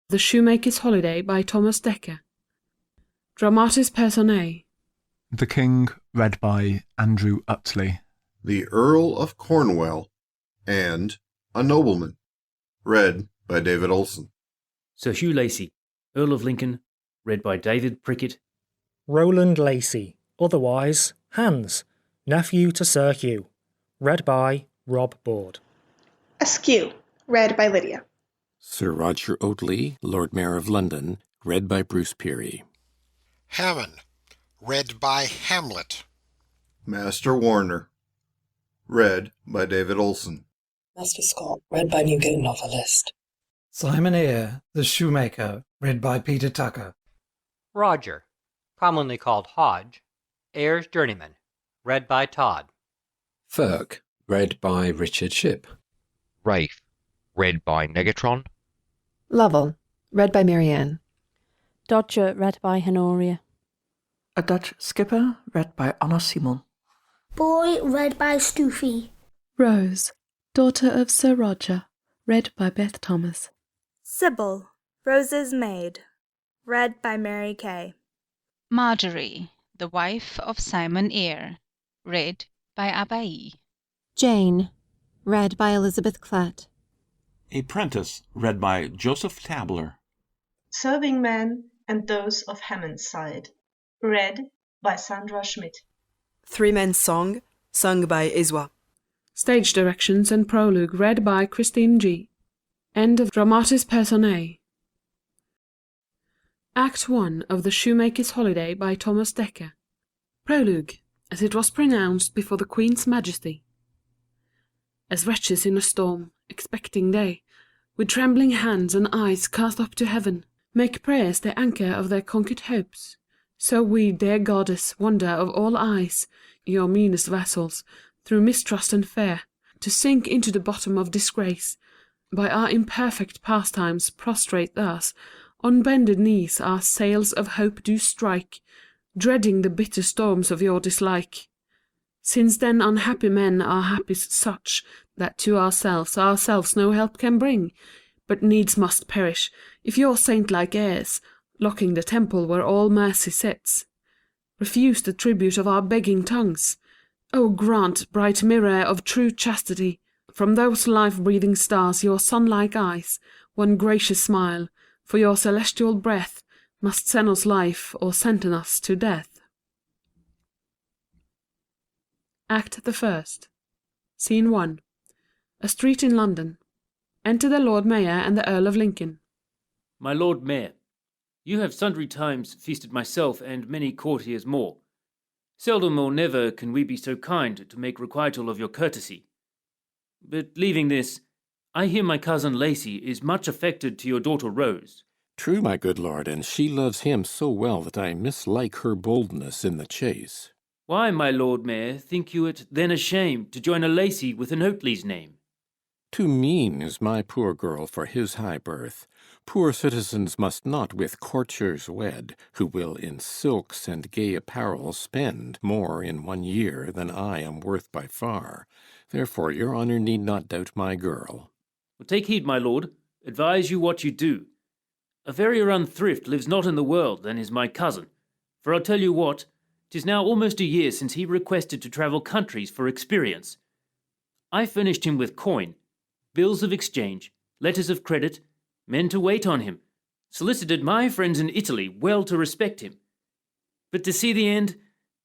The Shoemaker's Holiday by Thomas Dekker. Dramatis Personae. The King, read by Andrew Utley. The Earl of Cornwall and A Nobleman, read by David Olson. Sir Hugh Lacy, Earl of Lincoln, read by David Prickett. Roland Lacy, otherwise Hans, nephew to Sir Hugh, read by Rob Board. Askew, read by Lydia. Sir Roger Oatley, Lord Mayor of London, read by Bruce Peary. Hammond, read by Hamlet. Master Warner, read by David Olson. Master Scott, read by Newgate Novelist. Simon Eyre, the Shoemaker, read by Peter Tucker. Roger, commonly called Hodge, Eyre's Journeyman, read by Todd. Ferk, read by Richard Shipp. Rafe, read by Negatron. Lovell, read by Marianne. Dodger, read by Honoria. A Dutch Skipper, read by Anna Simon. Boy, read by Stoofy. Rose, daughter of Sir Roger, read by Beth Thomas. Sybil, Rose's Maid, read by Mary Kay. Marjorie, the wife of Simon Eyre, read by Abai. Jane, read by Elizabeth Clatt. A Prentice, read by Joseph Tabler. Serving Men and Those of Hammond's Side, read by Sandra Schmidt. Three Men's Song, sung by Iswa. Stage directions and prologue read by Christine G. End of Dramatis Personae. Act 1 of The Shoemaker's Holiday by Thomas Dekker. Prologue, as it was pronounced before the Queen's Majesty. As wretches in a storm, expecting day, with trembling hands and eyes cast up to heaven, make prayers the anchor of their conquered hopes, so we, dear Goddess, wonder of all eyes, your meanest vassals, through mistrust and fear, to sink into the bottom of disgrace, by our imperfect pastimes prostrate thus, on bended knees our sails of hope do strike, dreading the bitter storms of your dislike. Since then unhappy men are happy such, that to ourselves no help can bring, but needs must perish, if your saint-like heirs, locking the temple where all mercy sits, refuse the tribute of our begging tongues. O grant, bright mirror of true chastity, from those life-breathing stars your sun-like eyes, one gracious smile, for your celestial breath must send us life or sentence us to death. Act the First. Scene 1. A street in London. Enter the Lord Mayor and the Earl of Lincoln. My Lord Mayor, you have sundry times feasted myself and many courtiers more. Seldom or never can we be so kind to make requital of your courtesy. But leaving this, I hear my cousin Lacy is much affected to your daughter Rose. True, my good lord, and she loves him so well that I mislike her boldness in the chase. Why, my Lord Mayor, think you it then a shame to join a Lacy with an Oatley's name? Too mean is my poor girl for his high birth. Poor citizens must not with courtiers wed, who will in silks and gay apparel spend more in 1 year than I am worth by far. Therefore your honour need not doubt my girl. Well, take heed, my lord, advise you what you do. A verier unthrift lives not in the world than is my cousin, for I'll tell you what, 'tis now almost a year since he requested to travel countries for experience. I furnished him with coin, bills of exchange, letters of credit, men to wait on him, solicited my friends in Italy well to respect him. But to see the end,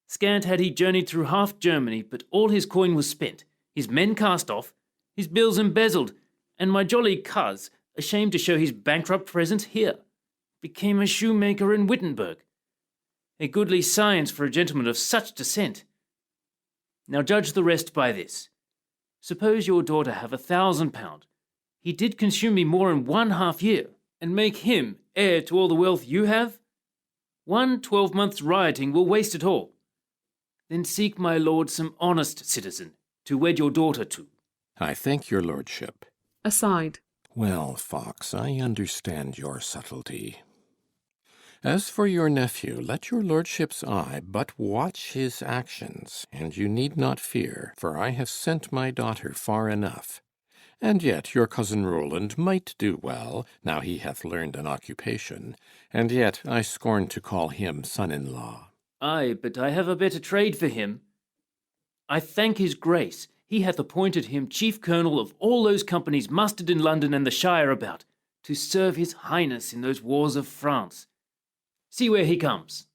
scant had he journeyed through half Germany, but all his coin was spent, his men cast off, his bills embezzled, and my jolly coz, ashamed to show his bankrupt presence here, became a shoemaker in Wittenberg. A goodly science for a gentleman of such descent. Now judge the rest by this. Suppose your daughter have £1,000. He did consume me more in 1/2 year, and make him heir to all the wealth you have? 1 12-month's rioting will waste it all. Then seek, my lord, some honest citizen to wed your daughter to. I thank your lordship. Aside. Well, Fox, I understand your subtlety. As for your nephew, let your lordship's eye but watch his actions, and you need not fear, for I have sent my daughter far enough. And yet your cousin Roland might do well, now he hath learned an occupation, and yet I scorn to call him son-in-law. Ay, but I have a better trade for him. I thank his grace, he hath appointed him chief colonel of all those companies mustered in London and the shire about, to serve his highness in those wars of France. See where he comes.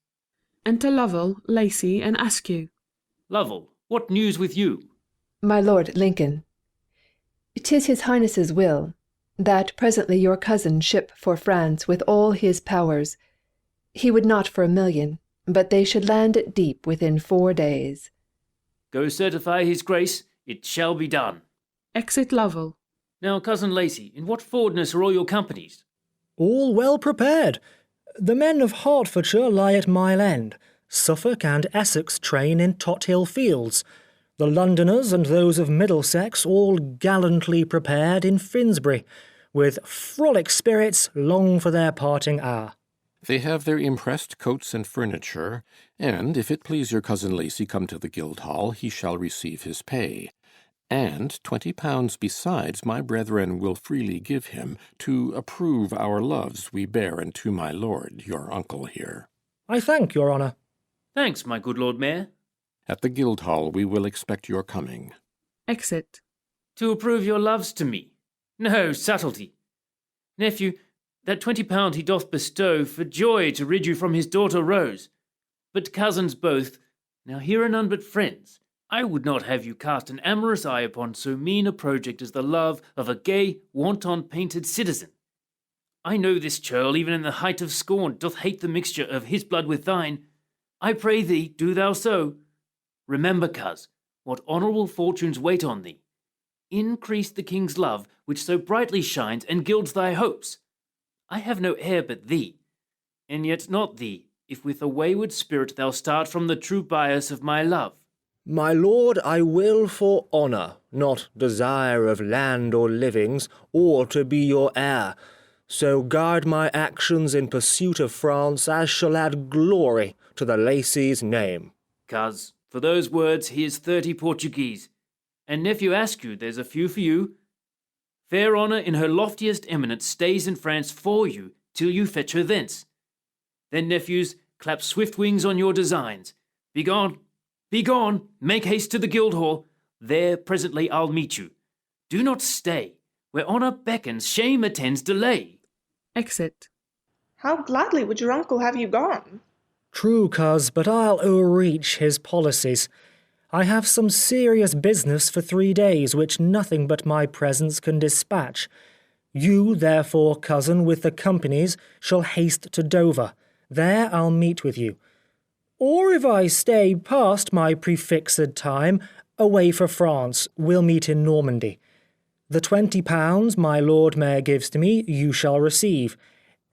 Enter Lovell, Lacy, and Askew. Lovell, what news with you? My lord Lincoln, 'tis his highness's will, that presently your cousin ship for France with all his powers. He would not for 1,000,000, but they should land at deep within 4 days. Go certify his grace, it shall be done. Exit Lovell. Now, cousin Lacy, in what forwardness are all your companies? All well prepared. The men of Hertfordshire lie at Mile End. Suffolk and Essex train in Tothill Fields. The Londoners and those of Middlesex all gallantly prepared in Finsbury, with frolic spirits long for their parting hour. They have their impressed coats and furniture, and if it please your cousin Lacy come to the Guildhall, he shall receive his pay. And 20 pounds besides my brethren will freely give him, to approve our loves we bear unto my lord, your uncle here. I thank your honour. Thanks, my good Lord Mayor. At the Guildhall we will expect your coming. Exit. To approve your loves to me? No subtlety. Nephew, that 20 pound he doth bestow for joy to rid you from his daughter Rose. But cousins both, now here are none but friends. I would not have you cast an amorous eye upon so mean a project as the love of a gay, wanton-painted citizen. I know this churl, even in the height of scorn, doth hate the mixture of his blood with thine. I pray thee, do thou so. Remember, coz, what honourable fortunes wait on thee. Increase the king's love, which so brightly shines and gilds thy hopes. I have no heir but thee, and yet not thee, if with a wayward spirit thou start from the true bias of my love. My lord, I will for honour, not desire of land or livings, or to be your heir. So guard my actions in pursuit of France as shall add glory to the Lacy's name. Coz, for those words here's 30 Portuguese, and nephew Askew, there's a few for you. Fair honour in her loftiest eminence stays in France for you till you fetch her thence. Then, nephews, clap swift wings on your designs. Begone, begone, make haste to the Guildhall. There presently I'll meet you. Do not stay. Where honour beckons, shame attends delay. Exit. How gladly would your uncle have you gone? True, coz, but I'll o'erreach his policies. I have some serious business for 3 days, which nothing but my presence can dispatch. You, therefore, cousin, with the companies, shall haste to Dover. There I'll meet with you. Or if I stay past my prefixed time, away for France, we'll meet in Normandy. The 20 pounds my Lord Mayor gives to me, you shall receive.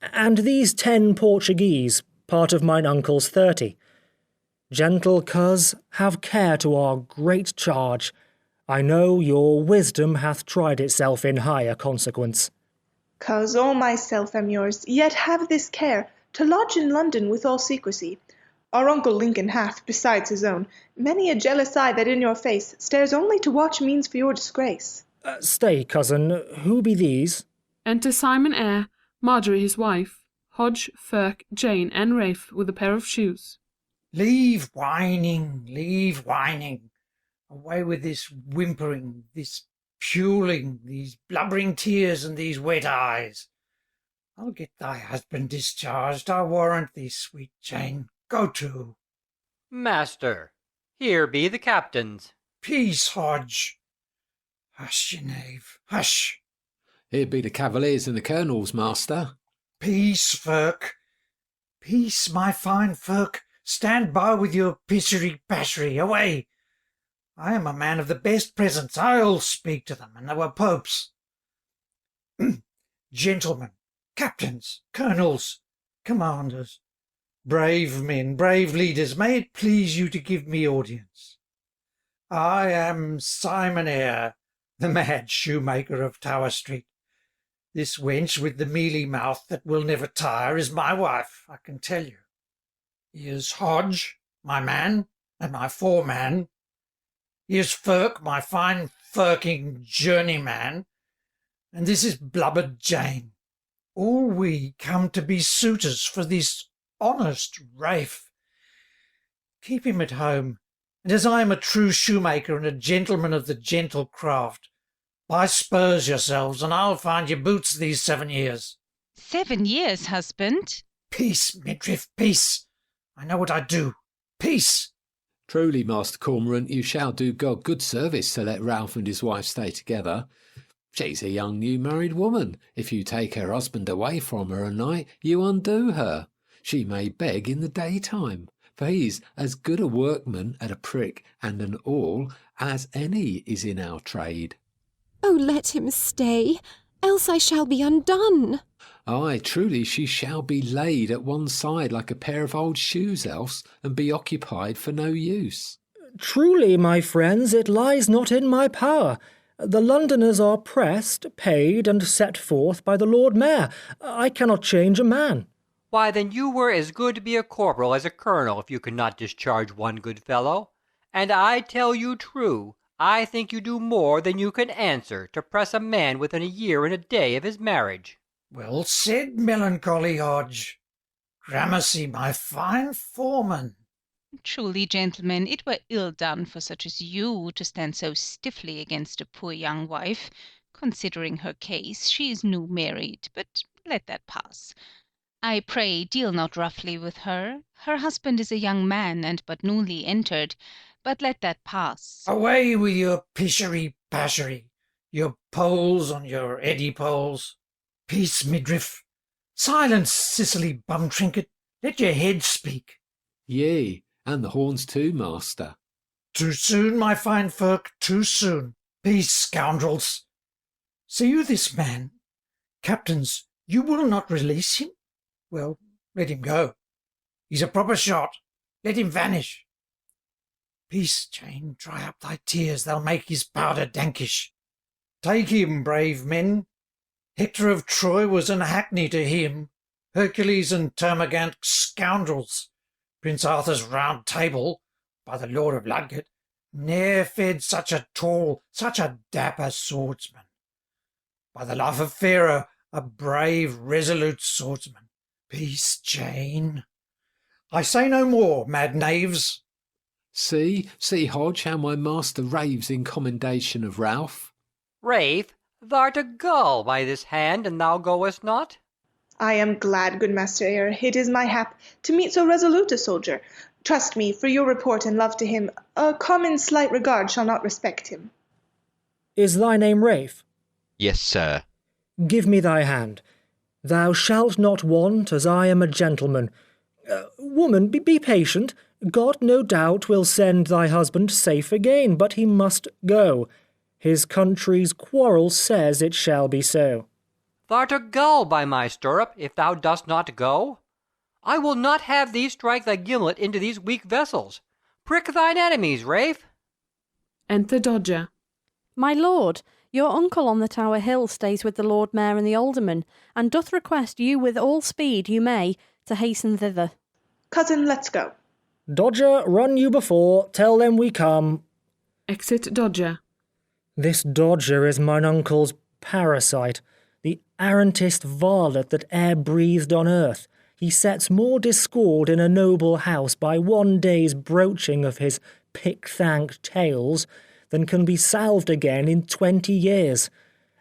And these 10 Portuguese, part of mine uncle's 30. Gentle coz, have care to our great charge. I know your wisdom hath tried itself in higher consequence. Coz, all myself am yours, yet have this care, to lodge in London with all secrecy. Our uncle Lincoln hath, besides his own, many a jealous eye that in your face stares only to watch means for your disgrace. Stay, cousin, who be these? Enter Simon Eyre, Marjorie his wife, Hodge, Firk, Jane, and Rafe with a pair of shoes. Leave whining, leave whining. Away with this whimpering, this puling, these blubbering tears and these wet eyes. I'll get thy husband discharged, I warrant thee, sweet Jane. Go to. Master, here be the captains. Peace, Hodge. Hush, you knave, hush. Here be the cavaliers and the colonels, master. Peace, Firk. Peace, my fine Firk. Stand by with your pishery-pashery, away. I am a man of the best presence, I'll speak to them, and they were popes. Gentlemen, captains, colonels, commanders, brave men, brave leaders, may it please you to give me audience. I am Simon Eyre, the mad shoemaker of Tower Street. This wench with the mealy mouth that will never tire is my wife, I can tell you. Here's Hodge, my man, and my foreman. Here's Firk, my fine firking journeyman, and this is blubbered Jane. All we come to be suitors for this honest Rafe. Keep him at home, and as I am a true shoemaker and a gentleman of the gentle craft, buy spurs yourselves, and I'll find you boots these 7 years. 7 years, husband? Peace, midriff, peace. I know what I do. Peace. Truly, Master Cormorant, you shall do God good service to let Ralph and his wife stay together. She's a young new married woman. If you take her husband away from her at night, you undo her. She may beg in the daytime, for he's as good a workman at a prick and an awl as any is in our trade. Oh, let him stay, else I shall be undone. Ay, truly she shall be laid at one side like a pair of old shoes else, and be occupied for no use. Truly, my friends, it lies not in my power. The Londoners are pressed, paid, and set forth by the Lord Mayor. I cannot change a man. Why, then you were as good to be a corporal as a colonel if you could not discharge one good fellow. And I tell you true, I think you do more than you can answer to press a man within a year and a day of his marriage. Well said, melancholy Hodge. Gramercy, my fine foreman. Truly, gentlemen, it were ill done for such as you to stand so stiffly against a poor young wife. Considering her case, she is new married, but let that pass. I pray deal not roughly with her. Her husband is a young man and but newly entered, but let that pass. Away with your pishery-pashery, your poles on your eddy poles. Peace, midriff. Silence, Cicely Bum-Trinket. Let your head speak. Yea, and the horns too, master. Too soon, my fine folk, too soon. Peace, scoundrels. See you this man? Captains, you will not release him? Well, let him go. He's a proper shot. Let him vanish. Peace, Jane, dry up thy tears, they'll make his powder dankish. Take him, brave men. Hector of Troy was an hackney to him. Hercules and Termagant scoundrels. Prince Arthur's round table, by the Lord of Ludgate, ne'er fed such a tall, such a dapper swordsman. By the life of Pharaoh, a brave, resolute swordsman. Peace, Jane. I say no more, mad knaves. See, Hodge, how my master raves in commendation of Ralph. Rafe, thou'rt a gull by this hand, and thou goest not? I am glad, good Master Eyre, it is my hap to meet so resolute a soldier. Trust me, for your report and love to him, a common slight regard shall not respect him. Is thy name Rafe? Yes, sir. Give me thy hand. Thou shalt not want, as I am a gentleman. Woman, be patient. God no doubt will send thy husband safe again, but he must go. His country's quarrel says it shall be so. Thou'rt a gull by my stirrup, if thou dost not go. I will not have thee strike thy gimlet into these weak vessels. Prick thine enemies, Rafe. Enter Dodger. My lord, your uncle on the Tower Hill stays with the Lord Mayor and the aldermen, and doth request you with all speed you may to hasten thither. Cousin, let's go. Dodger, run you before, tell them we come. Exit Dodger. This Dodger is mine uncle's parasite, the arrantest varlet that e'er breathed on earth. He sets more discord in a noble house by one day's broaching of his pick-thanked tales than can be salved again in 20 years.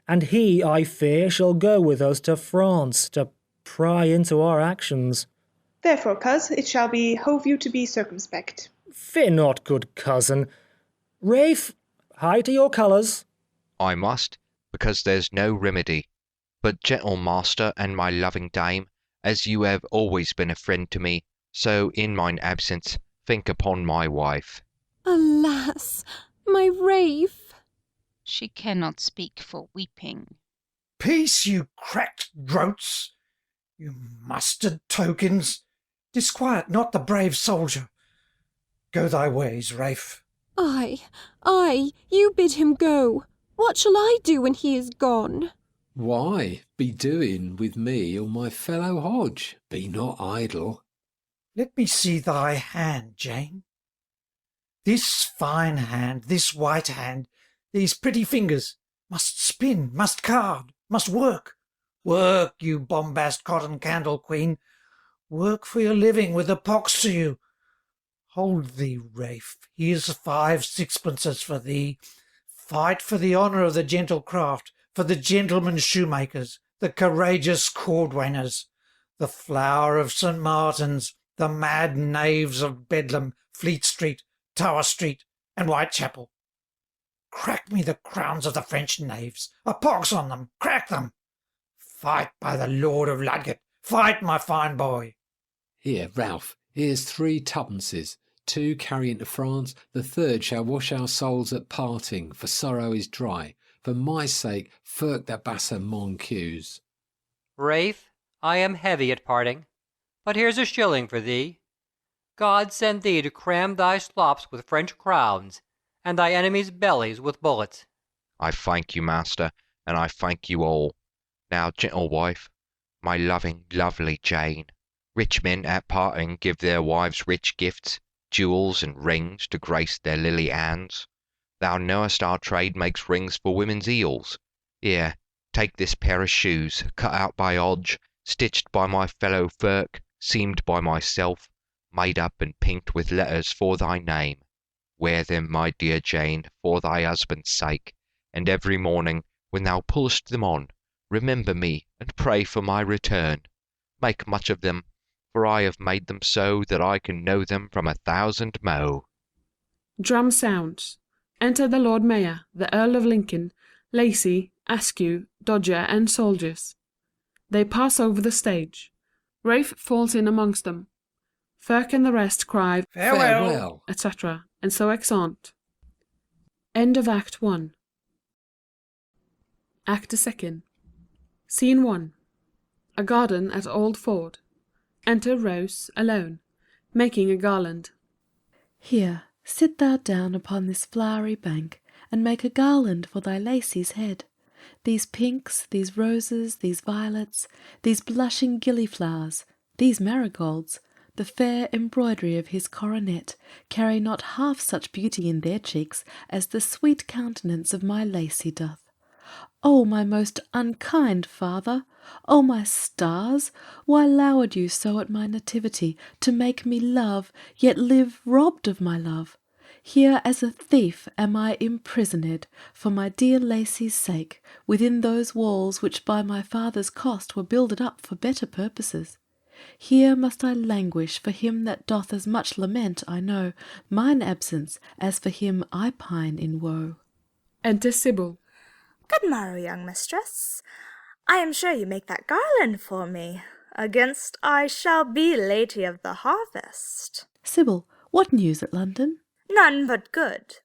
And he, I fear, shall go with us to France to pry into our actions. Therefore, coz, it shall behove you to be circumspect. Fear not, good cousin. Rafe, hie to your colours. I must, because there's no remedy. But, gentle master and my loving dame, as you have always been a friend to me, so in mine absence think upon my wife. Alas, my Rafe! She cannot speak for weeping. Peace, you cracked droats! You mustard tokens! Disquiet not the brave soldier. Go thy ways, Rafe. Ay, you bid him go. What shall I do when he is gone? Why, be doing with me or my fellow Hodge. Be not idle. Let me see thy hand, Jane. This fine hand, this white hand, these pretty fingers, must spin, must card, must work. Work, you bombast cotton candle queen. Work for your living with a pox to you. Hold thee, Rafe, here's 5 sixpences for thee. Fight for the honour of the gentle craft, for the gentlemen shoemakers, the courageous cordwainers, the flower of St. Martin's, the mad knaves of Bedlam, Fleet Street, Tower Street, and Whitechapel. Crack me the crowns of the French knaves, a pox on them, crack them. Fight by the Lord of Ludgate, fight, my fine boy. Here, Ralph, here's 3 tuppences. 2 carry into France, the 3rd shall wash our souls at parting, for sorrow is dry. For my sake, firk the bassa mon cues. Rafe, I am heavy at parting, but here's a shilling for thee. God send thee to cram thy slops with French crowns, and thy enemies' bellies with bullets. I thank you, master, and I thank you all. Now, gentle wife, my loving, lovely Jane, rich men at parting give their wives rich gifts, jewels and rings to grace their lily hands. Thou knowest our trade makes rings for women's heels. Here, take this pair of shoes, cut out by Hodge, stitched by my fellow Firk, seamed by myself, made up and pinked with letters for thy name. Wear them, my dear Jane, for thy husband's sake, and every morning, when thou pullest them on, remember me and pray for my return. Make much of them, for I have made them so that I can know them from 1,000 mo. Drum sounds. Enter the Lord Mayor, the Earl of Lincoln, Lacy, Askew, Dodger, and soldiers. They pass over the stage. Rafe falls in amongst them. Firk and the rest cry Farewell, etc., and so exeunt. End of Act 1. Act the 2nd. Scene 1. A garden at Old Ford. Enter Rose, alone, making a garland. Here, sit thou down upon this flowery bank, and make a garland for thy Lacy's head. These pinks, these roses, these violets, these blushing gillyflowers, these marigolds, the fair embroidery of his coronet, carry not half such beauty in their cheeks as the sweet countenance of my Lacy doth. O my most unkind father! O my stars! Why lowered you so at my nativity, to make me love, yet live robbed of my love? Here as a thief am I imprisoned, for my dear Lacy's sake, within those walls which by my father's cost were builded up for better purposes. Here must I languish for him that doth as much lament, I know, mine absence, as for him I pine in woe. Enter Sybil. Good morrow, young mistress. I am sure you make that garland for me, against I shall be lady of the harvest. Sybil, what news at London? None but good.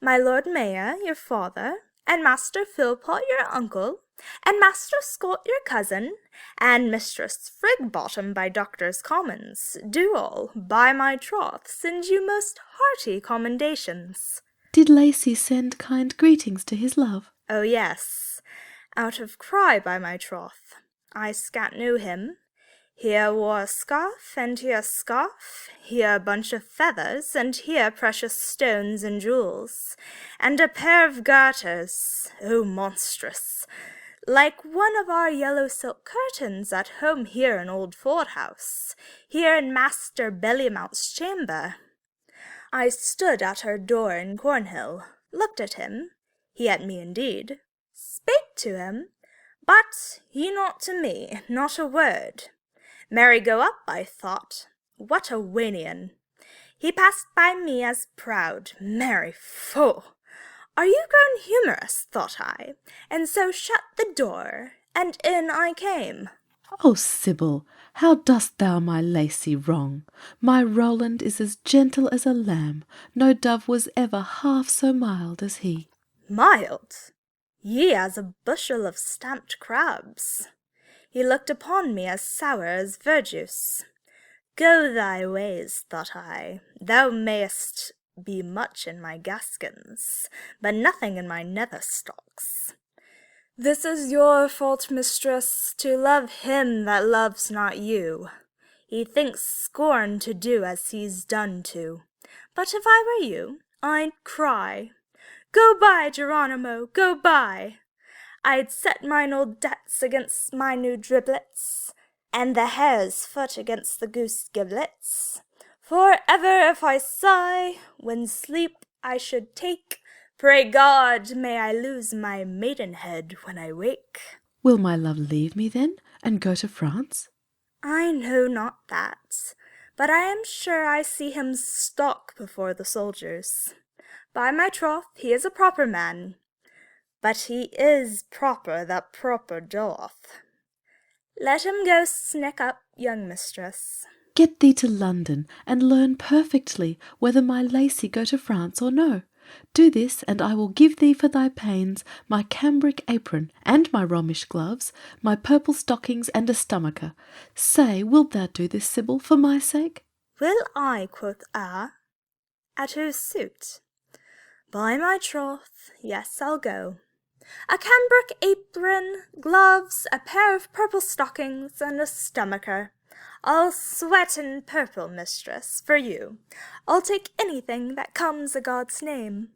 My Lord Mayor, your father, and Master Philpot, your uncle, and Master Scott, your cousin, and Mistress Frigbottom by Doctors' Commons, do all, by my troth, send you most hearty commendations. Did Lacy send kind greetings to his love? Oh, yes, out of cry by my troth. I scant knew him. Here wore a scarf, and here a scarf, here a bunch of feathers, and here precious stones and jewels, and a pair of garters, oh, monstrous, like one of our yellow silk curtains at home here in Old Ford House, here in Master Bellymount's chamber. I stood at her door in Cornhill, looked at him, he at me indeed, spake to him, but he not to me, not a word. Marry go up, I thought. What a Wanian! He passed by me as proud. Marry, fool! Are you grown humorous, thought I, and so shut the door, and in I came. O Sybil, how dost thou my Lacy wrong? My Roland is as gentle as a lamb. No dove was ever half so mild as he. Mild? Ye as a bushel of stamped crabs. He looked upon me as sour as verjuice. Go thy ways, thought I. Thou mayest be much in my gaskins, but nothing in my nether stocks. This is your fault, mistress, to love him that loves not you. He thinks scorn to do as he's done to. But if I were you, I'd cry, Go by, Geronimo, go by! I'd set mine old debts against my new driblets, and the hare's foot against the goose giblets. For ever if I sigh, when sleep I should take, pray God may I lose my maidenhead when I wake. Will my love leave me then, and go to France? I know not that, but I am sure I see him stalk before the soldiers. By my troth, he is a proper man, but he is proper that proper doth. Let him go snick up, young mistress. Get thee to London, and learn perfectly whether my Lacy go to France or no. Do this, and I will give thee for thy pains my cambric apron, and my Romish gloves, my purple stockings, and a stomacher. Say, wilt thou do this, Sybil, for my sake? Will I, quoth at whose suit? By my troth, yes, I'll go. A cambric apron, gloves, a pair of purple stockings, and a stomacher. I'll sweat in purple, mistress, for you. I'll take anything that comes a God's name.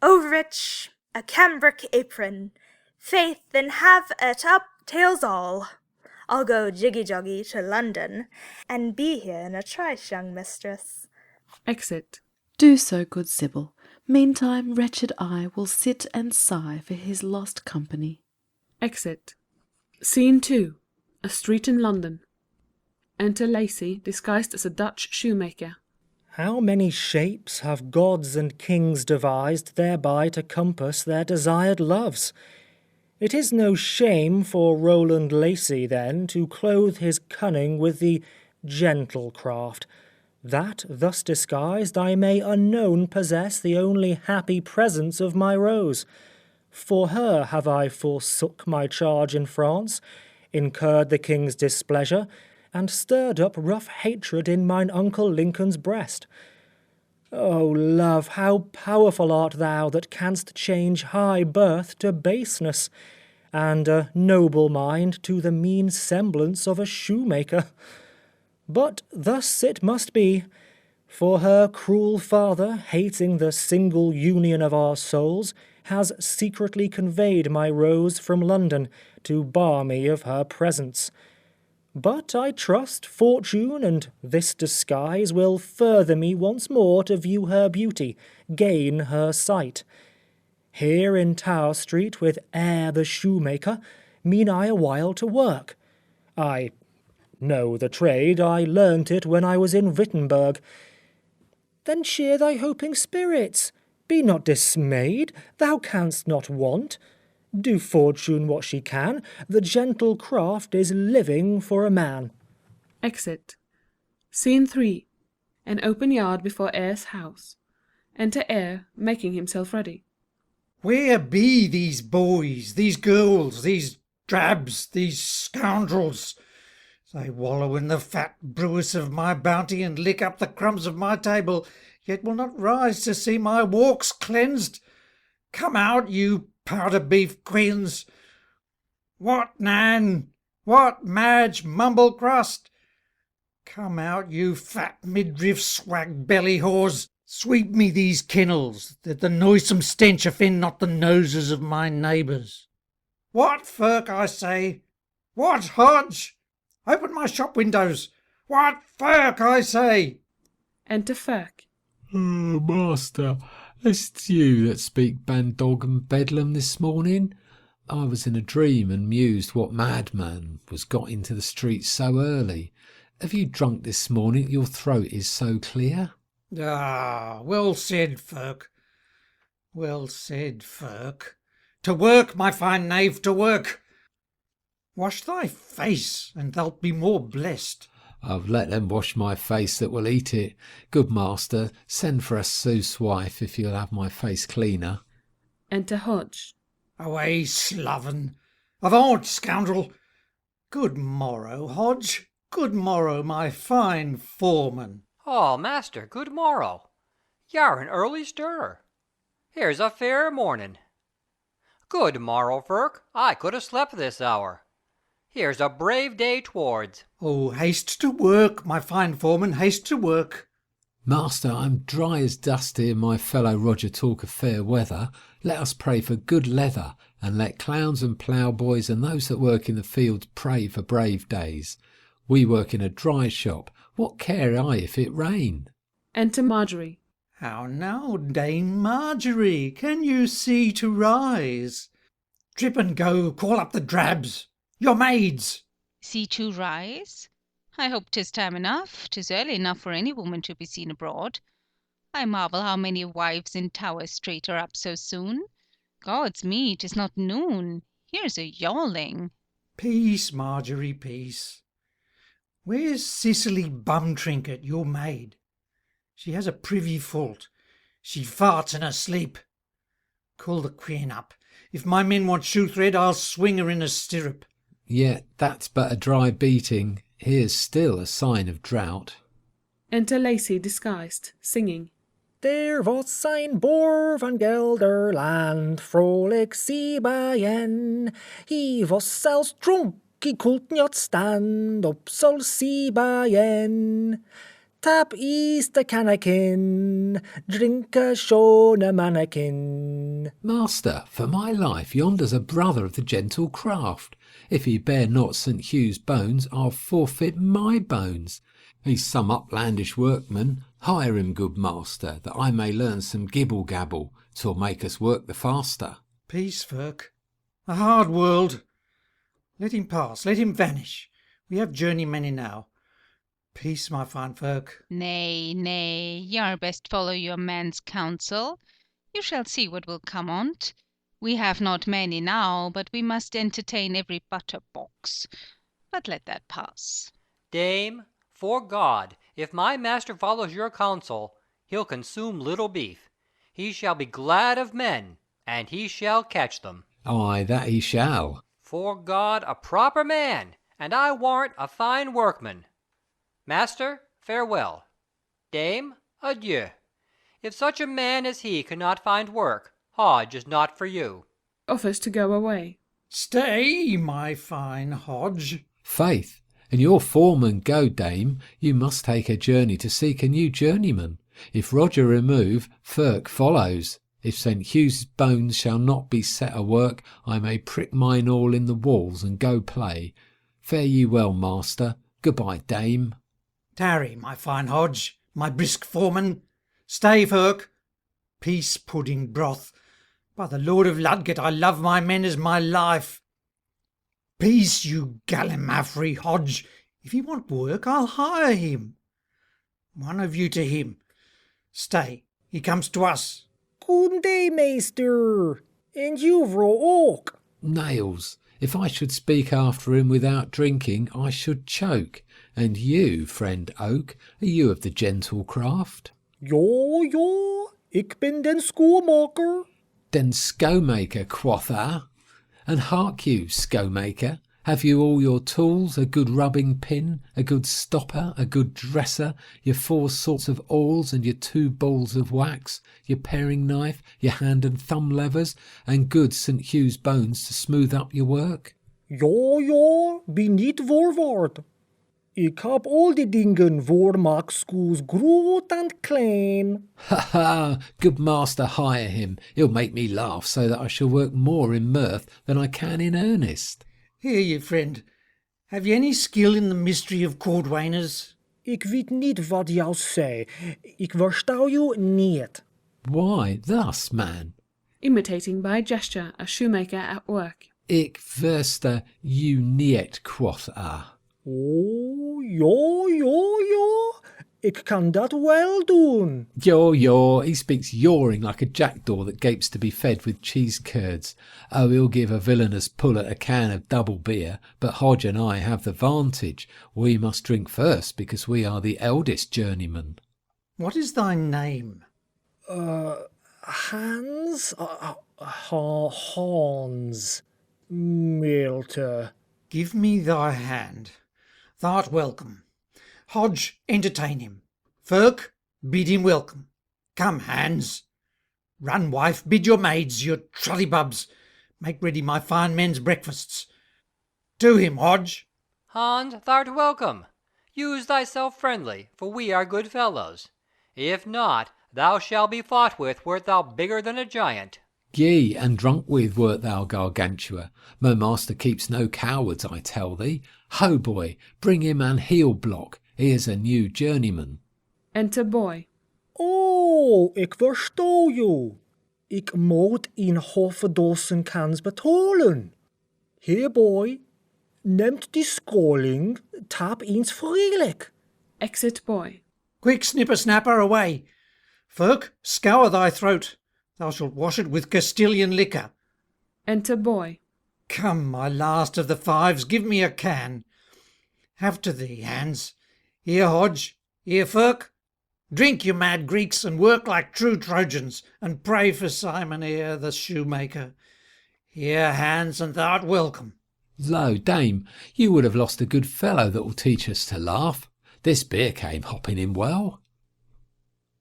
O rich, a cambric apron, faith, then have it up, tails all. I'll go jiggy-joggy to London, and be here in a trice, young mistress. Exit. Do so, good Sybil. Meantime, wretched I will sit and sigh for his lost company. Exit. Scene 2. A street in London. Enter Lacy, disguised as a Dutch shoemaker. How many shapes have gods and kings devised thereby to compass their desired loves? It is no shame for Roland Lacy, then, to clothe his cunning with the gentle craft, that, thus disguised, I may unknown possess the only happy presence of my Rose. For her have I forsook my charge in France, incurred the king's displeasure, and stirred up rough hatred in mine uncle Lincoln's breast. O love, how powerful art thou that canst change high birth to baseness, and a noble mind to the mean semblance of a shoemaker! But thus it must be, for her cruel father, hating the single union of our souls, has secretly conveyed my Rose from London to bar me of her presence. But I trust fortune and this disguise will further me once more to view her beauty, gain her sight. Here in Tower Street with Eyre the shoemaker, mean I a while to work. I know the trade, I learnt it when I was in Wittenberg. Then cheer thy hoping spirits, be not dismayed, thou canst not want. Do fortune what she can, the gentle craft is living for a man. Exit. Scene 3. An open yard before Eyre's house. Enter Eyre, making himself ready. Where be these boys, these girls, these drabs, these scoundrels? They wallow in the fat brewis of my bounty and lick up the crumbs of my table, yet will not rise to see my walks cleansed. Come out, you powder-beef queans! What, Nan? What, Madge Mumblecrust? Come out, you fat midriff swag-belly whores! Sweep me these kennels, that the noisome stench offend not the noses of my neighbours. What, Firk, I say? What, Hodge? Open my shop windows. What, Firk, I say? Enter Firk. Oh, master, is't you that speak bandog and bedlam this morning? I was in a dream and mused what madman was got into the streets so early. Have you drunk this morning that your throat is so clear? Ah, well said, Firk. Well said, Firk. To work, my fine knave, to work. Wash thy face, and thou'lt be more blessed. I've let them wash my face that will eat it. Good master, send for a Seuss wife if you'll have my face cleaner. Enter Hodge. Away, sloven. Avaunt, scoundrel. Good morrow, Hodge. Good morrow, my fine foreman. Oh, master, good morrow. You're an early stirrer. Here's a fair morning. Good morrow, Firk. I could have slept this hour. Here's a brave day towards. Oh, haste to work, my fine foreman, haste to work. Master, I'm dry as dust here, my fellow Roger talk of fair weather. Let us pray for good leather, and let clowns and ploughboys and those that work in the fields pray for brave days. We work in a dry shop. What care I if it rain? Enter Marjorie. How now, Dame Marjorie, can you see to rise? Trip and go, call up the drabs, your maids. See to rise? I hope 'tis time enough. 'Tis early enough for any woman to be seen abroad. I marvel how many wives in Tower Street are up so soon. God's me, 'tis not noon. Here's a yawling. Peace, Marjorie, peace. Where's Cicely Bumtrinket, your maid? She has a privy fault. She farts in her sleep. Call the queen up. If my men want shoe-thread, I'll swing her in a stirrup. Yet that's but a dry beating. Here's still a sign of drought. Enter Lacey disguised, singing. Der was ein Boer van Gelderland, vrolijk Siebeien. He was zelfs dronk, he could not stand op zo'n Siebeien. Tap is the cannakin, drink a schone mannequin. Master, for my life, yonder's a brother of the gentle craft. If he bear not St. Hugh's bones, I'll forfeit my bones. He's some uplandish workman. Hire him, good master, that I may learn some gibble-gabble, 'twill make us work the faster. Peace, Firk. A hard world. Let him pass, let him vanish. We have journeymen enow. Peace, my fine Firk. Nay, nay, y'are best follow your man's counsel. You shall see what will come on't. We have not many now, but we must entertain every butter-box. But let that pass. Dame, for God, if my master follows your counsel, he'll consume little beef. He shall be glad of men, and he shall catch them. Ay, that he shall. For God, a proper man, and I warrant a fine workman. Master, farewell. Dame, adieu. If such a man as he cannot find work, Hodge is not for you. Offers to go away. Stay, my fine Hodge. Faith, and your foreman go, dame, you must take a journey to seek a new journeyman. If Roger remove, Firk follows. If St. Hugh's bones shall not be set a work, I may prick mine all in the walls and go play. Fare ye well, master. Goodbye, dame. Tarry, my fine Hodge, my brisk foreman. Stay, Firk. Peace, pudding broth. By the Lord of Ludgate, I love my men as my life. Peace, you gallimaufry Hodge. If he want work, I'll hire him. One of you to him. Stay, he comes to us. Good day, meester. And you, Vro Oak. Nails, if I should speak after him without drinking, I should choke. And you, friend Oak, are you of the gentle craft? Ja, ik ben den skoemaker. Den skomaker, quotha. And hark you, skomaker, have you all your tools, a good rubbing pin, a good stopper, a good dresser, your 4 sorts of awls and your 2 balls of wax, your paring knife, your hand and thumb levers, and good St. Hugh's bones to smooth up your work? Ja, be niet voorwaard. Ik heb al die dingen voor maakskoes groot and klein. Ha ha! Good master, hire him. He'll make me laugh so that I shall work more in mirth than I can in earnest. Here, ye friend. Have ye any skill in the mystery of cordwainers? Ik weet niet wat jou zei. Ik versta you niet. Why, thus, man. Imitating by gesture a shoemaker at work. Ik versta you niet, quotha. Oh, ja. Ik kan dat wel doen. Yaw, he speaks yawing like a jackdaw that gapes to be fed with cheese curds. Oh, he'll give a villainous pull at a can of double beer, but Hodge and I have the vantage. We must drink first, because we are the eldest journeymen. What is thy name? Hans? Hans. Malte. Give me thy hand. Thou'rt welcome. Hodge, entertain him. Firk, bid him welcome. Come, Hans. Run, wife, bid your maids, your trullybubs. Make ready my fine men's breakfasts. To him, Hodge. Hans, thou'rt welcome. Use thyself friendly, for we are good fellows. If not, thou shalt be fought with wert thou bigger than a giant. Yea, and drunk with wert thou, Gargantua. My master keeps no cowards, I tell thee. Ho, boy, bring him an heel block. Here's a new journeyman. Enter boy. Oh, ik verstoor you. Ik moet in hoofddossen kans betalen. Hier, boy, neemt die schooling, tap eens vriendelijk. Exit boy. Quick, snipper-snapper, away. Ferk, scour thy throat. Thou shalt wash it with Castilian liquor. Enter boy. Come, my last of the fives, give me a can. Have to thee, Hans. Here, Hodge. Here, Ferk. Drink, you mad Greeks, and work like true Trojans, and pray for Simon Eyre, the shoemaker. Here, Hans, and thou'rt welcome. Lo, dame, you would have lost a good fellow that will teach us to laugh. This beer came hopping in well.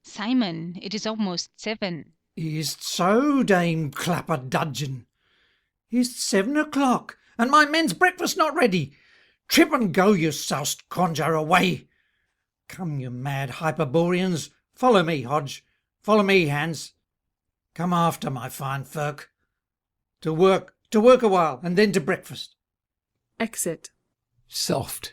Simon, it is almost 7. Is't so, Dame Clapperdudgeon? Is't 7 o'clock, and my men's breakfast not ready? Trip and go, you soused conjure, away! Come, you mad Hyperboreans, follow me, Hodge, follow me, Hans. Come after, my fine Ferk. To work a while, and then to breakfast. Exit. Soft.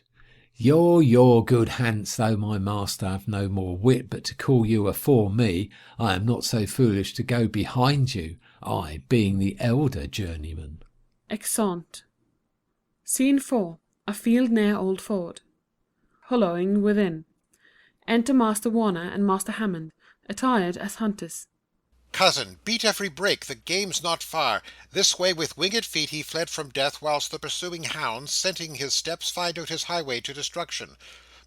You're good, Hans, though my master have no more wit but to call you afore me. I am not so foolish to go behind you, I being the elder journeyman. Exeunt. Scene 4. A field near Old Ford. Hollowing within. Enter Master Warner and Master Hammond, attired as hunters. Cousin, beat every break, the game's not far. This way with winged feet he fled from death, whilst the pursuing hounds, scenting his steps, find out his highway to destruction.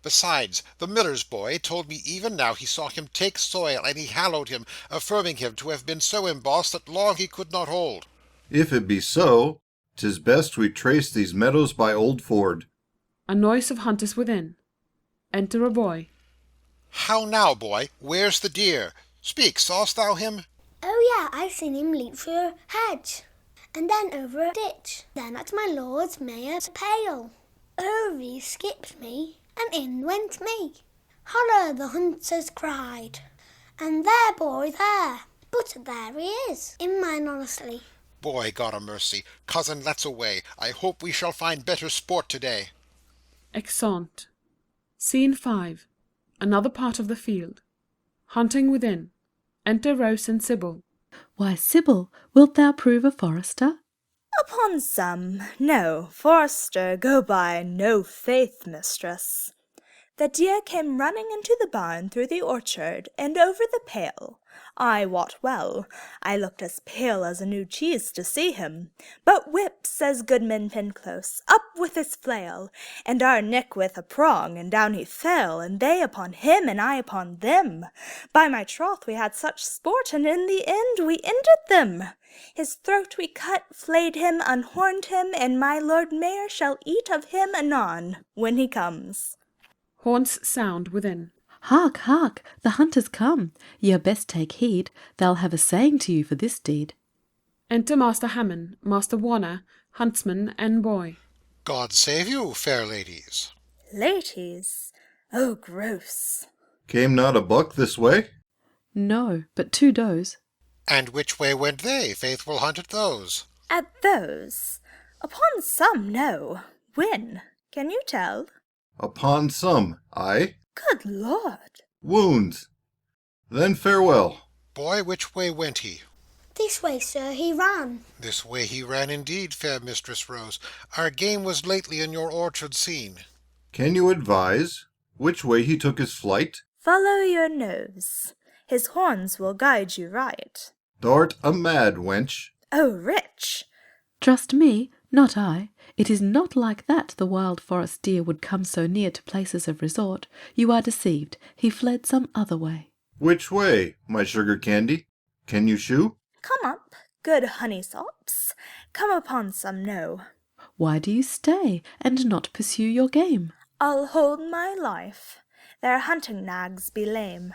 Besides, the miller's boy told me even now he saw him take soil, and he hallowed him, affirming him to have been so embossed that long he could not hold. If it be so, 'tis best we trace these meadows by Old Ford. A noise of hunters within. Enter a boy. How now, boy? Where's the deer? Speak, saw'st thou him? Oh yeah, I seen him leap through a hedge, and then over a ditch, then at my lord's mayor's pale. Over he skipped me, and in went me. Holla, the hunters cried, and there, boy, there, but there he is, in mine honestly. Boy, God a mercy. Cousin, let's away. I hope we shall find better sport today. Exeunt. Scene 5. Another part of the field. Hunting within. Enter Rose and Sybil. Why, Sybil, wilt thou prove a forester? Upon some, no, forester, go by, no faith, mistress. The deer came running into the barn through the orchard, and over the pale. I wot well, I looked as pale as a new cheese to see him. But whip, says Goodman Pinclose, up with his flail, and our Nick with a prong, and down he fell, and they upon him, and I upon them. By my troth we had such sport, and in the end we ended them. His throat we cut, flayed him, unhorned him, and my Lord Mayor shall eat of him anon, when he comes. Horns sound within. Hark, hark, the hunters come. Ye had best take heed, they'll have a saying to you for this deed. Enter Master Hammond, Master Warner, huntsman, and boy. God save you, fair ladies. Ladies? Oh, gross. Came not a buck this way? No, but 2 does. And which way went they? Faithful hunted those. At those? Upon some, no. When? Can you tell? Upon some, aye. Good Lord. Wounds. Then farewell. Boy, which way went he? This way, sir, he ran. This way he ran indeed, fair Mistress Rose. Our game was lately in your orchard seen. Can you advise which way he took his flight? Follow your nose. His horns will guide you right. Thou'rt a mad wench. Oh, rich. Trust me, not I. It is not like that the wild forest deer would come so near to places of resort. You are deceived. He fled some other way. Which way, my sugar candy? Can you shew? Come up, good honey sops. Come upon some, no. Why do you stay, and not pursue your game? I'll hold my life. Their hunting nags be lame.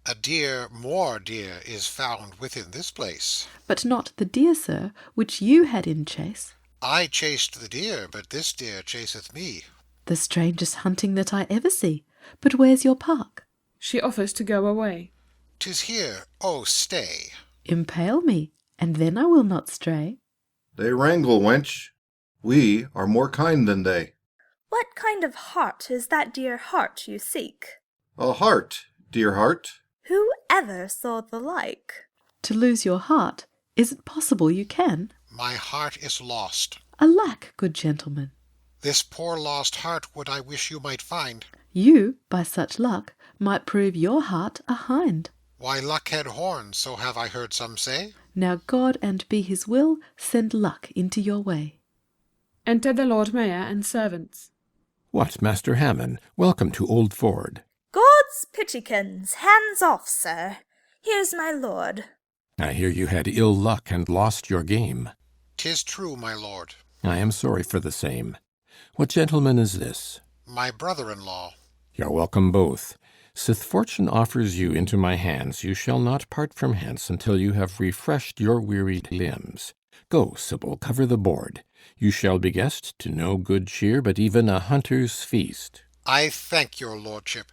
A deer, more deer, is found within this place. But not the deer, sir, which you had in chase. I chased the deer, but this deer chaseth me. The strangest hunting that I ever see. But where's your park? She offers to go away. 'Tis here. Oh, stay. Impale me, and then I will not stray. They wrangle, wench. We are more kind than they. What kind of heart is that dear heart you seek? A heart, dear heart. Who ever saw the like? To lose your heart, is it possible you can? My heart is lost. Alack, good gentleman, This poor lost heart would I wish you might find. you, by such luck, might prove your heart a hind. Why, luck had horns, so have I heard some say. Now God and be his will send luck into your way. Enter the Lord Mayor and servants. What, Master Hammond? Welcome to Old Ford. God's pittykins, hands off, sir. Here's my lord. I hear you had ill luck and lost your game. 'Tis true, my lord. I am sorry for the same. What gentleman is this? My brother-in-law. You're welcome both. Sith fortune offers you into my hands, you shall not part from hence until you have refreshed your wearied limbs. Go, Sybil, cover the board. You shall be guest to no good cheer, but even a hunter's feast. I thank your lordship.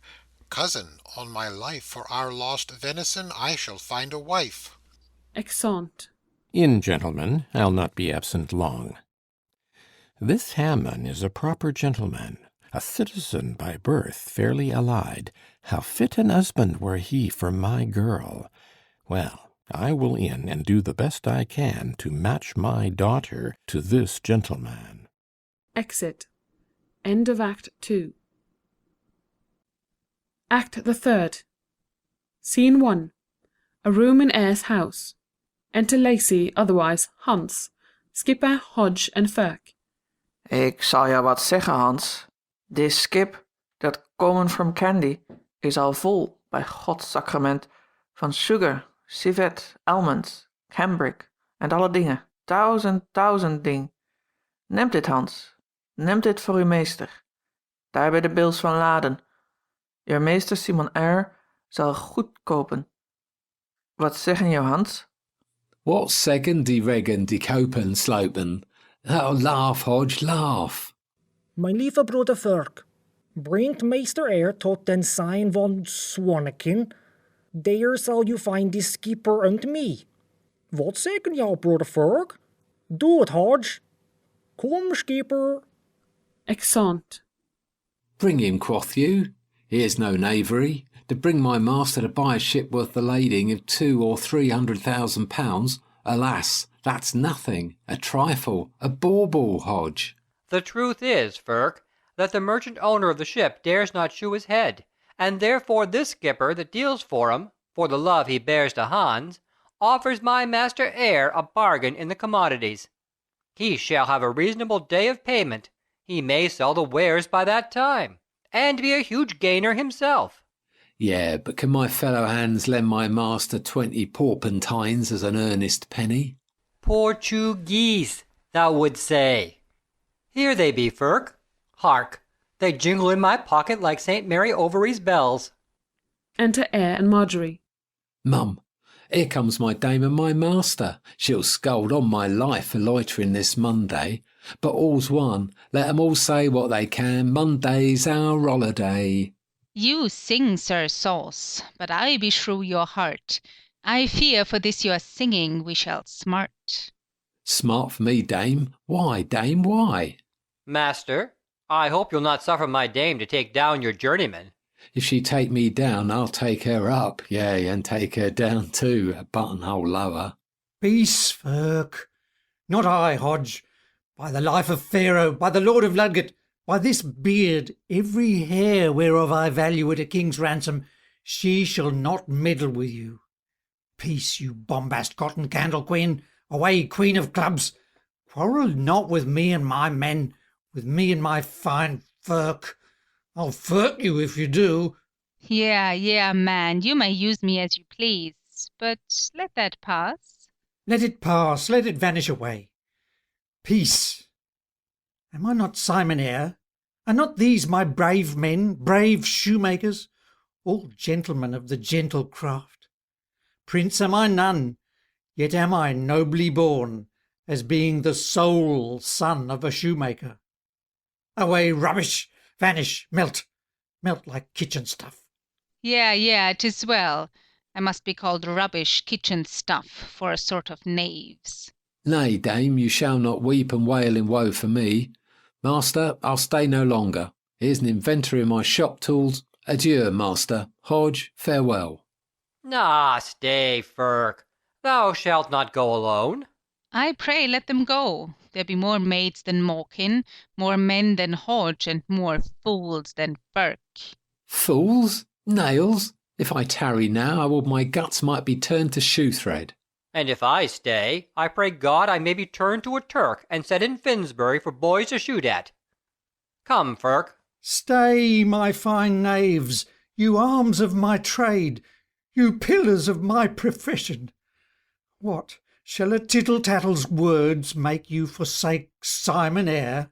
Cousin, on my life, for our lost venison I shall find a wife. Exeunt. In, gentlemen, I'll not be absent long. This Hammond is a proper gentleman, a citizen by birth, fairly allied. How fit an husband were he for my girl! Well, I will in and do the best I can to match my daughter to this gentleman. Exit. End of Act 2. Act the Third. Scene 1. A room in Eyre's house. Enter Lacey, otherwise Hans, Skipper, Hodge en Ferk. Ik zal jou wat zeggen, Hans. This skip, dat komen from Candy, is al vol, bij Gods sacrament, van sugar, civet, almonds, cambric en alle dingen. 1000 ding. Neemt dit, Hans. Neemt dit voor uw meester. Daar bij de Bils van Laden. Uw meester Simon Eyre zal goed kopen. Wat zeggen jou, Hans? What second die regen die kopen slopen? Oh, laugh, Hodge, laugh. Mijn lieve broeder Ferk, brengt meester Eyre tot den sign van Swannekin. There zal you find the skipper and me. Wat zeggen jou, broeder Ferk? Doe het, Hodge. Kom, skipper. Exeunt. Bring him, quoth you. Here's no knavery. To bring my master to buy a ship worth the lading of 200,000 or 300,000 pounds, alas, that's nothing, a trifle, a bauble, Hodge. The truth is, Ferk, that the merchant owner of the ship dares not shew his head, and therefore this skipper that deals for him, for the love he bears to Hans, offers my master Eyre a bargain in the commodities. He shall have a reasonable day of payment, he may sell the wares by that time, and be a huge gainer himself. Yeah, but can my fellow hands lend my master 20 porpentines as an earnest penny? Portuguese, thou wouldst say. Here they be, Ferk. Hark, they jingle in my pocket like St. Mary Overy's bells. Enter Eyre and Marjorie. Mum, here comes my dame and my master. She'll scold on my life for loitering this Monday. But all's one, let 'em all say what they can, Monday's our holiday. You sing, Sir Sauce, but I beshrew your heart. I fear for this your singing we shall smart. Smart for me, dame? Why, dame, why? Master, I hope you'll not suffer my dame to take down your journeyman. If she take me down, I'll take her up, yea, and take her down too, a buttonhole lower. Peace, Ferk. Not I, Hodge. By the life of Pharaoh, by the Lord of Ludgate, by this beard, every hair whereof I value at a king's ransom, she shall not meddle with you. Peace, you bombast cotton candle queen. Away, queen of clubs. Quarrel not with me and my men, with me and my fine Ferk. I'll Ferk you if you do. Yeah, man, you may use me as you please, but let that pass. Let it pass, let it vanish away. Peace. Am I not Simon Eyre? Are not these my brave men, brave shoemakers, all gentlemen of the gentle craft? Prince am I none, yet am I nobly born, as being the sole son of a shoemaker. Away, rubbish! Vanish, melt like kitchen stuff. Yeah, 'tis well. I must be called rubbish kitchen stuff for a sort of knaves. Nay, dame, you shall not weep and wail in woe for me. Master, I'll stay no longer. Here's an inventory of my shop tools. Adieu, master. Hodge, farewell. Ah, stay, Firk. Thou shalt not go alone. I pray let them go. There be more maids than Mawkin, more men than Hodge, and more fools than Firk. Fools? Nails? If I tarry now, I would my guts might be turned to shoe thread. And if I stay, I pray God I may be turned to a Turk and set in Finsbury for boys to shoot at. Come, Firk. Stay, my fine knaves, you arms of my trade, you pillars of my profession. What, shall a tittle-tattle's words make you forsake Simon Eyre?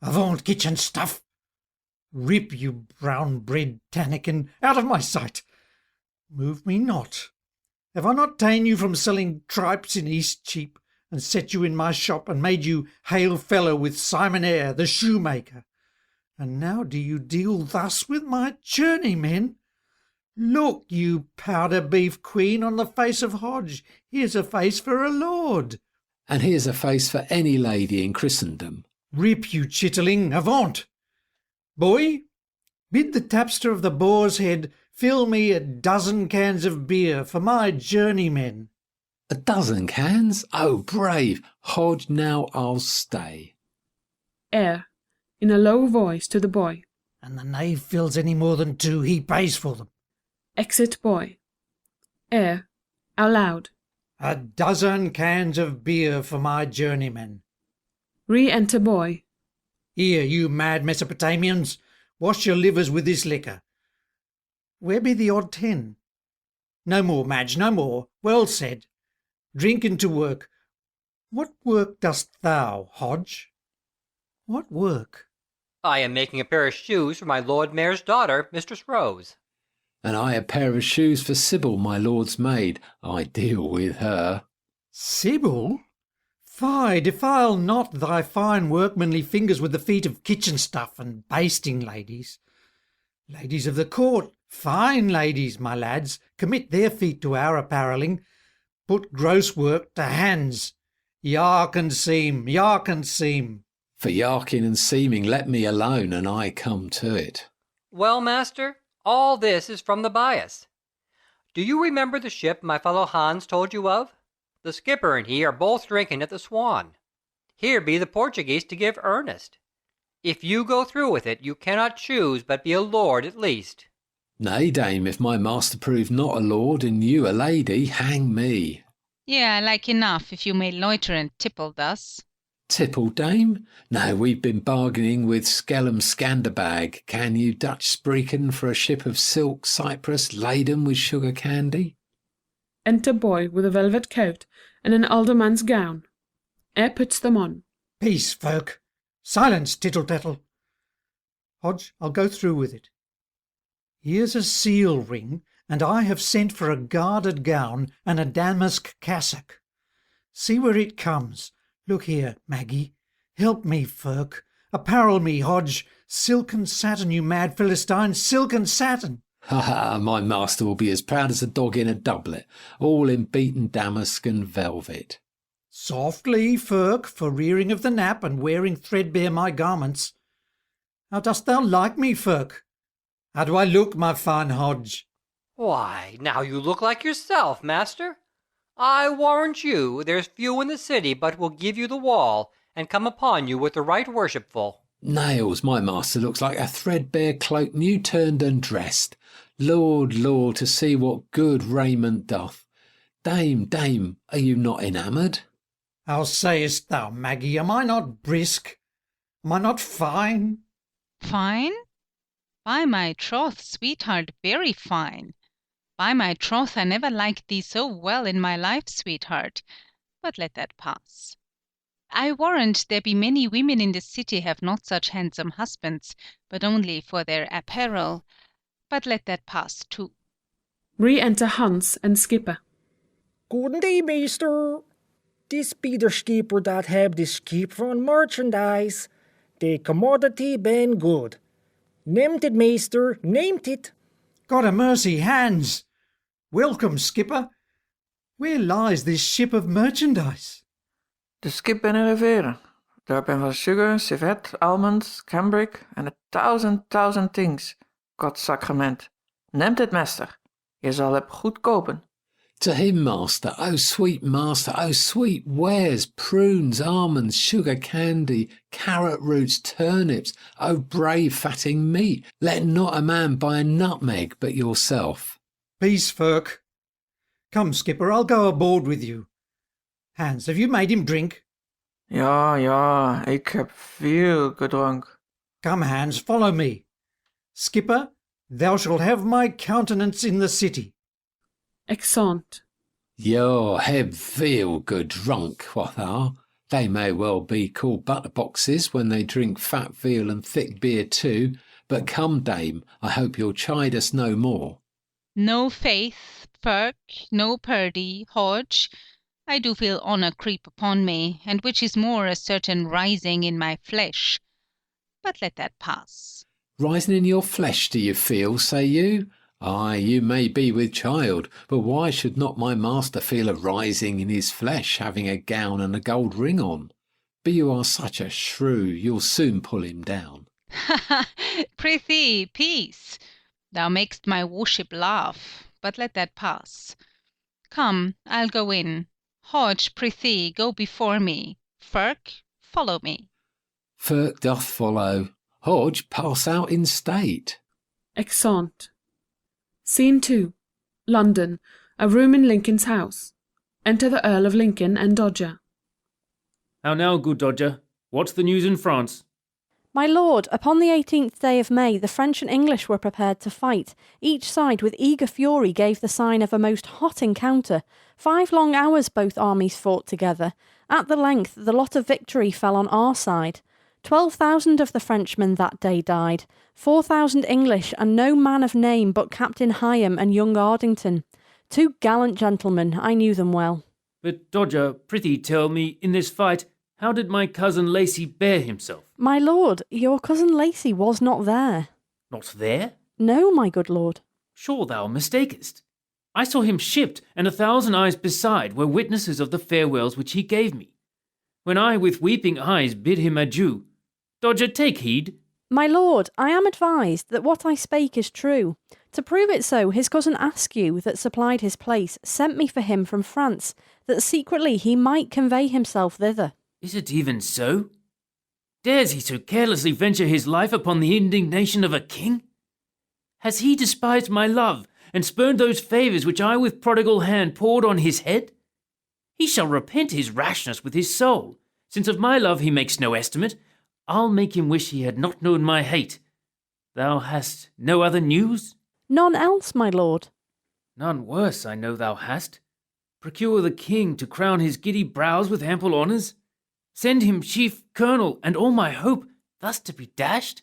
Avaunt, kitchen stuff! Rip, you brown-bred tannikin, out of my sight! Move me not. Have I not ta'en you from selling tripes in Eastcheap, and set you in my shop, and made you hail fellow with Simon Eyre, the shoemaker? And now do you deal thus with my journeymen? Look, you powder-beef queen, on the face of Hodge. Here's a face for a lord. And here's a face for any lady in Christendom. Rip, you chitterling, avaunt! Boy, bid the tapster of the Boar's Head fill me a dozen cans of beer for my journeymen. A dozen cans? Oh, brave! Hodge, now I'll stay. Eyre, in a low voice to the boy. And the knave fills any more than 2, he pays for them. Exit boy. Eyre, aloud. A dozen cans of beer for my journeymen. Re-enter boy. Here, you mad Mesopotamians, wash your livers with this liquor. Where be the odd 10? No more, Madge, no more. Well said. Drink and to work. What work dost thou, Hodge? What work? I am making a pair of shoes for my Lord Mayor's daughter, Mistress Rose. And I a pair of shoes for Sybil, my lord's maid. I deal with her. Sybil? Fie, defile not thy fine workmanly fingers with the feet of kitchen stuff and basting ladies. Ladies of the court, fine ladies, my lads, commit their feet to our apparelling. Put gross work to hands. Yark and seam, yark and seam. For yarking and seaming, let me alone, and I come to it. Well, master, all this is from the bias. Do you remember the ship my fellow Hans told you of? The skipper and he are both drinking at the Swan. Here be the Portuguese to give earnest. If you go through with it, you cannot choose but be a lord at least. Nay, dame, if my master prove not a lord and you a lady, hang me. Yeah, like enough, if you may loiter and tipple thus. Tipple, dame? No, we've been bargaining with Skellum Scanderbag. Can you Dutch spreken for a ship of silk Cyprus laden with sugar candy? Enter boy with a velvet coat and an alderman's gown. Eyre puts them on. Peace, folk. Silence, tittle-tattle. Hodge, I'll go through with it. Here's a seal ring, and I have sent for a guarded gown and a damask cassock. See where it comes. Look here, Maggie. Help me, Firk. Apparel me, Hodge. Silk and satin, you mad Philistine, silk and satin. Ha ha, my master will be as proud as a dog in a doublet, all in beaten damask and velvet. Softly, Firk, for rearing of the nap and wearing threadbare my garments. How dost thou like me, Firk? How do I look, my fine Hodge? Why, now you look like yourself, master. I warrant you there's few in the city but will give you the wall, and come upon you with the right worshipful. Nails, my master looks like a threadbare cloak new turned and dressed. Lord, Lord, to see what good raiment doth. Dame, dame, are you not enamoured? How sayest thou, Maggie? Am I not brisk? Am I not fine? Fine? By my troth, sweetheart, very fine. By my troth, I never liked thee so well in my life, sweetheart. But let that pass. I warrant there be many women in the city have not such handsome husbands, but only for their apparel. But let that pass too. Re-enter Hans and Skipper. Good day, meester. This be the skipper that have the skip from merchandise. The commodity been good. Named it, meester, named it. God a mercy, Hans! Welcome, skipper. Where lies this ship of merchandise? De skip binnenriveren. Daar ben van sugar, civet, almonds, cambric en 1,000 things. Godsacrament. Neemt het, meester. Je zal het goed kopen. To him, master, oh sweet wares, prunes, almonds, sugar candy, carrot roots, turnips, oh brave fatting meat. Let not a man buy a nutmeg but yourself. Peace, Ferk. Come, skipper, I'll go aboard with you. Hans, have you made him drink? Ja, ik heb veel gedronken. Come, Hans, follow me. Skipper, thou shalt have my countenance in the city. Exeunt. Yo, heb veel good drunk, quoth thou. They may well be called butterboxes when they drink fat veal and thick beer too. But come, dame, I hope you'll chide us no more. No faith, Ferk, no Purdy, Hodge. I do feel honour creep upon me, and which is more, a certain rising in my flesh. But let that pass. Rising in your flesh, do you feel, say you? Ay, you may be with child, but why should not my master feel a rising in his flesh, having a gown and a gold ring on? But you are such a shrew, you'll soon pull him down. Ha ha! Prithee, peace! Thou mak'st my worship laugh, but let that pass. Come, I'll go in. Hodge, prithee, go before me. Ferk, follow me. Ferk doth follow. Hodge, pass out in state. Exeunt. Scene 2. London. A room in Lincoln's house. Enter the Earl of Lincoln and Dodger. How now, good Dodger? What's the news in France? My lord, upon the 18th day of May, the French and English were prepared to fight. Each side with eager fury gave the sign of a most hot encounter. 5 long hours both armies fought together. At the length, the lot of victory fell on our side. 12,000 of the Frenchmen that day died, 4,000 English, and no man of name but Captain Hyam and young Ardington. 2 gallant gentlemen, I knew them well. But, Dodger, prithee tell me, in this fight, how did my cousin Lacy bear himself? My lord, your cousin Lacy was not there. Not there? No, my good lord. Sure thou mistakest. I saw him shipped, and 1,000 eyes beside were witnesses of the farewells which he gave me. When I with weeping eyes bid him adieu, Dodger, take heed. My lord, I am advised that what I spake is true. To prove it so, his cousin Askew, that supplied his place, sent me for him from France, that secretly he might convey himself thither. Is it even so? Dares he so carelessly venture his life upon the indignation of a king? Has he despised my love, and spurned those favours which I with prodigal hand poured on his head? He shall repent his rashness with his soul, since of my love he makes no estimate. I'll make him wish he had not known my hate. Thou hast no other news? None else, my lord. None worse, I know thou hast. Procure the king to crown his giddy brows with ample honours. Send him chief colonel, and all my hope thus to be dashed?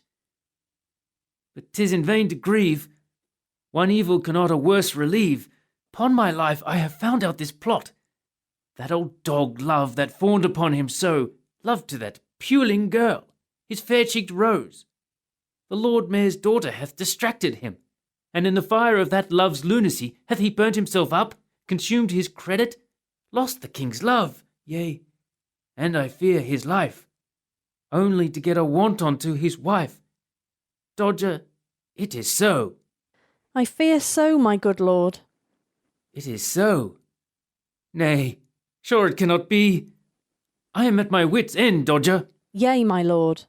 But 'tis in vain to grieve. One evil cannot a worse relieve. 'Pon my life, I have found out this plot. That old dog Love that fawned upon him so, love to that puling girl, his fair-cheeked Rose. The Lord Mayor's daughter hath distracted him, and in the fire of that Love's lunacy hath he burnt himself up, consumed his credit, lost the king's love, yea, and I fear his life, only to get a wanton to his wife. Dodger, it is so. I fear so, my good lord. It is so. Nay, sure it cannot be. I am at my wit's end, Dodger. Yea, my lord.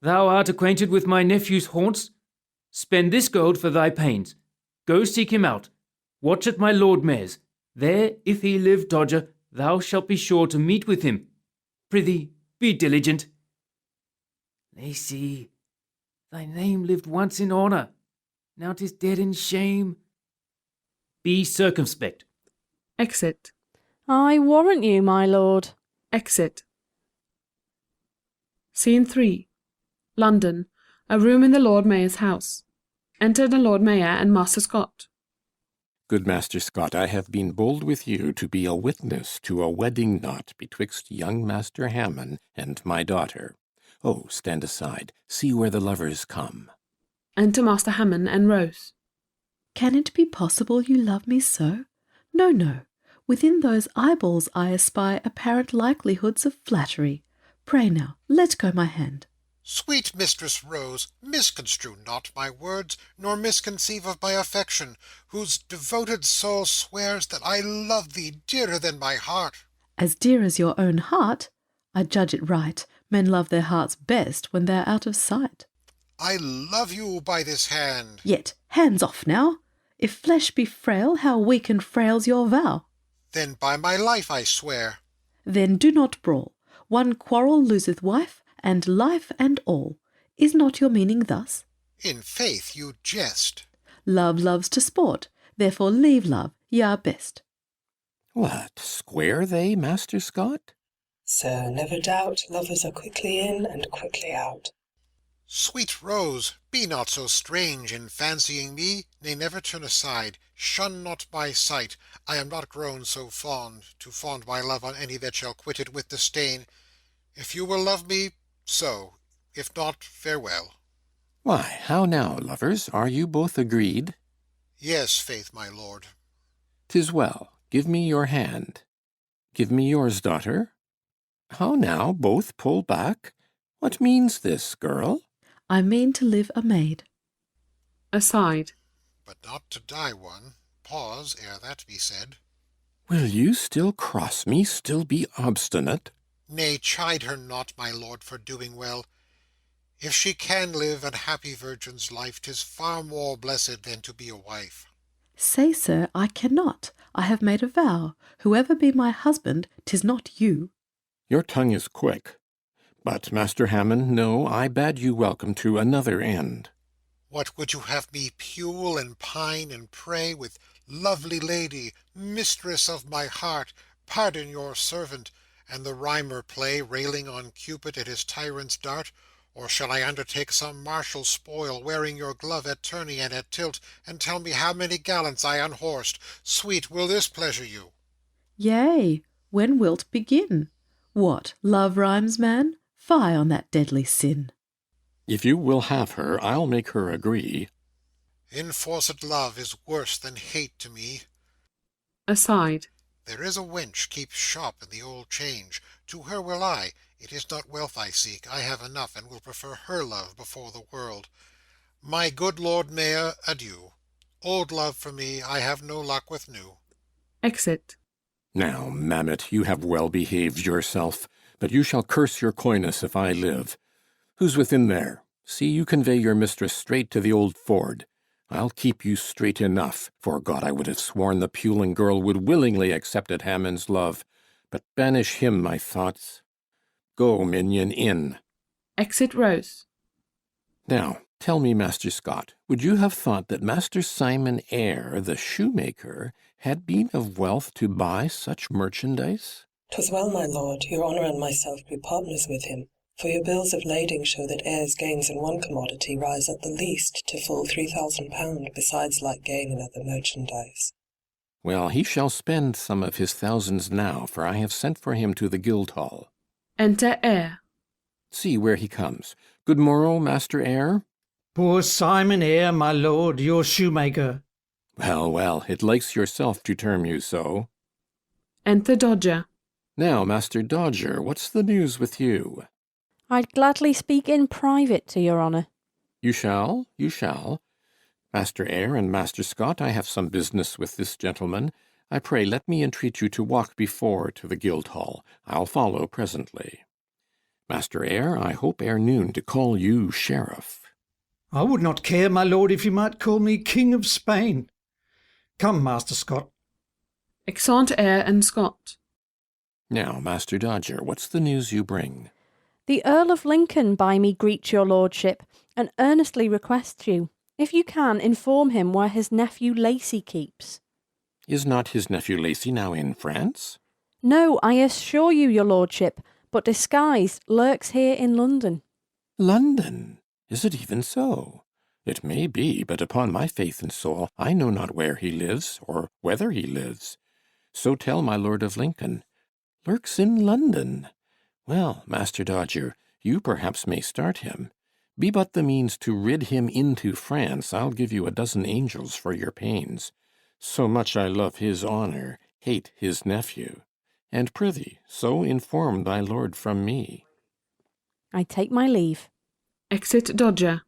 Thou art acquainted with my nephew's haunts? Spend this gold for thy pains. Go seek him out. Watch at my Lord Mayor's. There, if he live, Dodger, thou shalt be sure to meet with him. Prithee, be diligent. Lacy, thy name lived once in honour. Now 'tis dead in shame. Be circumspect. Exit. I warrant you, my lord. Exit. Scene 3. London. A room in the Lord Mayor's house. Enter the Lord Mayor and Master Scott. Good Master Scott, I have been bold with you to be a witness to a wedding knot betwixt young Master Hammond and my daughter. Oh, stand aside. See where the lovers come. Enter Master Hammond and Rose. Can it be possible you love me so? No, no. Within those eyeballs I espy apparent likelihoods of flattery. Pray now, let go my hand. Sweet Mistress Rose, misconstrue not my words, nor misconceive of my affection, whose devoted soul swears that I love thee dearer than my heart. As dear as your own heart? I judge it right. Men love their hearts best when they are out of sight. I love you by this hand. Yet, hands off now. If flesh be frail, how weak and frail's your vow? Then by my life I swear. Then do not brawl. One quarrel loseth wife, and life and all. Is not your meaning thus? In faith you jest. Love loves to sport, therefore leave love, ye are best. What, square they, Master Scott? Sir, never doubt, lovers are quickly in and quickly out. Sweet Rose, be not so strange in fancying me, nay, never turn aside, shun not my sight, I am not grown so fond, to fond my love on any that shall quit it with disdain. If you will love me, so, if not, farewell. Why, how now, lovers, are you both agreed? Yes, faith, my lord. 'Tis well, give me your hand. Give me yours, daughter. How now, both pull back? What means this, girl? I mean to live a maid. Aside. But not to die one. Pause, ere that be said. Will you still cross me, still be obstinate? Nay, chide her not, my lord, for doing well. If she can live an happy virgin's life, 'tis far more blessed than to be a wife. Say, sir, I cannot. I have made a vow. Whoever be my husband, 'tis not you. Your tongue is quick. But, Master Hammond, no, I bade you welcome to another end. What, would you have me pule and pine and pray with lovely lady, mistress of my heart, pardon your servant, and the rhymer play, railing on Cupid and his tyrant's dart? Or shall I undertake some martial spoil, wearing your glove at tourney and at tilt, and tell me how many gallants I unhorsed? Sweet, will this pleasure you? Yea, when wilt begin? What, love rhymes, man? Fie on that deadly sin. If you will have her, I'll make her agree. Enforced love is worse than hate to me. Aside. There is a wench keeps shop in the old change. To her will I. It is not wealth I seek. I have enough, and will prefer her love before the world. My good Lord Mayor, adieu. Old love for me, I have no luck with new. Exit. Now, Mamet, you have well behaved yourself, but you shall curse your coyness if I live. Who's within there? See you convey your mistress straight to the old ford. I'll keep you straight enough. For God, I would have sworn the puling girl would willingly accept at Hammond's love. But banish him my thoughts. Go, minion, in. Exit Rose. Now, tell me, Master Scott, would you have thought that Master Simon Eyre, the shoemaker, had been of wealth to buy such merchandise? 'Twas well, my lord, your honour and myself be partners with him, for your bills of lading show that Eyre's gains in one commodity rise at the least to full £3,000, besides like gain in other merchandise. Well, he shall spend some of his thousands now, for I have sent for him to the Guildhall. Enter Eyre. See where he comes. Good morrow, Master Eyre. Poor Simon Eyre, my lord, your shoemaker. Well, well, it likes yourself to term you so. Enter Dodger. Now, Master Dodger, what's the news with you? I'd gladly speak in private to your honour. You shall, you shall. Master Eyre and Master Scott, I have some business with this gentleman. I pray let me entreat you to walk before to the Guildhall. I'll follow presently. Master Eyre, I hope ere noon to call you sheriff. I would not care, my lord, if you might call me King of Spain. Come, Master Scott. Exeunt Eyre and Scott. Now, Master Dodger, what's the news you bring? The Earl of Lincoln by me greets your lordship, and earnestly requests you, if you can, inform him where his nephew Lacy keeps. Is not his nephew Lacy now in France? No, I assure you, your lordship, but disguised lurks here in London. London? Is it even so? It may be, but upon my faith and soul, I know not where he lives, or whether he lives. So tell my Lord of Lincoln. Lurks in London. Well, Master Dodger, you perhaps may start him. Be but the means to rid him into France, I'll give you 12 angels for your pains. So much I love his honour, hate his nephew. And prithee, so inform thy lord from me. I take my leave. Exit Dodger.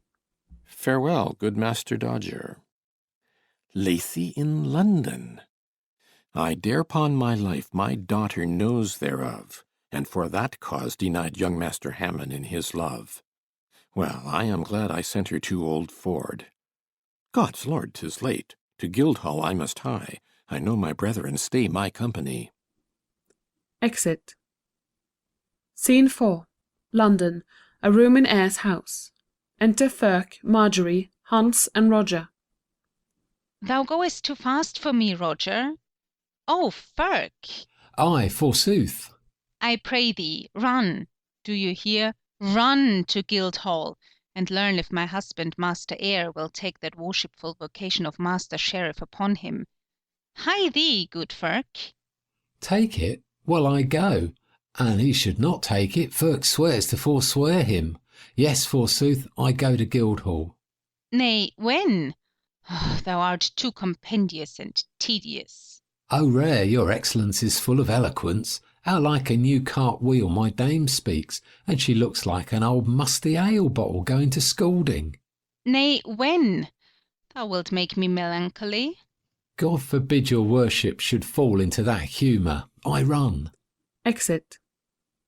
Farewell, good Master Dodger. Lacy in London! I dare upon my life my daughter knows thereof, and for that cause denied young Master Hammond in his love. Well, I am glad I sent her to Old Ford. God's Lord, 'tis late. To Guildhall I must hie. I know my brethren stay my company. Exit. Scene 4. London. A room in Eyre's house. Enter Ferk, Marjorie, Hans, and Roger. Thou goest too fast for me, Roger. Oh, Ferk! Ay, forsooth. I pray thee, run. Do you hear? Run to Guildhall, and learn if my husband, Master Eyre, will take that worshipful vocation of Master Sheriff upon him. Hie thee, good Ferk. Take it? Well, I go. And he should not take it. Ferk swears to forswear him. Yes, forsooth, I go to Guildhall. Nay, when? Thou art too compendious and tedious. Oh, rare, your excellence is full of eloquence. How like a new cart wheel my dame speaks, and she looks like an old musty ale bottle going to scalding. Nay, when? Thou wilt make me melancholy. God forbid your worship should fall into that humour. I run. Exit.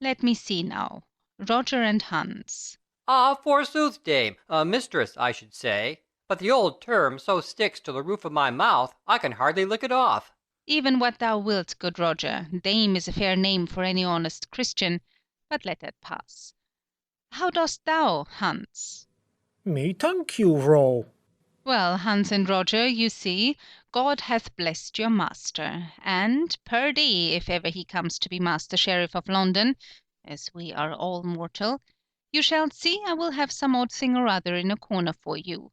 Let me see now. Roger and Hans. Ah, forsooth, dame, mistress, I should say. But the old term so sticks to the roof of my mouth, I can hardly lick it off. Even what thou wilt, good Roger. Dame is a fair name for any honest Christian, but let that pass. How dost thou, Hans? Me thank you, Ro. Well, Hans and Roger, you see, God hath blessed your master, and, perdie, if ever he comes to be Master Sheriff of London, as we are all mortal, you shall see I will have some odd thing or other in a corner for you.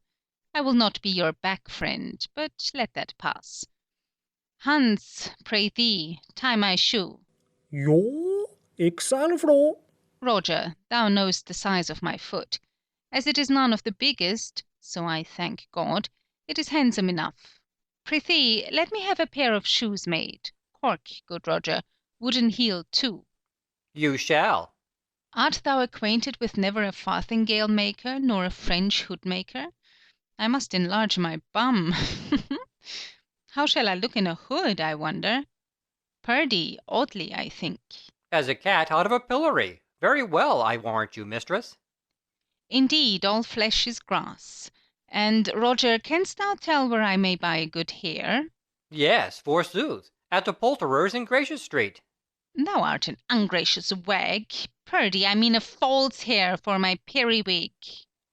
I will not be your back friend, but let that pass. Hans, pray thee, tie my shoe. Jo, ik zal, Ro. Roger, thou knowest the size of my foot. As it is none of the biggest, so I thank God, it is handsome enough. Prithee, let me have a pair of shoes made. Cork, good Roger, wooden heel too. You shall. Art thou acquainted with never a farthingale maker, nor a French hood maker? I must enlarge my bum. How shall I look in a hood, I wonder? Perdie, oddly, I think. As a cat out of a pillory. Very well, I warrant you, mistress. Indeed, all flesh is grass. And, Roger, canst thou tell where I may buy a good hare? Yes, forsooth, at the poulterer's in Gracious Street. Thou art an ungracious wag. Perdie, I mean a false hair for my periwig.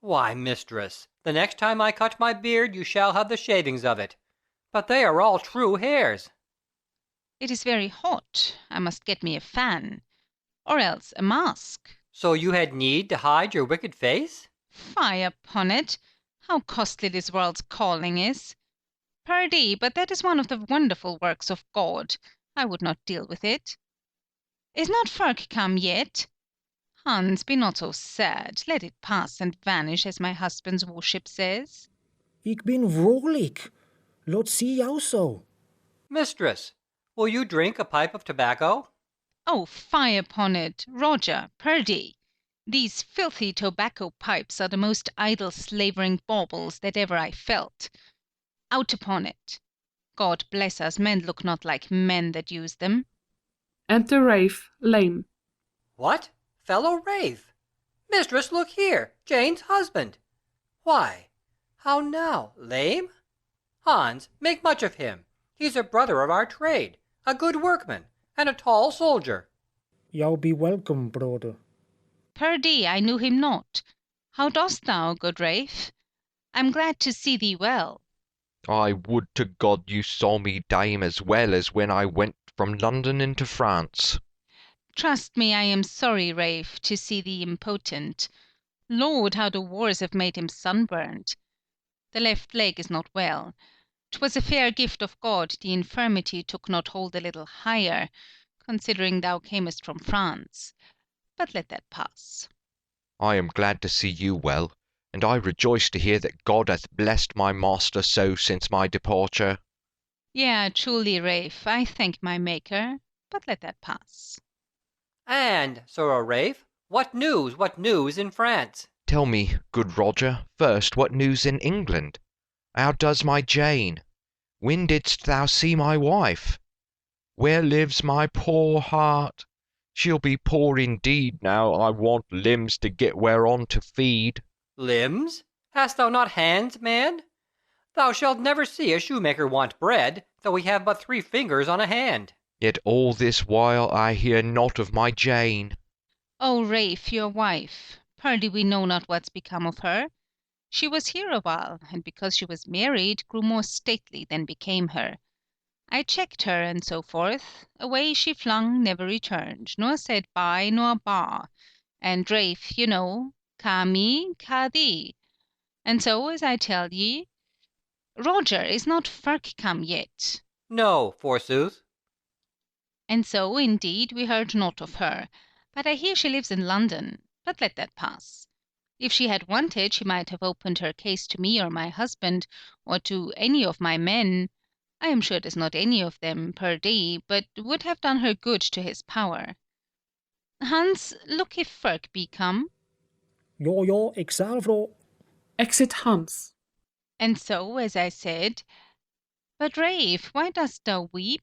Why, mistress, the next time I cut my beard you shall have the shavings of it. But they are all true hairs. It is very hot. I must get me a fan. Or else a mask. So you had need to hide your wicked face? Fie upon it! How costly this world's calling is! Perdie, but that is one of the wonderful works of God. I would not deal with it. Is not Ferk come yet? Hans, be not so sad. Let it pass and vanish, as my husband's worship says. Ik ben vrolijk. Lot zie jou zo. Mistress, will you drink a pipe of tobacco? Oh, fie upon it! Roger, Perdie! These filthy tobacco pipes are the most idle slavering baubles that ever I felt. Out upon it! God bless us, men look not like men that use them. Enter Rafe, lame. What? Fellow Rafe? Mistress, look here, Jane's husband. Why, how now, lame? Hans, make much of him. He's a brother of our trade, a good workman, and a tall soldier. Jou be welcome, brother. Perdie, I knew him not. How dost thou, good Rafe? I'm glad to see thee well. I would to God you saw me, dame, as well as when I went from London into France. Trust me, I am sorry, Rafe, to see thee impotent. Lord, how the wars have made him sunburnt. The left leg is not well. 'Twas a fair gift of God the infirmity took not hold a little higher, considering thou camest from France. But let that pass. I am glad to see you well. and I rejoice to hear that God hath blessed my master so since my departure. Yea, truly, Rafe, I thank my Maker, but let that pass. And, Sir Rafe, what news in France? Tell me, good Roger, first what news in England? How does my Jane? When didst thou see my wife? Where lives my poor heart? She'll be poor indeed now I want limbs to get whereon to feed. Limbs? Hast thou not hands, man? Thou shalt never see a shoemaker want bread, though he have but 3 fingers on a hand. Yet all this while I hear not of my Jane. O Rafe, your wife, purdy we know not what's become of her. She was here a while, and because she was married, grew more stately than became her. I checked her, and so forth. Away she flung, never returned, nor said bye nor ba. And Rafe, you know, ca me, ca thee. And so, as I tell ye, Roger, is not Firk come yet? No, forsooth. And so, indeed, we heard naught of her. But I hear she lives in London. But let that pass. If she had wanted, she might have opened her case to me or my husband, or to any of my men. I am sure there's not any of them, perdie, but would have done her good to his power. Hans, look if Firk be come. Ja, ik zal vrouw. Exit Hans. And so, as I said, but Rafe, why dost thou weep?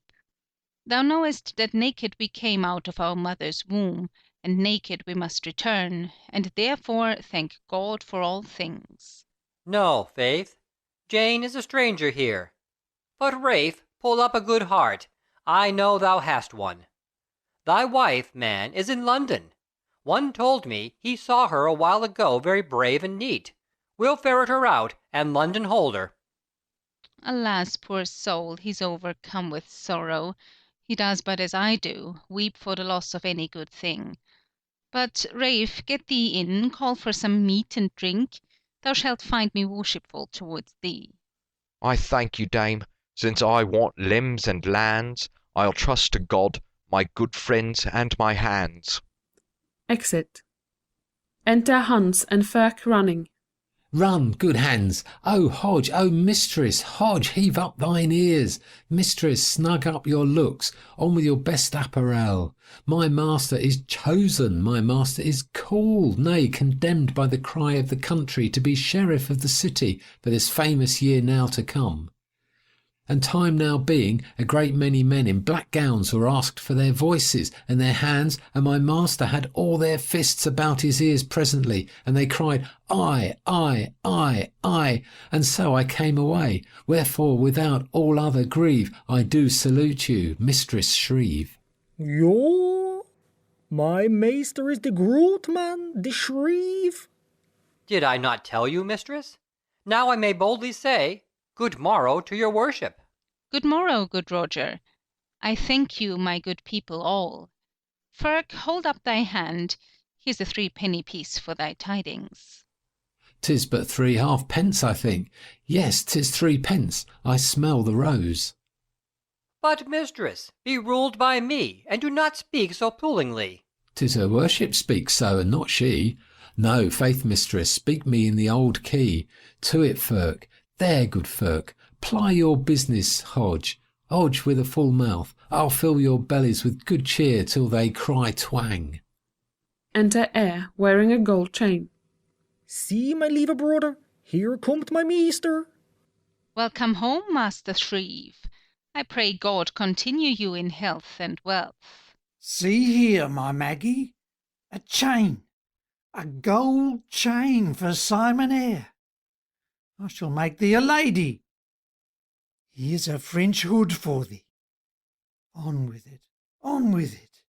Thou knowest that naked we came out of our mother's womb, and naked we must return, and therefore thank God for all things. No, faith. Jane is a stranger here. But, Rafe, pull up a good heart. I know thou hast one. Thy wife, man, is in London. One told me he saw her a while ago very brave and neat. We'll ferret her out, and London hold her. Alas, poor soul, he's overcome with sorrow. He does but as I do, weep for the loss of any good thing. But, Rafe, get thee in, call for some meat and drink. Thou shalt find me worshipful towards thee. I thank you, dame. Since I want limbs and lands, I'll trust to God, my good friends, and my hands. Exit. Enter Hans and Firk running. Run, good hands. O Hodge, O mistress, Hodge, heave up thine ears. Mistress, snug up your looks, on with your best apparel. My master is chosen, my master is called, nay, condemned by the cry of the country to be sheriff of the city for this famous year now to come. And time now being, a great many men in black gowns were asked for their voices and their hands, and my master had all their fists about his ears presently, and they cried, I, I, I, I, and so I came away. Wherefore, without all other grieve, I do salute you, Mistress Shreve. Jo, my meester is de groot man, de Shreve. Did I not tell you, mistress? Now I may boldly say, good morrow to your worship. Good morrow, good Roger. I thank you, my good people all. Firk, hold up thy hand. Here's a 3-penny piece for thy tidings. 'Tis but 3 halfpence, I think. Yes, 'tis 3 pence. I smell the rose. But, mistress, be ruled by me, and do not speak so pullingly. 'Tis her worship speaks so, and not she. No, faith, mistress, speak me in the old key. To it, Firk. There, good Firk, ply your business, Hodge. Hodge with a full mouth. I'll fill your bellies with good cheer till they cry twang. Enter Eyre, wearing a gold chain. See, my lieve broeder, here komt my meester. Welcome home, Master Shreve. I pray God continue you in health and wealth. See here, my Maggie, a chain, a gold chain for Simon Eyre. I shall make thee a lady. Here's a French hood for thee. On with it, on with it.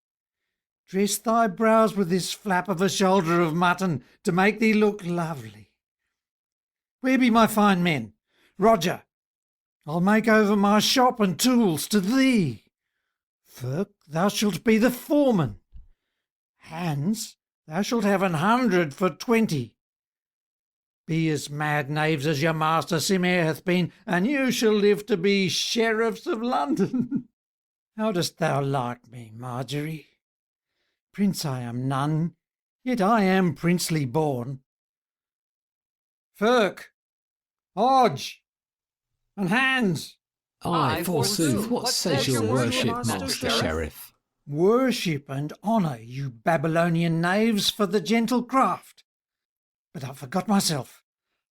Dress thy brows with this flap of a shoulder of mutton to make thee look lovely. Where be my fine men? Roger, I'll make over my shop and tools to thee. Firk, thou shalt be the foreman. Hans, thou shalt have 100 for 20. Be as mad knaves as your master Sim Eyre hath been, and you shall live to be sheriffs of London. How dost thou like me, Marjorie? Prince I am none, yet I am princely born. Firk, Hodge, and Hans. Aye, forsooth, what says your worship, Master Sheriff? Worship and honour, you Babylonian knaves, for the gentle craft. But I forgot myself.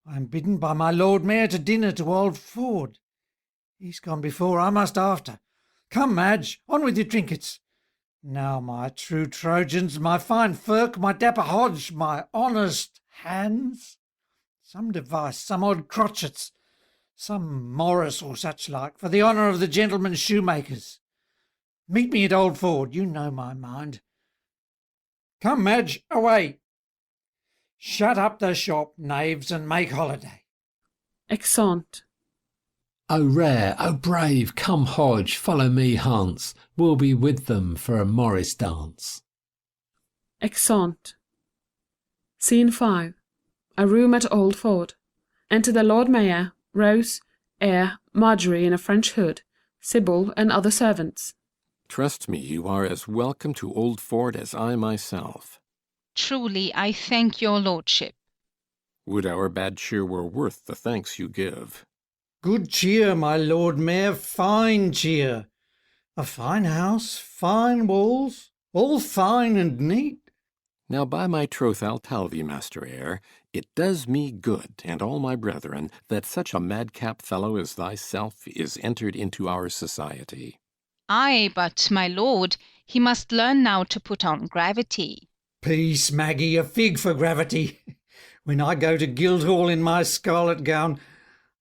I am bidden by my Lord Mayor to dinner to Old Ford. He's gone before, I must after. Come, Madge, on with your trinkets. Now, my true Trojans, my fine Firk, my dapper Hodge, my honest Hans. Some device, some odd crotchets, some Morris or such like, for the honour of the gentlemen shoemakers. Meet me at Old Ford, you know my mind. Come, Madge, away. Shut up the shop, knaves, and make holiday. Exeunt. O rare, O brave, come Hodge, follow me Hans, we'll be with them for a Morris dance. Exeunt. Scene 5. A room at Old Ford. Enter the Lord Mayor, Rose, Eyre, Marjorie in a French hood, Sybil, and other servants. Trust me, you are as welcome to Old Ford as I myself. Truly, I thank your lordship. Would our bad cheer were worth the thanks you give. Good cheer, my Lord Mayor, fine cheer. A fine house, fine walls, all fine and neat. Now by my troth I'll tell thee, Master Eyre, it does me good, and all my brethren, that such a madcap fellow as thyself is entered into our society. Ay, but, my lord, he must learn now to put on gravity. Peace, Maggie, a fig for gravity. When I go to Guildhall in my scarlet gown,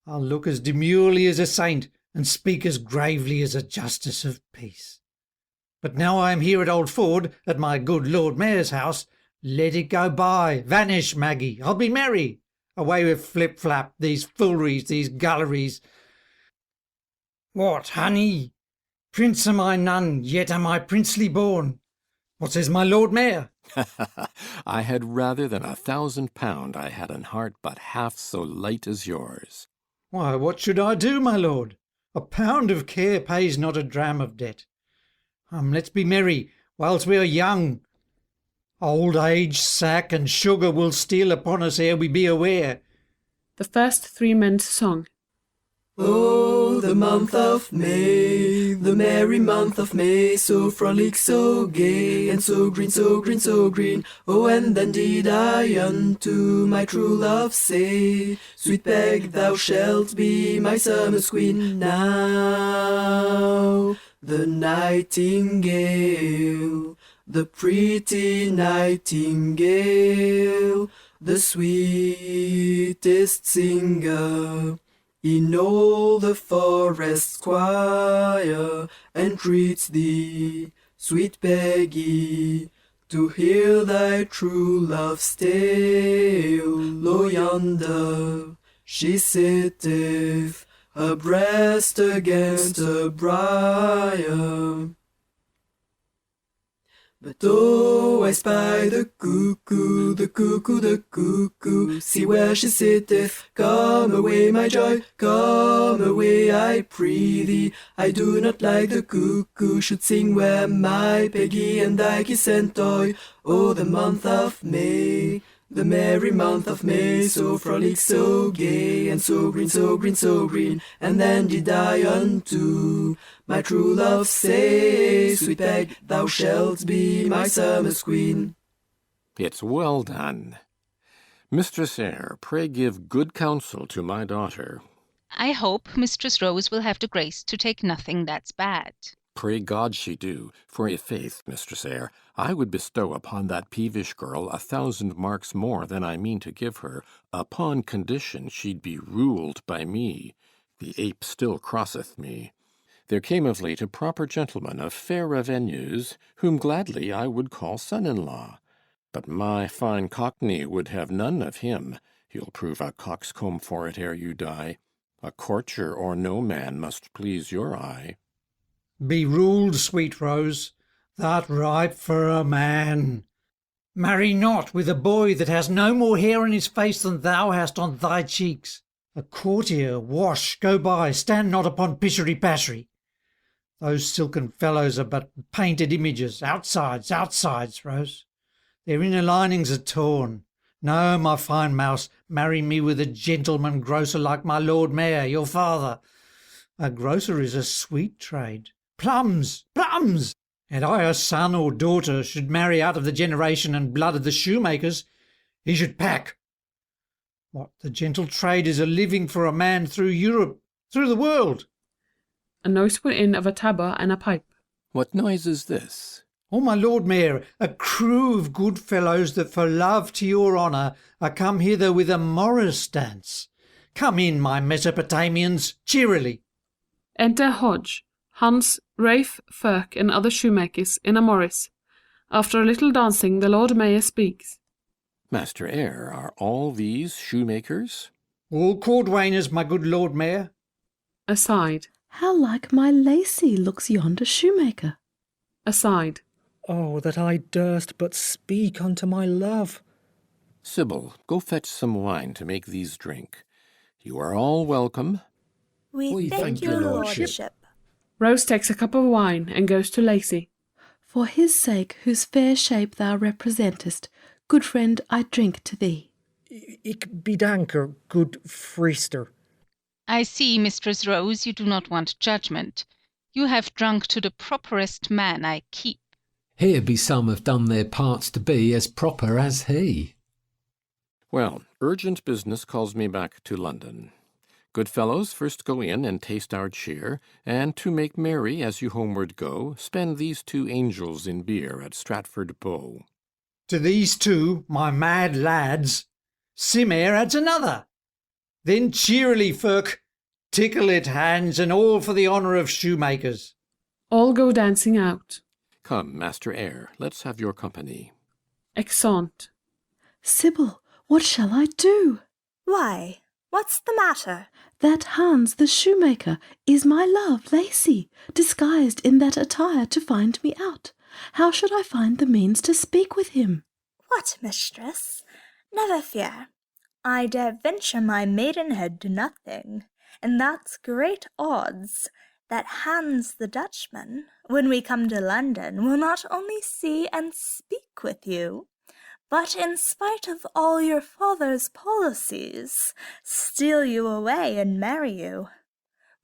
I'll look as demurely as a saint, and speak as gravely as a justice of peace. But now I am here at Old Ford, at my good Lord Mayor's house, let it go by. Vanish, Maggie, I'll be merry. Away with flip-flap, these fooleries, these gulleries. What, honey? Prince am I none, yet am I princely born. What says my Lord Mayor? I had rather than £1,000 I had an heart but half so light as yours. Why, what should I do, my lord? A pound of care pays not a dram of debt. Let's be merry, whilst we are young. Old age, sack, and sugar will steal upon us ere we be aware. The first 3 men to song. Oh, the month of May, the merry month of May, so frolic, so gay, and so green, so green, so green. Oh, and then did I unto my true love say, Sweet Peg, thou shalt be my summer's queen. Now the nightingale, the pretty nightingale, the sweetest singer in all the forest choir, entreats thee, sweet Peggy, to hear thy true love's tale. Lo, yonder she sitteth, her breast against a briar. But oh, I spy the cuckoo, the cuckoo, the cuckoo. See where she sitteth. Come away, my joy, come away, I pray thee. I do not like the cuckoo should sing where my Peggy and I kiss and toy. Oh, the month of May, the merry month of May, so frolic, so gay, and so green, so green, so green. And then did I unto my true love say, Sweet Peg, thou shalt be my summer's queen. It's well done. Mistress Eyre, pray give good counsel to my daughter. I hope Mistress Rose will have the grace to take nothing that's bad. Pray God she do, for i' faith, Mistress Eyre, I would bestow upon that peevish girl 1,000 marks more than I mean to give her, upon condition she'd be ruled by me. The ape still crosseth me. There came of late a proper gentleman of fair revenues, whom gladly I would call son-in-law. But my fine Cockney would have none of him. He'll prove a coxcomb for it ere you die. A courtier or no man must please your eye. Be ruled, sweet Rose, thou'rt ripe for a man. Marry not with a boy that has no more hair on his face than thou hast on thy cheeks. A courtier, wash, go by, stand not upon pishery-pashery. Those silken fellows are but painted images, outsides, Rose. Their inner linings are torn. No, my fine mouse, marry me with a gentleman grocer like my Lord Mayor, your father. A grocer is a sweet trade. Plums, plums! And I, a son or daughter, should marry out of the generation and blood of the shoemakers. He should pack. What, the gentle trade is a living for a man through Europe, through the world. A noise within of a tabor and a pipe. What noise is this? Oh, my Lord Mayor, a crew of good fellows that for love to your honour are come hither with a morris dance. Come in, my Mesopotamians, cheerily. Enter Hodge, Hans, Rafe, Firk, and other shoemakers in a morris. After a little dancing, the Lord Mayor speaks. Master Eyre, are all these shoemakers? All cordwainers, my good Lord Mayor. Aside. How like my Lacy looks yonder shoemaker. Aside. Oh, that I durst but speak unto my love. Sybil, go fetch some wine to make these drink. You are all welcome. We thank your lordship. Rose takes a cup of wine and goes to Lacy. For his sake, whose fair shape thou representest, good friend, I drink to thee. Ik bedanker, good Friester. I see, Mistress Rose, you do not want judgment. You have drunk to the properest man I keep. Here be some have done their parts to be as proper as he. Well, urgent business calls me back to London. Good fellows, first go in and taste our cheer, and to make merry as you homeward go, spend these 2 angels in beer at Stratford Bow. To these 2, my mad lads, Sim Eyre adds another. Then cheerily, Firk, tickle it, hands, and all for the honour of shoemakers. All go dancing out. Come, Master Eyre, let's have your company. Exeunt. Sybil, what shall I do? Why, what's the matter? That Hans the shoemaker is my love, Lacy, disguised in that attire to find me out. How should I find the means to speak with him? What, mistress? Never fear. I dare venture my maidenhead to nothing, and that's great odds that Hans the Dutchman, when we come to London, will not only see and speak with you, but in spite of all your father's policies, steal you away and marry you.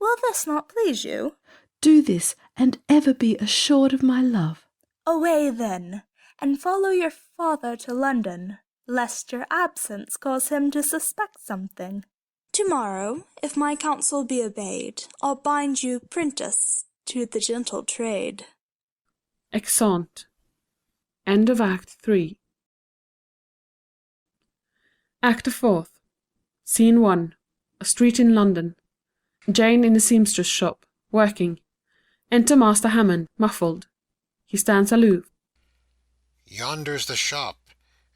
Will this not please you? Do this, and ever be assured of my love. Away then, and follow your father to London, lest your absence cause him to suspect something. Tomorrow, if my counsel be obeyed, I'll bind you prentice to the gentle trade. Exeunt. End of Act 3. Act the 4th. Scene 1. A street in London. Jane in a seamstress shop, working. Enter Master Hammond, muffled. He stands aloof. Yonder's the shop,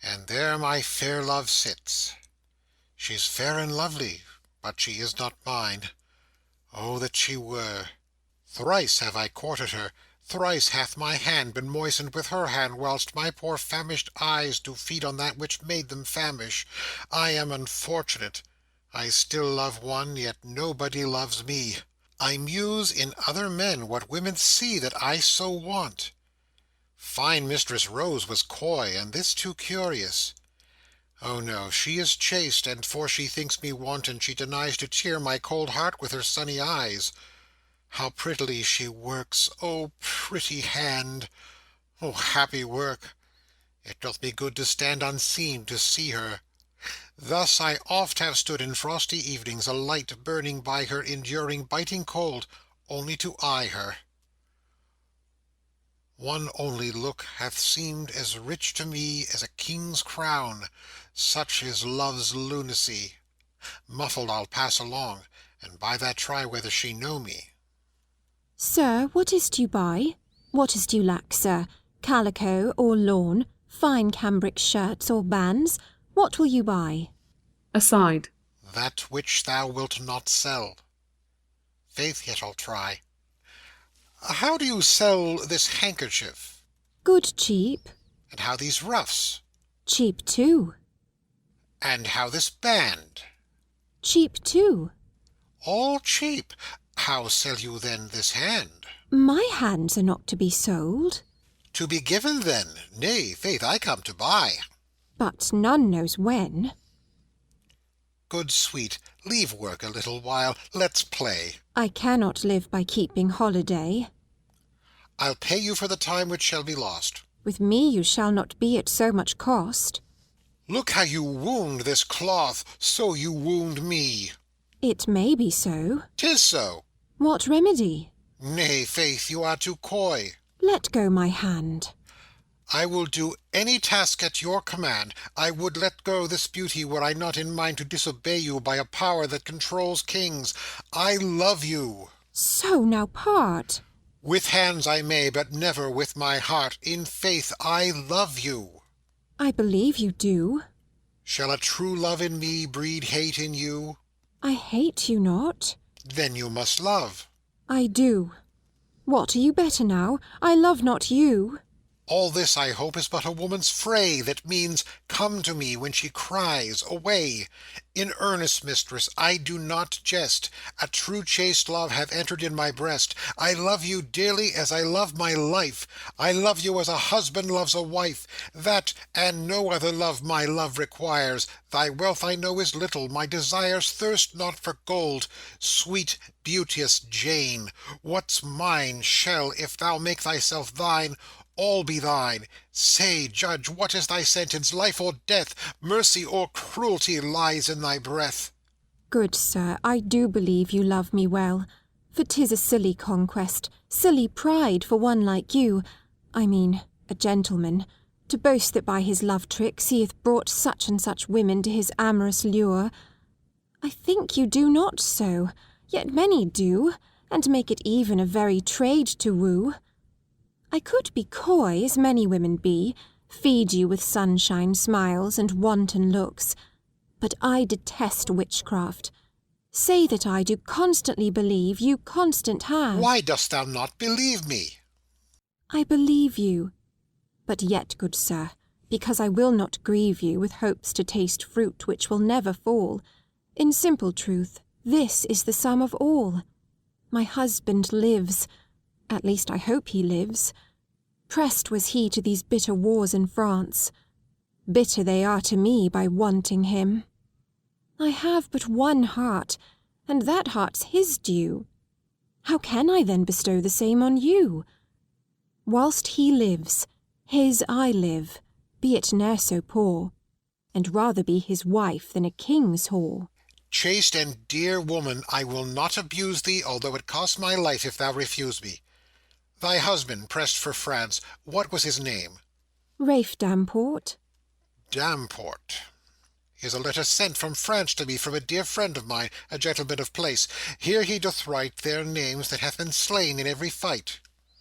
and there my fair love sits. She's fair and lovely, but she is not mine. Oh, that she were! Thrice have I courted her, thrice hath my hand been moistened with her hand, whilst my poor famished eyes do feed on that which made them famish. I am unfortunate. I still love one, yet nobody loves me. I muse in other men what women see that I so want. Fine Mistress Rose was coy, and this too curious. Oh no, she is chaste, and for she thinks me wanton, she denies to cheer my cold heart with her sunny eyes. How prettily she works, oh pretty hand! Oh happy work! It doth me good to stand unseen to see her. Thus I oft have stood in frosty evenings, a light burning by her, enduring biting cold, only to eye her. One only look hath seemed as rich to me as a king's crown, such is love's lunacy. Muffled I'll pass along, and by that try whether she know me. Sir, what is't you buy? What is't you lack, sir? Calico or lawn? Fine cambric shirts or bands? What will you buy? Aside. That which thou wilt not sell. Faith, yet I'll try. How do you sell this handkerchief? Good cheap. And how these ruffs? Cheap too. And how this band? Cheap too. All cheap. How sell you then this hand? My hands are not to be sold. To be given then. Nay, faith, I come to buy. but none knows when. Good sweet, leave work a little while. Let's play. I cannot live by keeping holiday. I'll pay you for the time which shall be lost. With me you shall not be at so much cost. Look how you wound this cloth, so you wound me. It may be so. 'Tis so. What remedy? Nay, faith, you are too coy. Let go my hand. I will do any task at your command. I would let go this beauty were I not in mind to disobey you by a power that controls kings. I love you. So now part. With hands I may, but never with my heart. In faith, I love you. I believe you do. Shall a true love in me breed hate in you? I hate you not. Then you must love. I do. What, are you better now? I love not you. All this, I hope, is but a woman's fray, that means, come to me when she cries, away. In earnest, mistress, I do not jest. A true chaste love hath entered in my breast. I love you dearly as I love my life. I love you as a husband loves a wife. That and no other love my love requires. Thy wealth I know is little, my desires thirst not for gold. Sweet, beauteous Jane, what's mine shall, if thou make thyself thine, all be thine. Say, judge, what is thy sentence, life or death? Mercy or cruelty lies in thy breath. Good sir, I do believe you love me well, for 'tis a silly conquest, silly pride for one like you, I mean, a gentleman, to boast that by his love tricks he hath brought such and such women to his amorous lure. I think you do not so, yet many do, and make it even a very trade to woo. I could be coy, as many women be, feed you with sunshine smiles and wanton looks, but I detest witchcraft. Say that I do constantly believe you constant have. Why dost thou not believe me? I believe you, but yet, good sir, because I will not grieve you with hopes to taste fruit which will never fall. In simple truth, this is the sum of all. My husband lives, at least I hope he lives. Pressed was he to these bitter wars in France. Bitter they are to me by wanting him. I have but one heart, and that heart's his due. How can I then bestow the same on you? Whilst he lives, his I live, be it ne'er so poor, and rather be his wife than a king's whore. Chaste and dear woman, I will not abuse thee, although it cost my life if thou refuse me. Thy husband, pressed for France, what was his name? Rafe Damport. Damport. Here's a letter sent from France to me from a dear friend of mine, a gentleman of place. Here he doth write their names that hath been slain in every fight.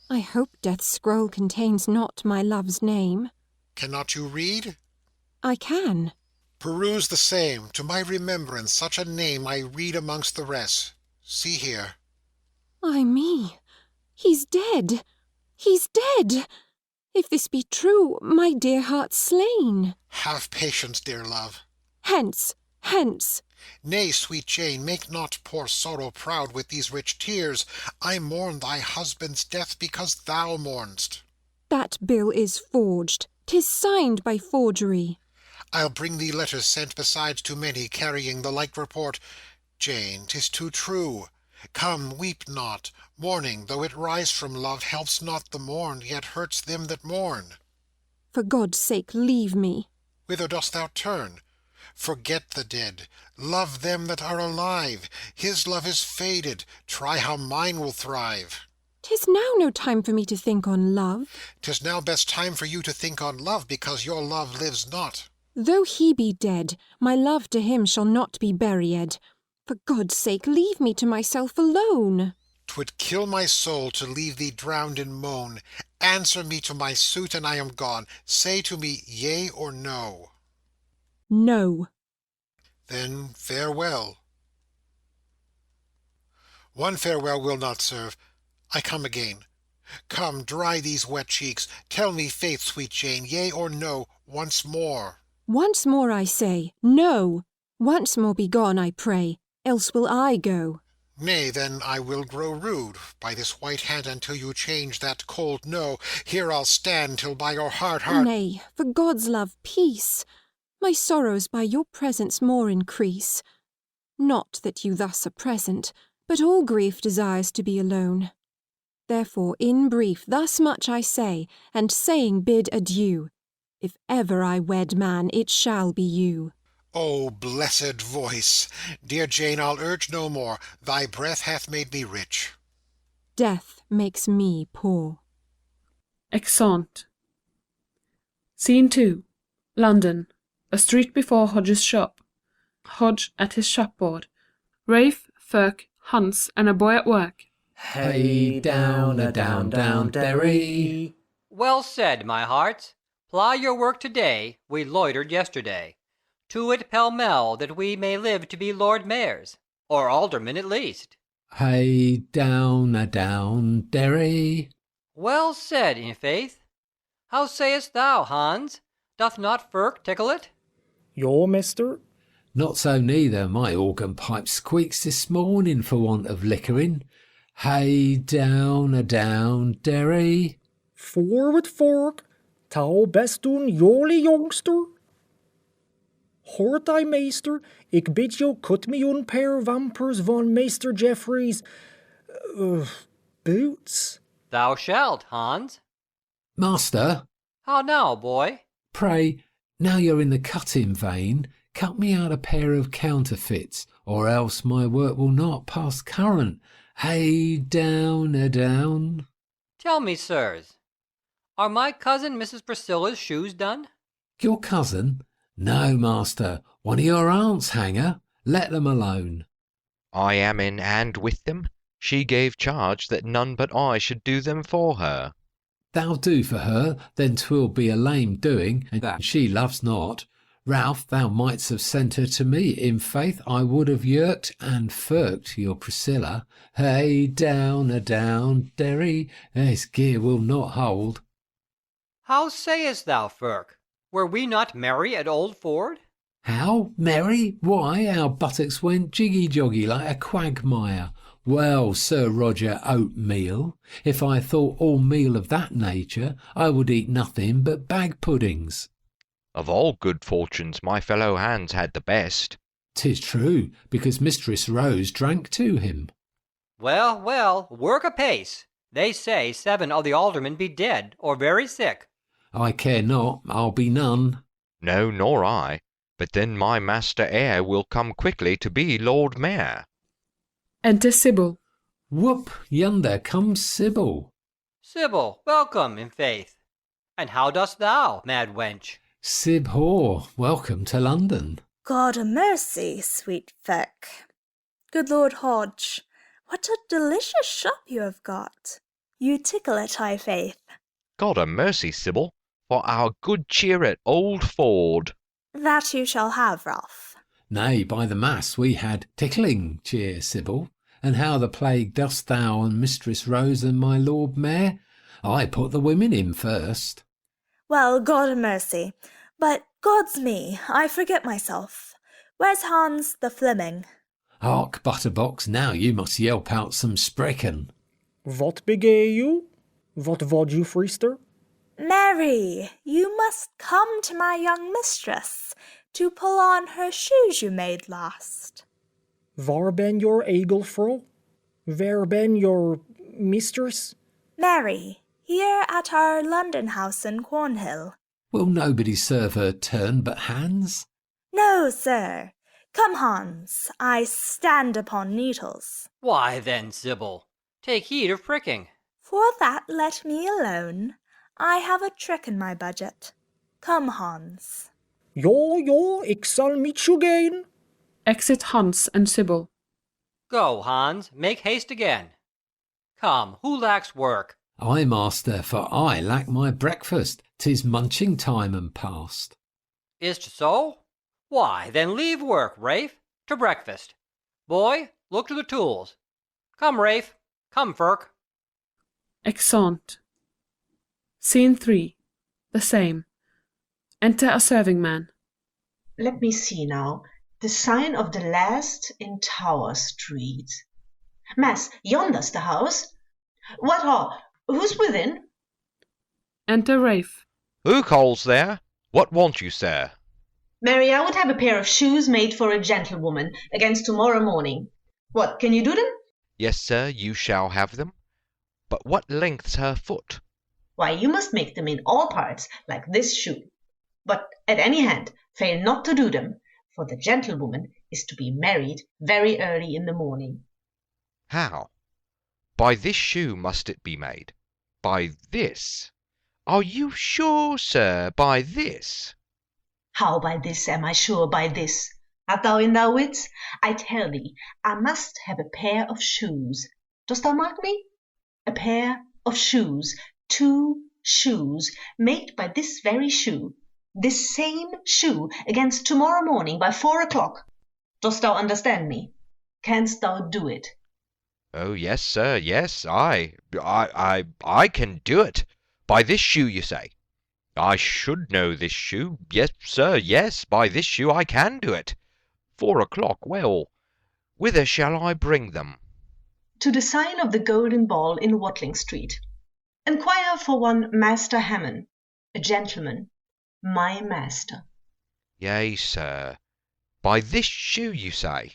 I hope death's scroll contains not my love's name. Cannot you read? I can. Peruse the same. To my remembrance such a name I read amongst the rest. See here. Ay me, he's dead. He's dead. If this be true, my dear heart's slain. Have patience, dear love. Hence, hence. Nay, sweet Jane, make not poor sorrow proud with these rich tears. I mourn thy husband's death because thou mourn'st. That bill is forged. 'Tis signed by forgery. I'll bring thee letters sent besides to many, carrying the like report. Jane, 'tis too true. Come, weep not. Mourning, though it rise from love, helps not the mourned, yet hurts them that mourn. For God's sake, leave me. Whither dost thou turn? Forget the dead. Love them that are alive. His love is faded. Try how mine will thrive. 'Tis now no time for me to think on love. 'Tis now best time for you to think on love, because your love lives not. Though he be dead, my love to him shall not be buried. For God's sake, leave me to myself alone. 'Twould kill my soul to leave thee drowned in moan. Answer me to my suit, and I am gone. Say to me yea or no. No. Then farewell. One farewell will not serve. I come again. Come, dry these wet cheeks. Tell me faith, sweet Jane, yea or no, once more. Once more I say, no. Once more be gone, I pray, else will I go. Nay, then I will grow rude, by this white hand until you change that cold no. Here I'll stand till by your heart. Nay, for God's love, peace. my sorrows by your presence more increase. Not that you thus are present, but all grief desires to be alone. Therefore, in brief, thus much I say, and saying bid adieu. If ever I wed man, it shall be you. O blessed voice! Dear Jane, I'll urge no more. Thy breath hath made me rich. Death makes me poor. Exeunt. Scene 2. London. A street before Hodge's shop. Hodge at his shopboard. Rafe, Ferk, Hans, and a boy at work. Hey, down, a down, down, derry. Well said, my hearts. Ply your work today, we loitered yesterday. To it pell-mell, that we may live to be Lord Mayors, or Aldermen at least. Hey, down, a down, derry. Well said, in faith. How sayest thou, Hans? Doth not Ferk tickle it? Your mister? Not so neither. My organ pipe squeaks this morning for want of liquoring. Hey, down, a down, derry. Forward, Fork. Thou best doen, jolly youngster. Hoort I, meester, ik bid jou cut me een pair vampers van Meester Jeffrey's boots. Thou shalt, Hans. Master, How now, boy? pray, now you're in the cutting vein, cut me out a pair of counterfeits, or else my work will not pass current. Hey, down, a down. Tell me, sirs, are my cousin Mrs. Priscilla's shoes done? Your cousin? No, master, one of your aunts, Hanger. Let them alone. I am in hand with them. She gave charge that none but I should do them for her. Thou do for her, then 'twill be a lame doing, and that she loves not. Ralph, thou mightst have sent her to me. In faith, I would have yerked and firked your Priscilla. Hey, down, a down, derry, this gear will not hold. How sayest thou, Ferk? Were we not merry at Old Ford? How, merry? Why, our buttocks went jiggy-joggy like a quagmire. Well, Sir Roger Oatmeal, if I thought all meal of that nature, I would eat nothing but bag puddings. Of all good fortunes, my fellow hands had the best. 'Tis true, because Mistress Rose drank to him. Well, well, work apace. They say 7 of the aldermen be dead, or very sick. I care not, I'll be none. No, nor I. But then my master heir will come quickly to be Lord Mayor. Enter Sybil. Whoop, yonder comes Sybil. Sybil, welcome, in faith. And how dost thou, mad wench? Syb Hoare, welcome to London. God a mercy, sweet feck. Good Lord Hodge, what a delicious shop you have got. You tickle it, I faith. God a mercy, Sybil, for our good cheer at Old Ford. That you shall have, Ralph. Nay, by the mass, we had tickling cheer, Sybil. And how the plague dost thou and Mistress Rose and my Lord Mayor? I put the women in first. Well, God a mercy. But, God's me, I forget myself. Where's Hans the Fleming? Hark, Butterbox, now you must yelp out some sprechen. Wat begeer you? Wat wod you, Friester? Mary, you must come to my young mistress to pull on her shoes you made last. Waar ben your egelvrouw? Where ben your mistress? Mary, here at our London house in Cornhill. Will nobody serve her turn but Hans? No, sir. Come, Hans, I stand upon needles. Why then, Sybil, take heed of pricking. For that let me alone. I have a trick in my budget. Come, Hans. Ja, ik zal met you gaan. Exit Hans and Sybil. Go, Hans, make haste again. Come, who lacks work? I, master, for I lack my breakfast. 'Tis munching time and past. Is't so? Why, then leave work, Rafe, to breakfast. Boy, look to the tools. Come, Rafe. Come, Ferk. Exeunt. Scene 3. The same. Enter a serving man. Let me see now. The sign of the last in Tower Street. Mass, yonder's the house. What ho! Who's within? Enter Rafe. Who calls there? What want you, sir? Mary, I would have a pair of shoes made for a gentlewoman against tomorrow morning. What, can you do them? Yes, sir, you shall have them. But what length's her foot? Why, you must make them in all parts, like this shoe. But at any hand, fail not to do them, for the gentlewoman is to be married very early in the morning. How? By this shoe must it be made? By this? Are you sure, sir, by this? How by this am I sure by this? Art thou in thy wits? I tell thee, I must have a pair of shoes. Dost thou mark me? A pair of shoes, 2 shoes, made by this very shoe, this same shoe, against tomorrow morning by 4 o'clock. Dost thou understand me? Canst thou do it? Oh, yes, sir, yes, I can do it. By this shoe, you say? I should know this shoe. Yes, sir, yes, by this shoe I can do it. 4 o'clock, well, whither shall I bring them? To the sign of the Golden Ball in Watling Street. Enquire for one Master Hammond, a gentleman, my master. Yea, sir. By this shoe, you say?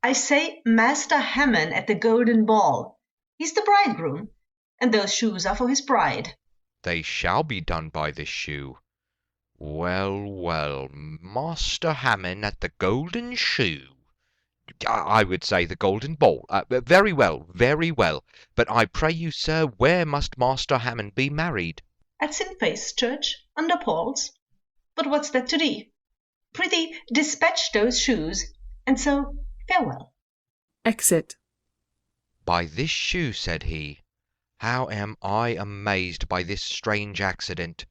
I say Master Hammond at the Golden Ball. He's the bridegroom, and those shoes are for his bride. They shall be done by this shoe. Well, well, Master Hammond at the Golden Shoe. I would say the Golden Ball. Very well, very well. But I pray you, sir, where must Master Hammond be married? At St. Faith's Church, under Paul's. But what's that to thee? Prithee, dispatch those shoes, and so farewell. Exit. By this shoe, said he. How am I amazed by this strange accident!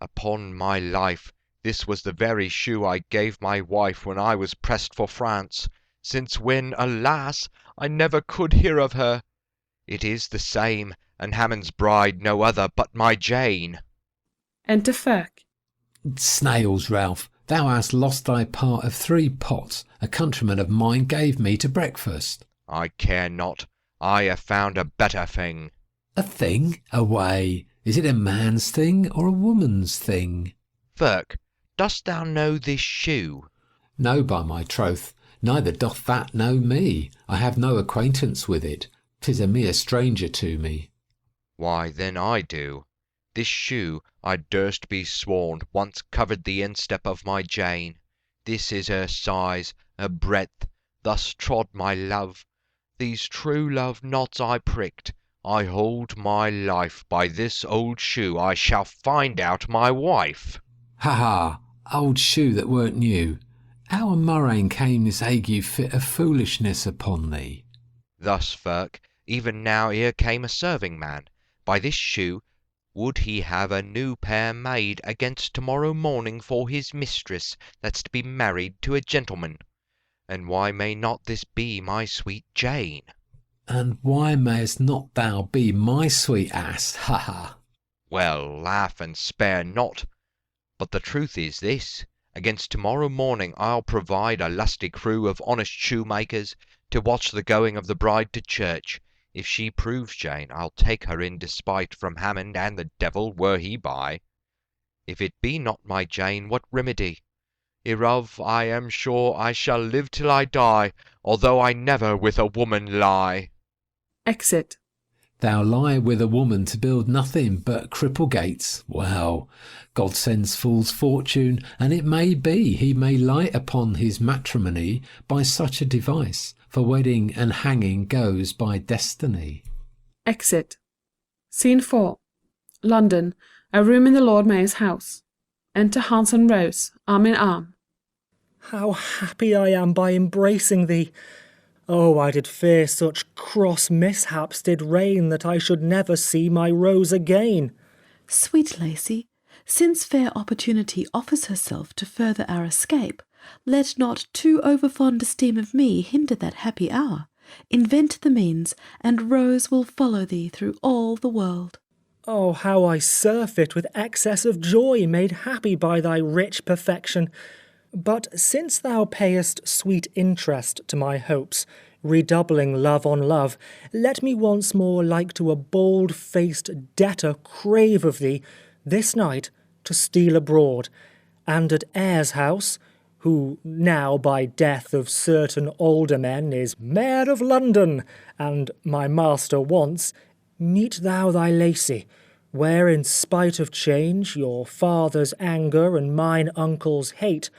Upon my life, this was the very shoe I gave my wife when I was pressed for France, since when, alas, I never could hear of her. It is the same, and Hammond's bride no other but my Jane. Enter Ferk. Snails, Ralph, thou hast lost thy part of 3 pots a countryman of mine gave me to breakfast. I care not. I have found a better thing. A thing? Away. Is it a man's thing or a woman's thing? Ferk, dost thou know this shoe? No, by my troth, neither doth that know me. I have no acquaintance with it. 'Tis a mere stranger to me. Why, then I do. This shoe, I durst be sworn, once covered the instep of my Jane. This is her size, her breadth, thus trod my love. These true love knots I pricked. I hold my life, by this old shoe I shall find out my wife. Ha ha, old shoe that weren't new. How a murrain came this ague fit of foolishness upon thee? Thus, Ferk, even now here came a serving man. By this shoe would he have a new pair made against tomorrow morning for his mistress that's to be married to a gentleman. And why may not this be my sweet Jane? And why mayest not thou be my sweet ass? Ha ha! Well, laugh and spare not. But the truth is this, against tomorrow morning I'll provide a lusty crew of honest shoemakers to watch the going of the bride to church. If she proves Jane, I'll take her in despite from Hammond and the devil, were he by. If it be not my Jane, what remedy? Hereof I am sure I shall live till I die, although I never with a woman lie. Exit. Thou lie with a woman to build nothing but Cripplegates. Well, God sends fools fortune, and it may be he may light upon his matrimony by such a device, for wedding and hanging goes by destiny. Exit. Scene 4. London. A room in the Lord Mayor's house. Enter Hans and Rose, arm in arm. How happy I am by embracing thee! Oh, I did fear such cross mishaps did reign that I should never see my Rose again. Sweet Lacy, since fair opportunity offers herself to further our escape, let not too overfond esteem of me hinder that happy hour. Invent the means, and Rose will follow thee through all the world. Oh, how I surfeit with excess of joy made happy by thy rich perfection! But since thou payest sweet interest to my hopes, redoubling love on love, let me once more like to a bald-faced debtor crave of thee this night to steal abroad, and at Eyre's house, who now by death of certain aldermen is Mayor of London, and my master wants, meet thou thy Lacy, where in spite of change, your father's anger and mine uncle's hate,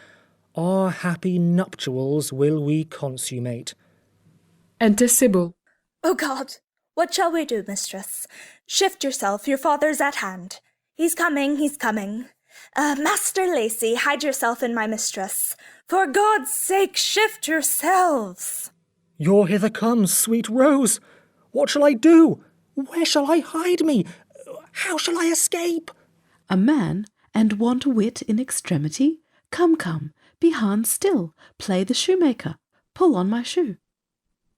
our happy nuptials will we consummate. Enter Sybil. Oh God, what shall we do, mistress? Shift yourself, your father's at hand. He's coming, he's coming. Master Lacy, hide yourself in my mistress. For God's sake, shift yourselves. You're hither comes, sweet Rose. What shall I do? Where shall I hide me? How shall I escape? A man, and want wit in extremity? Come, come, be hand still, play the shoemaker, pull on my shoe.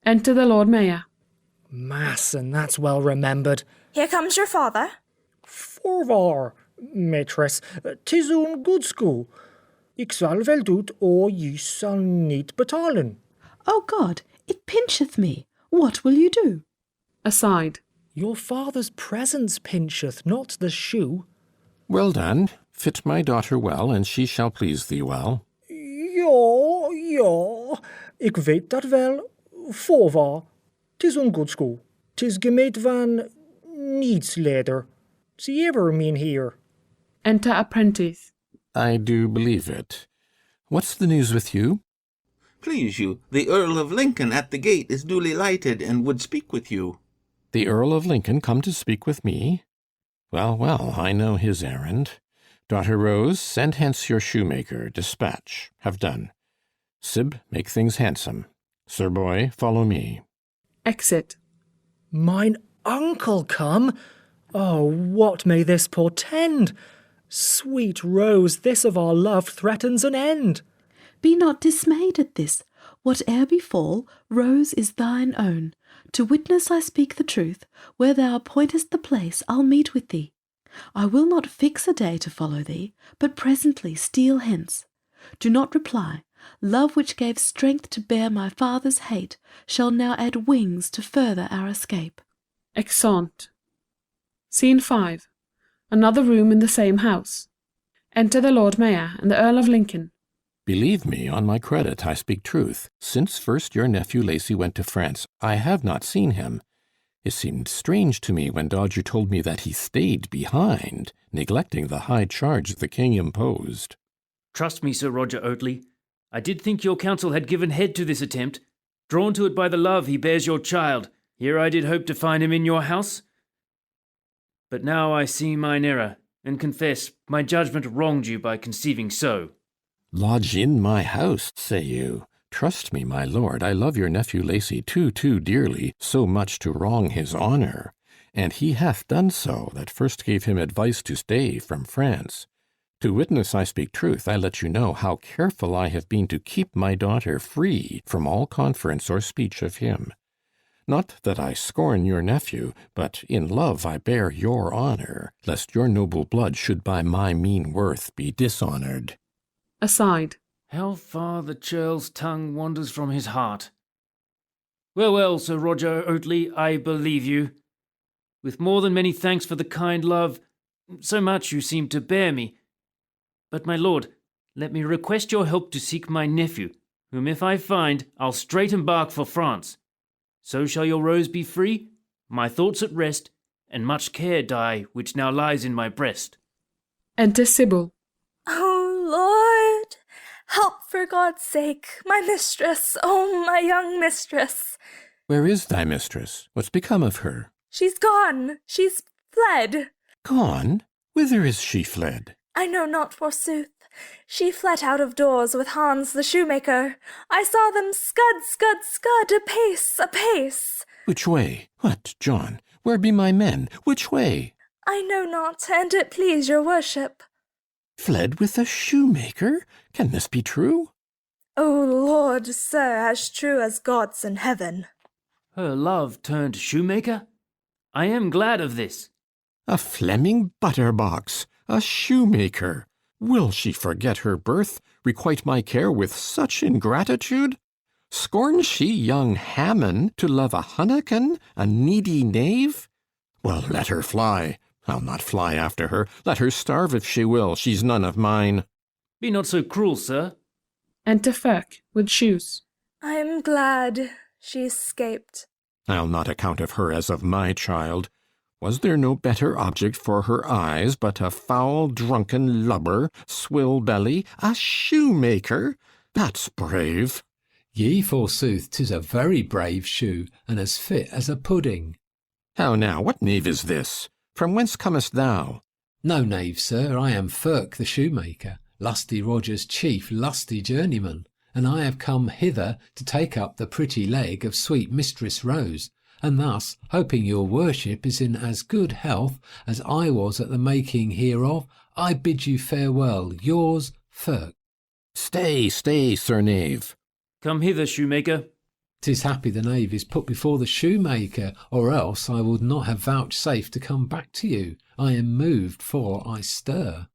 Enter the Lord Mayor. Mass, and that's well remembered. Here comes your father. Forvar, mistress, 'tis een good school. Ik zal wel doet, or ye shall niet betalen. Oh God, it pincheth me. What will you do? Aside. Your father's presence pincheth, not the shoe. Well done. Fit my daughter well, and she shall please thee well. Ja, ik weet dat wel. Voorwaar, 'tis een good school. 'Tis gemaakt van nietsleder. See ever mean here. Enter apprentice. I do believe it. What's the news with you? Please you, the Earl of Lincoln at the gate is duly lighted and would speak with you. The Earl of Lincoln come to speak with me? Well, well, I know his errand. Daughter Rose, send hence your shoemaker. Dispatch. Have done. Sib, make things handsome. Sir Boy, follow me. Exit. Mine uncle come? Oh, what may this portend? Sweet Rose, this of our love threatens an end. Be not dismayed at this. Whate'er befall, Rose is thine own. To witness I speak the truth, where thou appointest the place, I'll meet with thee. I will not fix a day to follow thee, but presently steal hence. Do not reply. Love which gave strength to bear my father's hate shall now add wings to further our escape. Exeunt. Scene 5. Another room in the same house. Enter the Lord Mayor and the Earl of Lincoln. Believe me, on my credit, I speak truth. Since first your nephew Lacy went to France, I have not seen him. It seemed strange to me when Dodger told me that he stayed behind, neglecting the high charge the king imposed. Trust me, Sir Roger Oatley. I did think your counsel had given head to this attempt. Drawn to it by the love he bears your child, here I did hope to find him in your house. But now I see mine error, and confess my judgment wronged you by conceiving so. Lodge in my house, say you? Trust me, my lord, I love your nephew Lacy too dearly, so much to wrong his honour. And he hath done so, that first gave him advice to stay from France. To witness I speak truth, I let you know how careful I have been to keep my daughter free from all conference or speech of him. Not that I scorn your nephew, but in love I bear your honour, lest your noble blood should by my mean worth be dishonoured. Aside. How far the churl's tongue wanders from his heart. Well, well, Sir Roger Oatley, I believe you. With more than many thanks for the kind love, so much you seem to bear me. But, my lord, let me request your help to seek my nephew, whom if I find, I'll straight embark for France. So shall your Rose be free, my thoughts at rest, and much care die which now lies in my breast. Enter Sybil. Oh, Lord, help for God's sake, my mistress, oh, my young mistress. Where is thy mistress? What's become of her? She's gone, she's fled. Gone? Whither is she fled? I know not, forsooth. She fled out of doors with Hans the shoemaker. I saw them scud, scud, scud, apace, apace. Which way? What, John? Where be my men? Which way? I know not, and it please your worship. Fled with a shoemaker? Can this be true? O Lord, sir, as true as God's in heaven. Her love turned shoemaker? I am glad of this. A Fleming butterbox, a shoemaker. Will she forget her birth, requite my care with such ingratitude? Scorns she young Hammon to love a hunnikin, a needy knave? Well, let her fly. I'll not fly after her. Let her starve if she will. She's none of mine. Be not so cruel, sir. Enter Ferk with shoes. I am glad she escaped. I'll not account of her as of my child. Was there no better object for her eyes but a foul, drunken lubber, swill belly, a shoemaker? That's brave. Yea, forsooth, 'tis a very brave shoe, and as fit as a pudding. How now, what knave is this? From whence comest thou? No knave, sir, I am Ferk the shoemaker, Lusty Roger's chief lusty journeyman, and I have come hither to take up the pretty leg of sweet Mistress Rose, and thus, hoping your worship is in as good health as I was at the making hereof, I bid you farewell. Yours, Ferk. Stay, sir knave. Come hither, shoemaker. 'Tis happy the knave is put before the shoemaker, or else I would not have vouchsafed to come back to you. I am moved, for I stir.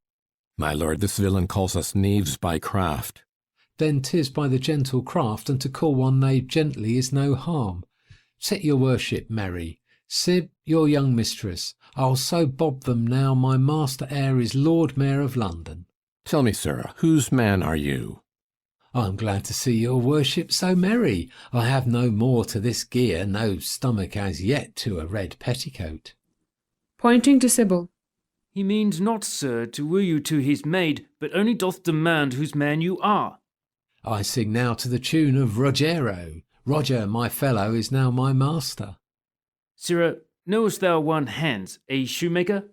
My lord, this villain calls us knaves by craft. Then 'tis by the gentle craft, and to call one knave gently is no harm. Set your worship merry. Sib, your young mistress, I'll so bob them now my master heir is Lord Mayor of London. Tell me, sir, whose man are you? I am glad to see your worship so merry. I have no more to this gear, no stomach as yet to a red petticoat. Pointing to Sybil. He means not, sir, to woo you to his maid, but only doth demand whose man you are. I sing now to the tune of Rogero. Roger, my fellow, is now my master. Sirrah, knowest thou one Hans, a shoemaker?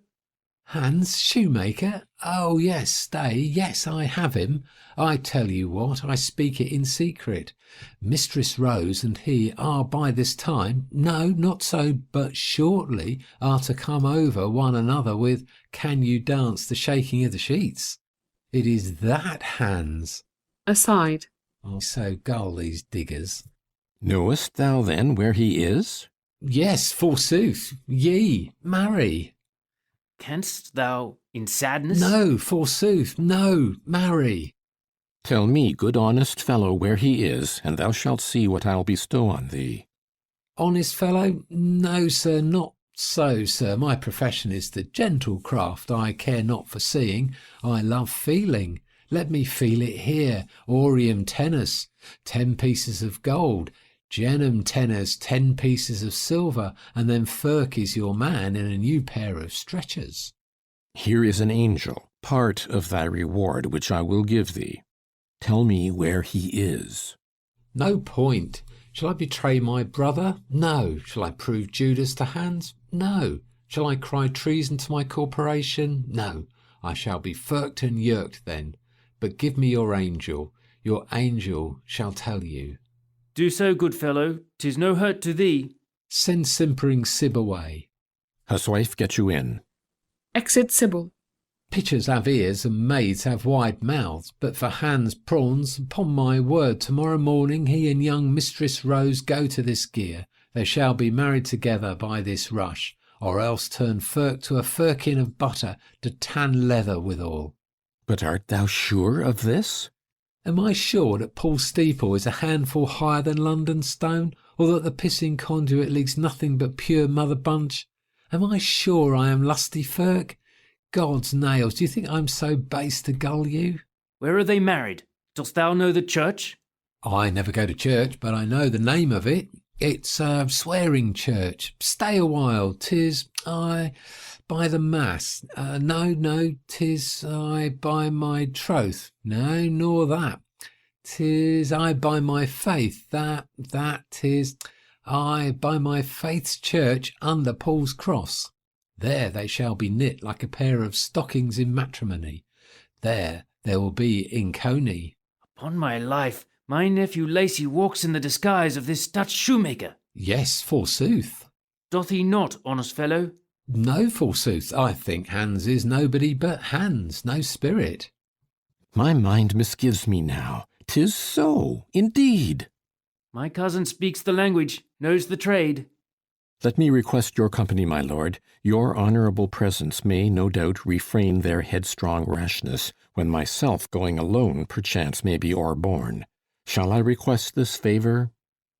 Hans, shoemaker? Oh, yes, stay, yes, I have him. I tell you what, I speak it in secret. Mistress Rose and he are by this time, no, not so, but shortly, are to come over one another with Can You Dance the Shaking of the Sheets? It is that Hans. Aside. I so gull these diggers. Knowest thou then where he is? Yes, forsooth, ye, marry. Canst thou, in sadness? No, forsooth, no, marry. Tell me, good honest fellow, where he is, and thou shalt see what I'll bestow on thee. Honest fellow? No, sir, not so, sir. My profession is the gentle craft. I care not for seeing, I love feeling. Let me feel it here. Aureum tennis, 10 pieces of gold. Genum tenors, 10 pieces of silver, and then Ferk is your man in a new pair of stretchers. Here is an angel, part of thy reward, which I will give thee. Tell me where he is. No point. Shall I betray my brother? No. Shall I prove Judas to Hans? No. Shall I cry treason to my corporation? No. I shall be Ferked and yerked then. But give me your angel. Your angel shall tell you. Do so, good fellow. 'Tis no hurt to thee. Send simpering Sib away. Huswife, get you in. Exit Sybil. Pitchers have ears and maids have wide mouths, but for Hans prawns, upon my word, tomorrow morning he and young Mistress Rose go to this gear. They shall be married together by this rush, or else turn Ferk to a firkin of butter to tan leather withal. But art thou sure of this? Am I sure that Paul's steeple is a handful higher than London stone, or that the pissing conduit leaks nothing but pure mother bunch? Am I sure I am lusty Ferk? God's nails, do you think I'm so base to gull you? Where are they married? Dost thou know the church? I never go to church, but I know the name of it. It's a swearing church. Stay a while, 'tis by the mass. No, 'tis I by my troth. No, nor that. 'Tis I by my faith. That 'tis I by my faith's church under Paul's cross. There they shall be knit like a pair of stockings in matrimony. There will be in Coney. Upon my life, my nephew Lacy walks in the disguise of this Dutch shoemaker. Yes, forsooth. Doth he not, honest fellow? No, forsooth. I think Hans is nobody but Hans, no spirit. My mind misgives me now. 'Tis so, indeed. My cousin speaks the language, knows the trade. Let me request your company, my lord. Your honourable presence may, no doubt, refrain their headstrong rashness, when myself going alone perchance may be o'erborne. Shall I request this favour?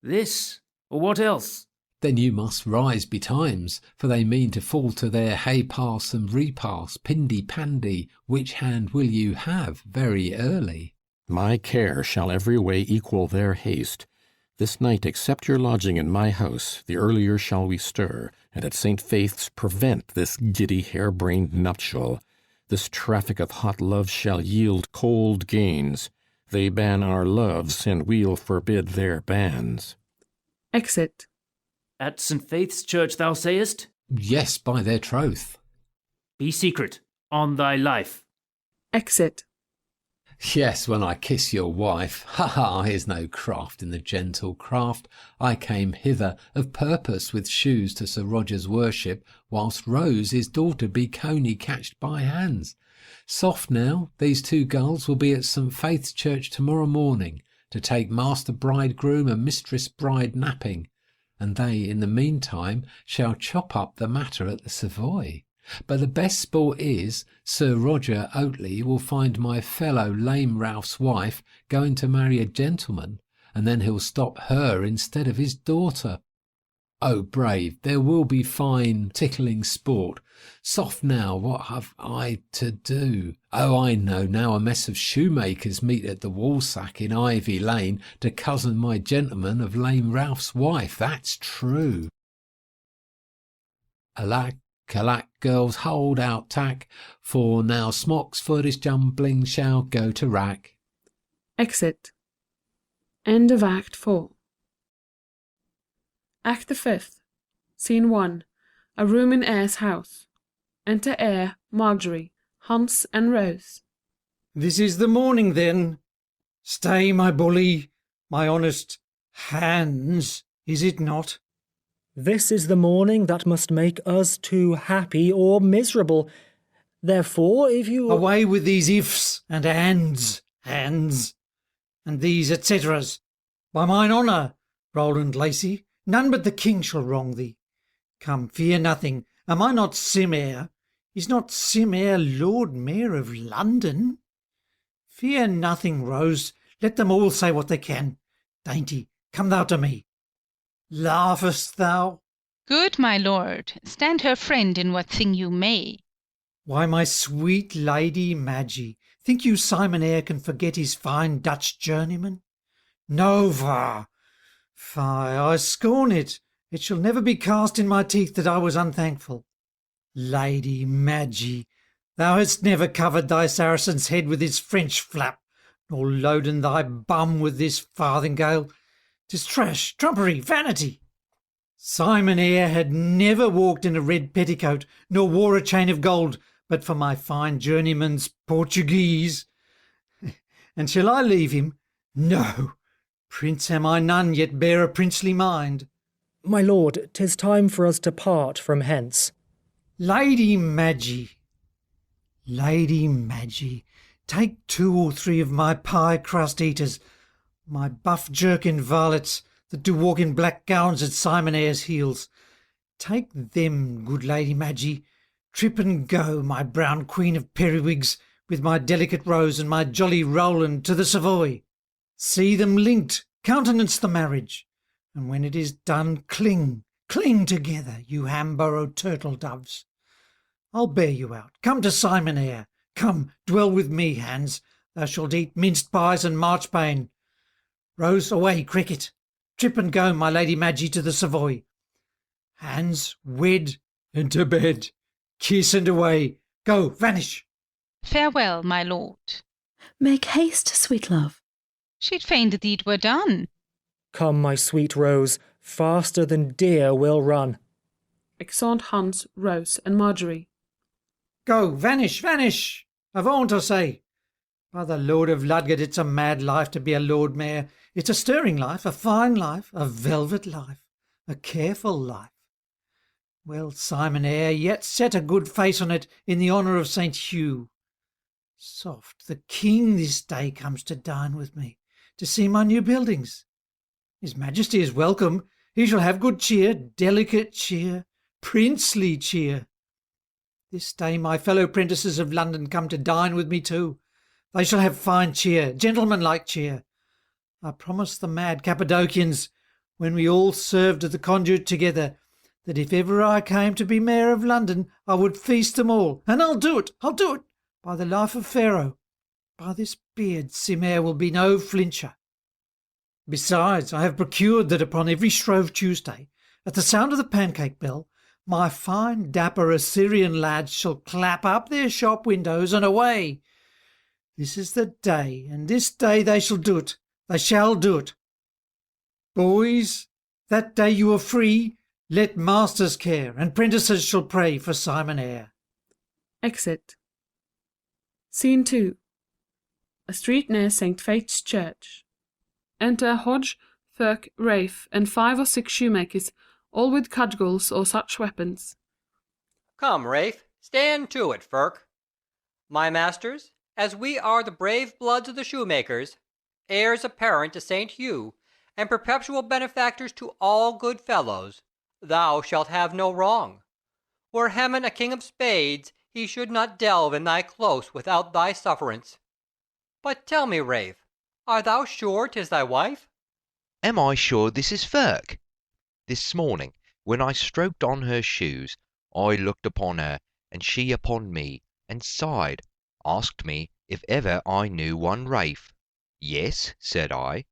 This, or what else? Then you must rise betimes, for they mean to fall to their hay-pass and repass, pindy-pandy, which hand will you have, very early? My care shall every way equal their haste. This night accept your lodging in my house, the earlier shall we stir, and at St. Faith's prevent this giddy hair-brained nuptial. This traffic of hot love shall yield cold gains. They ban our loves, and we'll forbid their bans. Exit. At St. Faith's Church, thou sayest? Yes, by their troth. Be secret, on thy life. Exit. Yes, when I kiss your wife. Ha ha, here's no craft in the gentle craft. I came hither of purpose with shoes to Sir Roger's worship, whilst Rose his daughter be coney catched by hands. Soft now, these two gulls will be at St. Faith's Church tomorrow morning, to take Master Bridegroom and Mistress Bride napping, and they in the meantime shall chop up the matter at the Savoy. But the best sport is, Sir Roger Oatley will find my fellow lame Ralph's wife going to marry a gentleman, and then he'll stop her instead of his daughter. Oh, brave, there will be fine tickling sport. Soft now, what have I to do? Oh, I know now, a mess of shoemakers meet at the Woolsack in Ivy Lane to cozen my gentleman of lame Ralph's wife, that's true. Alack, alack, girls, hold out tack, for now Smocks for this jumbling shall go to rack. Exit. End of Act 4. Act the 5th. Scene 1. A room in Eyre's house. Enter Eyre, Marjorie, Hans, and Rose. This is the morning, then. Stay, my bully, my honest Hans, is it not? This is the morning that must make us two happy or miserable. Therefore, if you... Away with these ifs and ands, and these et ceteras. By mine honour, Roland Lacy, none but the king shall wrong thee. Come, fear nothing. Am I not Sim Eyre? Is not Sim Eyre Lord Mayor of London? Fear nothing, Rose. Let them all say what they can. Dainty, come thou to me. Laughest thou? Good my lord, stand her friend in what thing you may. Why, my sweet lady Madgie, think you Simon Eyre can forget his fine Dutch journeyman? No, va. Fie, I scorn it. It shall never be cast in my teeth that I was unthankful. Lady Madgie, thou hast never covered thy Saracen's head with this French flap, nor loaden thy bum with this farthingale. 'Tis trash, trumpery, vanity. Simon Eyre had never walked in a red petticoat, nor wore a chain of gold, but for my fine journeyman's Portuguese. And shall I leave him? No. Prince am I none, yet bear a princely mind. My lord, 'tis time for us to part from hence. Lady Madgie, take 2 or 3 of my pie-crust eaters, my buff jerkin varlets that do walk in black gowns at Simon Eyre's heels. Take them, good Lady Madgie. Trip and go, my brown queen of periwigs, with my delicate Rose and my jolly Roland to the Savoy. See them linked, countenance the marriage, and when it is done, cling together, you Hamborough turtle doves. I'll bear you out. Come to Simon Eyre. Come, dwell with me, Hans. Thou shalt eat minced pies and marchpane. Rose, away, cricket. Trip and go, my Lady Madgie, to the Savoy. Hans, wed, and to bed. Kiss and away. Go, vanish. Farewell, my lord. Make haste, sweet love. She'd fain the deed were done. Come, my sweet Rose, faster than deer will run. Exeunt Hans, Rose, and Marjorie. Go, vanish, vanish. Avaunt, I say. By the Lord of Ludgate, it's a mad life to be a Lord Mayor. It's a stirring life, a fine life, a velvet life, a careful life. Well, Simon Eyre, yet set a good face on it in the honour of St. Hugh. Soft, the king this day comes to dine with me, to see my new buildings. His Majesty is welcome. He shall have good cheer, delicate cheer, princely cheer. This day my fellow prentices of London come to dine with me too. They shall have fine cheer, gentlemanlike cheer. I promised the mad Cappadocians, when we all served at the conduit together, that if ever I came to be Mayor of London, I would feast them all. And I'll do it, by the life of Pharaoh. By this beard Sim Eyre will be no flincher. Besides, I have procured that upon every Shrove Tuesday, at the sound of the pancake bell, my fine dapper Assyrian lads shall clap up their shop windows and away. This is the day, and this day they shall do it. They shall do it. Boys, that day you are free, let masters care, and prentices shall pray for Simon Eyre. Exit. Scene 2. A street near St. Faith's Church. Enter Hodge, Firk, Rafe, and 5 or 6 shoemakers, all with cudgels or such weapons. Come, Rafe, stand to it, Firk. My masters, as we are the brave bloods of the shoemakers, heirs apparent to St. Hugh, and perpetual benefactors to all good fellows, thou shalt have no wrong. Were Haman a king of spades, he should not delve in thy close without thy sufferance. But tell me, Rafe, art thou sure 'tis thy wife? Am I sure this is Firk? This morning, when I stroked on her shoes, I looked upon her, and she upon me, and sighed, asked me if ever I knew one Rafe. Yes, said I.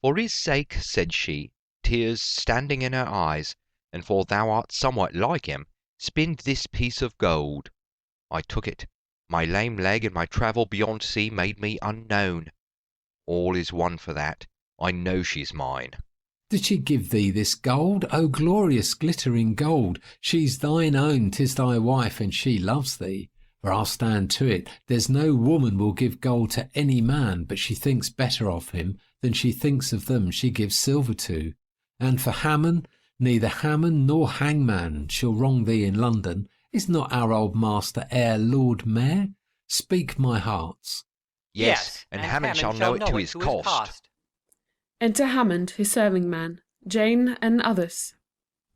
For his sake, said she, tears standing in her eyes, and for thou art somewhat like him, spend this piece of gold. I took it. My lame leg and my travel beyond sea made me unknown. All is one for that. I know she's mine. Did she give thee this gold? O glorious glittering gold! She's thine own, 'tis thy wife, and she loves thee. For I'll stand to it, there's no woman will give gold to any man, but she thinks better of him than she thinks of them she gives silver to. And for Haman, neither Haman nor hangman shall wrong thee in London. Is not our old master Eyre Lord Mayor? Speak, my hearts. Yes, and Hammond shall know it to his cost. Enter Hammond, his serving man, Jane, and others.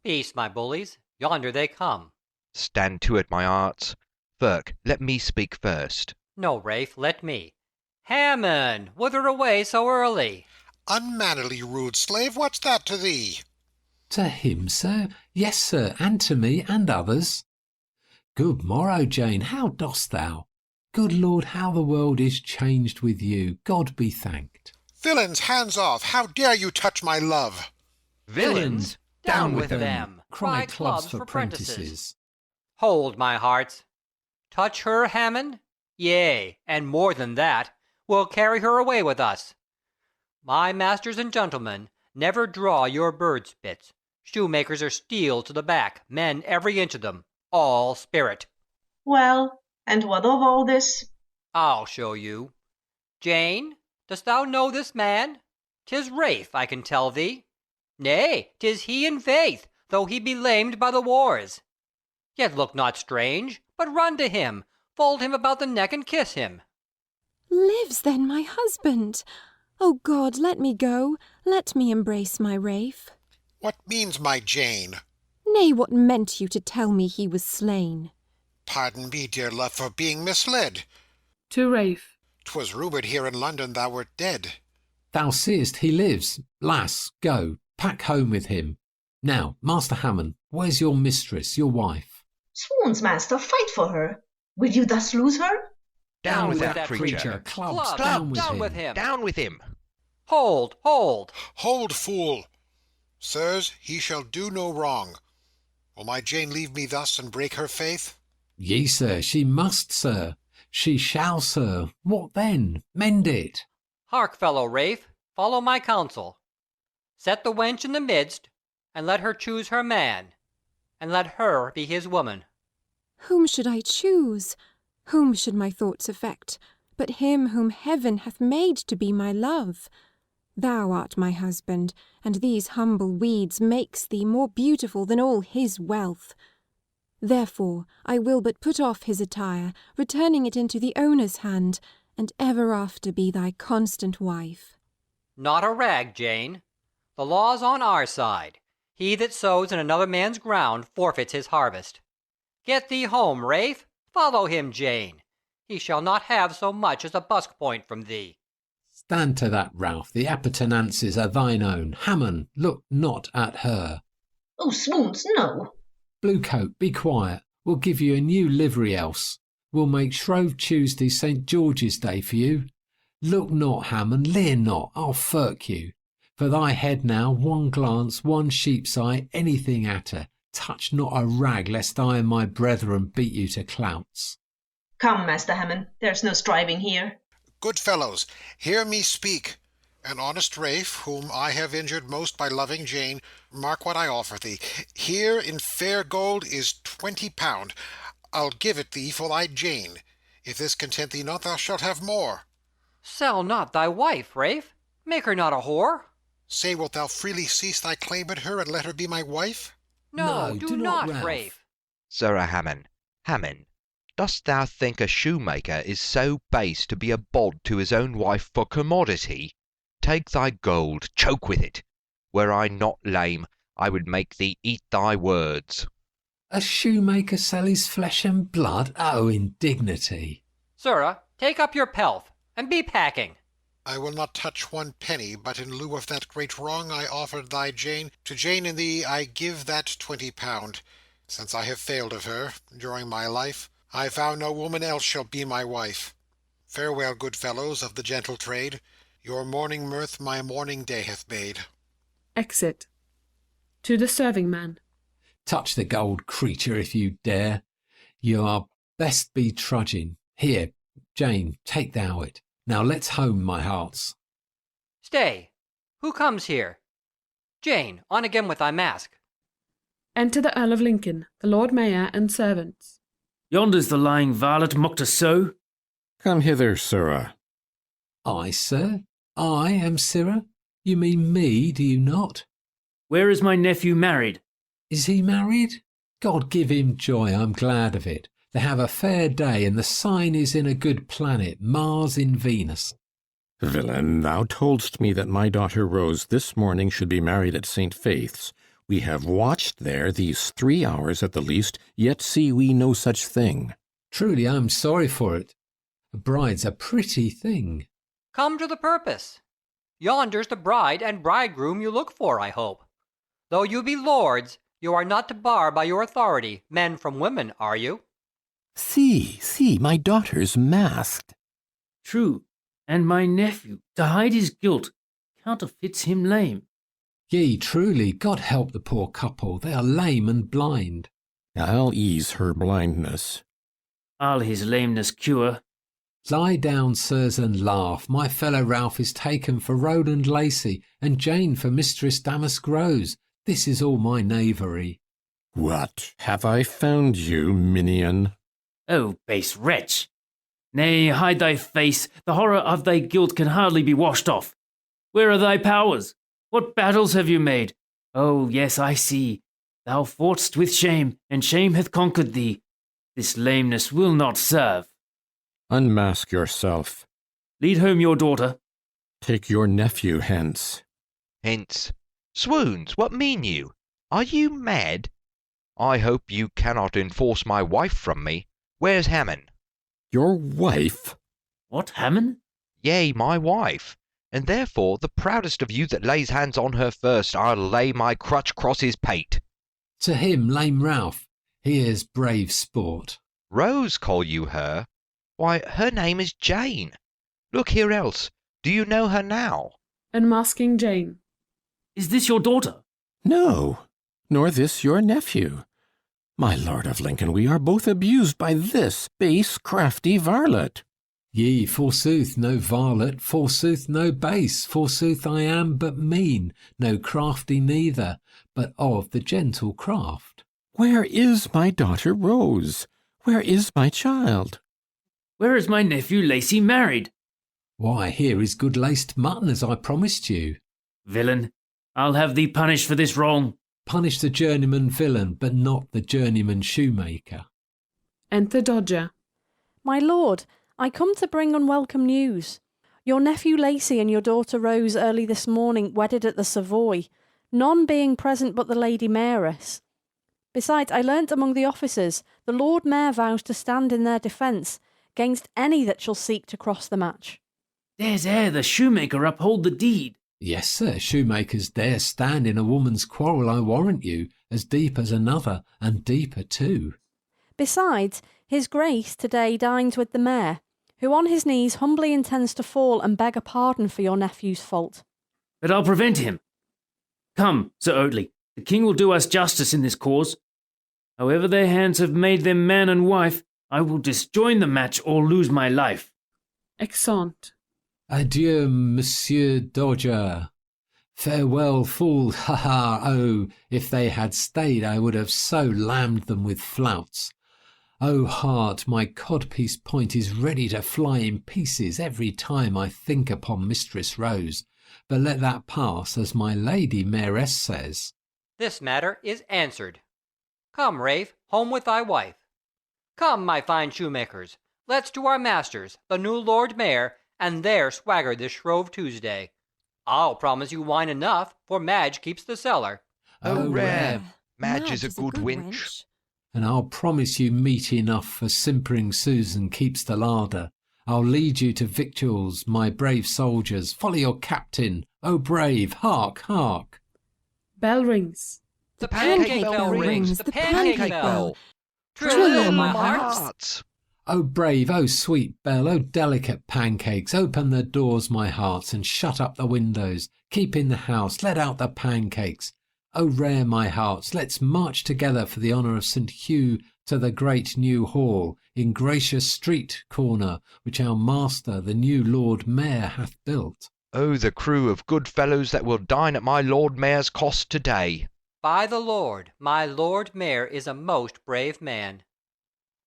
Peace, my bullies, yonder they come. Stand to it, my hearts. Firk, let me speak first. No, Rafe, let me. Hammond, whither away so early? Unmannerly rude slave, what's that to thee? To him, sir? Yes, sir, and to me, and others. Good morrow, Jane, how dost thou? Good Lord, how the world is changed with you, God be thanked. Villains, hands off! How dare you touch my love? Villains, down with them! Cry clubs for prentices. Hold, my hearts. Touch her, Hammond? Yea, and more than that, we'll carry her away with us. My masters and gentlemen, never draw your bird spits. Shoemakers are steel to the back, men every inch of them, all spirit. Well, and what of all this? I'll show you. Jane, dost thou know this man? 'Tis Rafe, I can tell thee. Nay, 'tis he in faith, though he be lamed by the wars. Yet look not strange, but run to him, fold him about the neck and kiss him. Lives then my husband? O God, let me go, let me embrace my Rafe. What means my Jane? Nay, what meant you to tell me he was slain? Pardon me, dear love, for being misled. To Rafe. 'Twas rumoured here in London thou wert dead. Thou seest he lives. Lass, go, pack home with him. Now, Master Hammond, where's your mistress, your wife? Swoons, master, fight for her. Will you thus lose her? Down with that creature. Clubs, down with him. Down with him. Hold, hold. Hold, fool. Sirs, he shall do no wrong. Will my Jane leave me thus and break her faith? Yea, sir, she must, sir. She shall, sir. What then? Mend it. Hark, fellow Rafe, follow my counsel. Set the wench in the midst, and let her choose her man, and let her be his woman. Whom should I choose? Whom should my thoughts affect, but him whom heaven hath made to be my love? Thou art my husband, and these humble weeds makes thee more beautiful than all his wealth. Therefore I will but put off his attire, returning it into the owner's hand, and ever after be thy constant wife. Not a rag, Jane. The law's on our side. He that sows in another man's ground forfeits his harvest. Get thee home, Rafe. Follow him, Jane. He shall not have so much as a busk point from thee. Stand to that, Ralph. The appurtenances are thine own. Hammond, look not at her. Oh, swoons, no. Bluecoat, be quiet. We'll give you a new livery else. We'll make Shrove Tuesday St. George's Day for you. Look not, Hammond, leer not, I'll furk you. For thy head now, one glance, one sheep's eye, anything at her. Touch not a rag, lest I and my brethren beat you to clouts. Come, Master Hammond, there's no striving here. Good fellows, hear me speak. An honest Rafe, whom I have injured most by loving Jane, mark what I offer thee. Here in fair gold is 20 pound. I'll give it thee for thy Jane. If this content thee not, thou shalt have more. Sell not thy wife, Rafe. Make her not a whore. Say, wilt thou freely cease thy claim at her, and let her be my wife? No, do not, Rafe. Sirrah Hammond, Hammond, dost thou think a shoemaker is so base to be a bawd to his own wife for commodity? Take thy gold, choke with it. Were I not lame, I would make thee eat thy words. A shoemaker sell his flesh and blood? Oh, indignity. Sirrah, take up your pelf, and be packing. I will not touch 1 penny, but in lieu of that great wrong I offered thy Jane, to Jane and thee I give that 20 pound. Since I have failed of her, during my life, I vow no woman else shall be my wife. Farewell, good fellows of the gentle trade. Your morning mirth my morning day hath made. Exit. To the serving man. Touch the gold, creature, if you dare. You are best be trudging. Here, Jane, take thou it. Now let's home, my hearts. Stay. Who comes here? Jane, on again with thy mask. Enter the Earl of Lincoln, the Lord Mayor, and servants. Yonder's the lying varlet mocked us so. Come hither, sirrah. I, sir? I am sirrah? You mean me, do you not? Where is my nephew married? Is he married? God give him joy, I'm glad of it. They have a fair day, and the sign is in a good planet, Mars in Venus. Villain, thou toldst me that my daughter Rose this morning should be married at St. Faith's. We have watched there these 3 hours at the least, yet see we no such thing. Truly, I'm sorry for it. A bride's a pretty thing. Come to the purpose. Yonder's the bride and bridegroom you look for, I hope. Though you be lords, you are not to bar by your authority men from women, are you? See, my daughter's masked. True, and my nephew, to hide his guilt, counterfeits him lame. Yea, truly, God help the poor couple, they are lame and blind. I'll ease her blindness. I'll his lameness cure. Lie down, sirs, and laugh. My fellow Ralph is taken for Roland Lacey, and Jane for Mistress Damask Rose. This is all my knavery. What, have I found you, minion? O base wretch! Nay, hide thy face, the horror of thy guilt can hardly be washed off. Where are thy powers? What battles have you made? Oh, yes, I see. Thou fought'st with shame, and shame hath conquered thee. This lameness will not serve. Unmask yourself. Lead home your daughter. Take your nephew hence. Hence? Swoons, what mean you? Are you mad? I hope you cannot enforce my wife from me. Where's Hammond? Your wife? What, Hammond? Yea, my wife. And therefore the proudest of you that lays hands on her first, I'll lay my crutch cross his pate. To him, lame Ralph, here's brave sport. Rose call you her? Why, her name is Jane. Look here else. Do you know her now? Unmasking Jane. Is this your daughter? No, nor this your nephew. My Lord of Lincoln, we are both abused by this base, crafty varlet. Yea, forsooth, no varlet, forsooth, no base, forsooth I am but mean, no crafty neither, but of the gentle craft. Where is my daughter Rose? Where is my child? Where is my nephew Lacey married? Why, here is good laced mutton, as I promised you. Villain, I'll have thee punished for this wrong. Punish the journeyman villain, but not the journeyman shoemaker. Enter Dodger. My lord, I come to bring unwelcome news. Your nephew Lacey and your daughter Rose early this morning wedded at the Savoy, none being present but the Lady Mayoress. Besides, I learnt among the officers, the Lord Mayor vows to stand in their defence against any that shall seek to cross the match. There's ere the shoemaker uphold the deed. Yes, sir, shoemakers dare stand in a woman's quarrel, I warrant you, as deep as another, and deeper too. Besides, his Grace today dines with the Mayor, who on his knees humbly intends to fall and beg a pardon for your nephew's fault. But I'll prevent him. Come, Sir Oatley, the king will do us justice in this cause. However their hands have made them man and wife, I will disjoin the match or lose my life. Exeunt. Adieu, Monsieur Dodger. Farewell, fool, ha ha, oh, if they had stayed I would have so lammed them with flouts. Oh, heart, my codpiece point is ready to fly in pieces every time I think upon Mistress Rose, but let that pass, as my lady mayoress says. This matter is answered. Come, Rafe, home with thy wife. Come, my fine shoemakers, let's to our masters, the new Lord Mayor, and there swagger this Shrove Tuesday. I'll promise you wine enough, for Madge keeps the cellar. Oh, rare. Madge Madge is a good wench. And I'll promise you meat enough for simpering Susan keeps the larder. I'll lead you to victuals, my brave soldiers. Follow your captain. Oh, brave, hark, hark. Bell rings. The pancake bell rings, the pancake bell. Trill my hearts. Oh, brave, oh, sweet bell, oh, delicate pancakes, open the doors, my hearts, and shut up the windows. Keep in the house, let out the pancakes. Oh, rare, my hearts, let's march together for the honour of St. Hugh to the great new hall in Gracious Street corner, which our master, the new Lord Mayor, hath built. Oh, the crew of good fellows that will dine at my Lord Mayor's cost today. By the Lord, my Lord Mayor is a most brave man.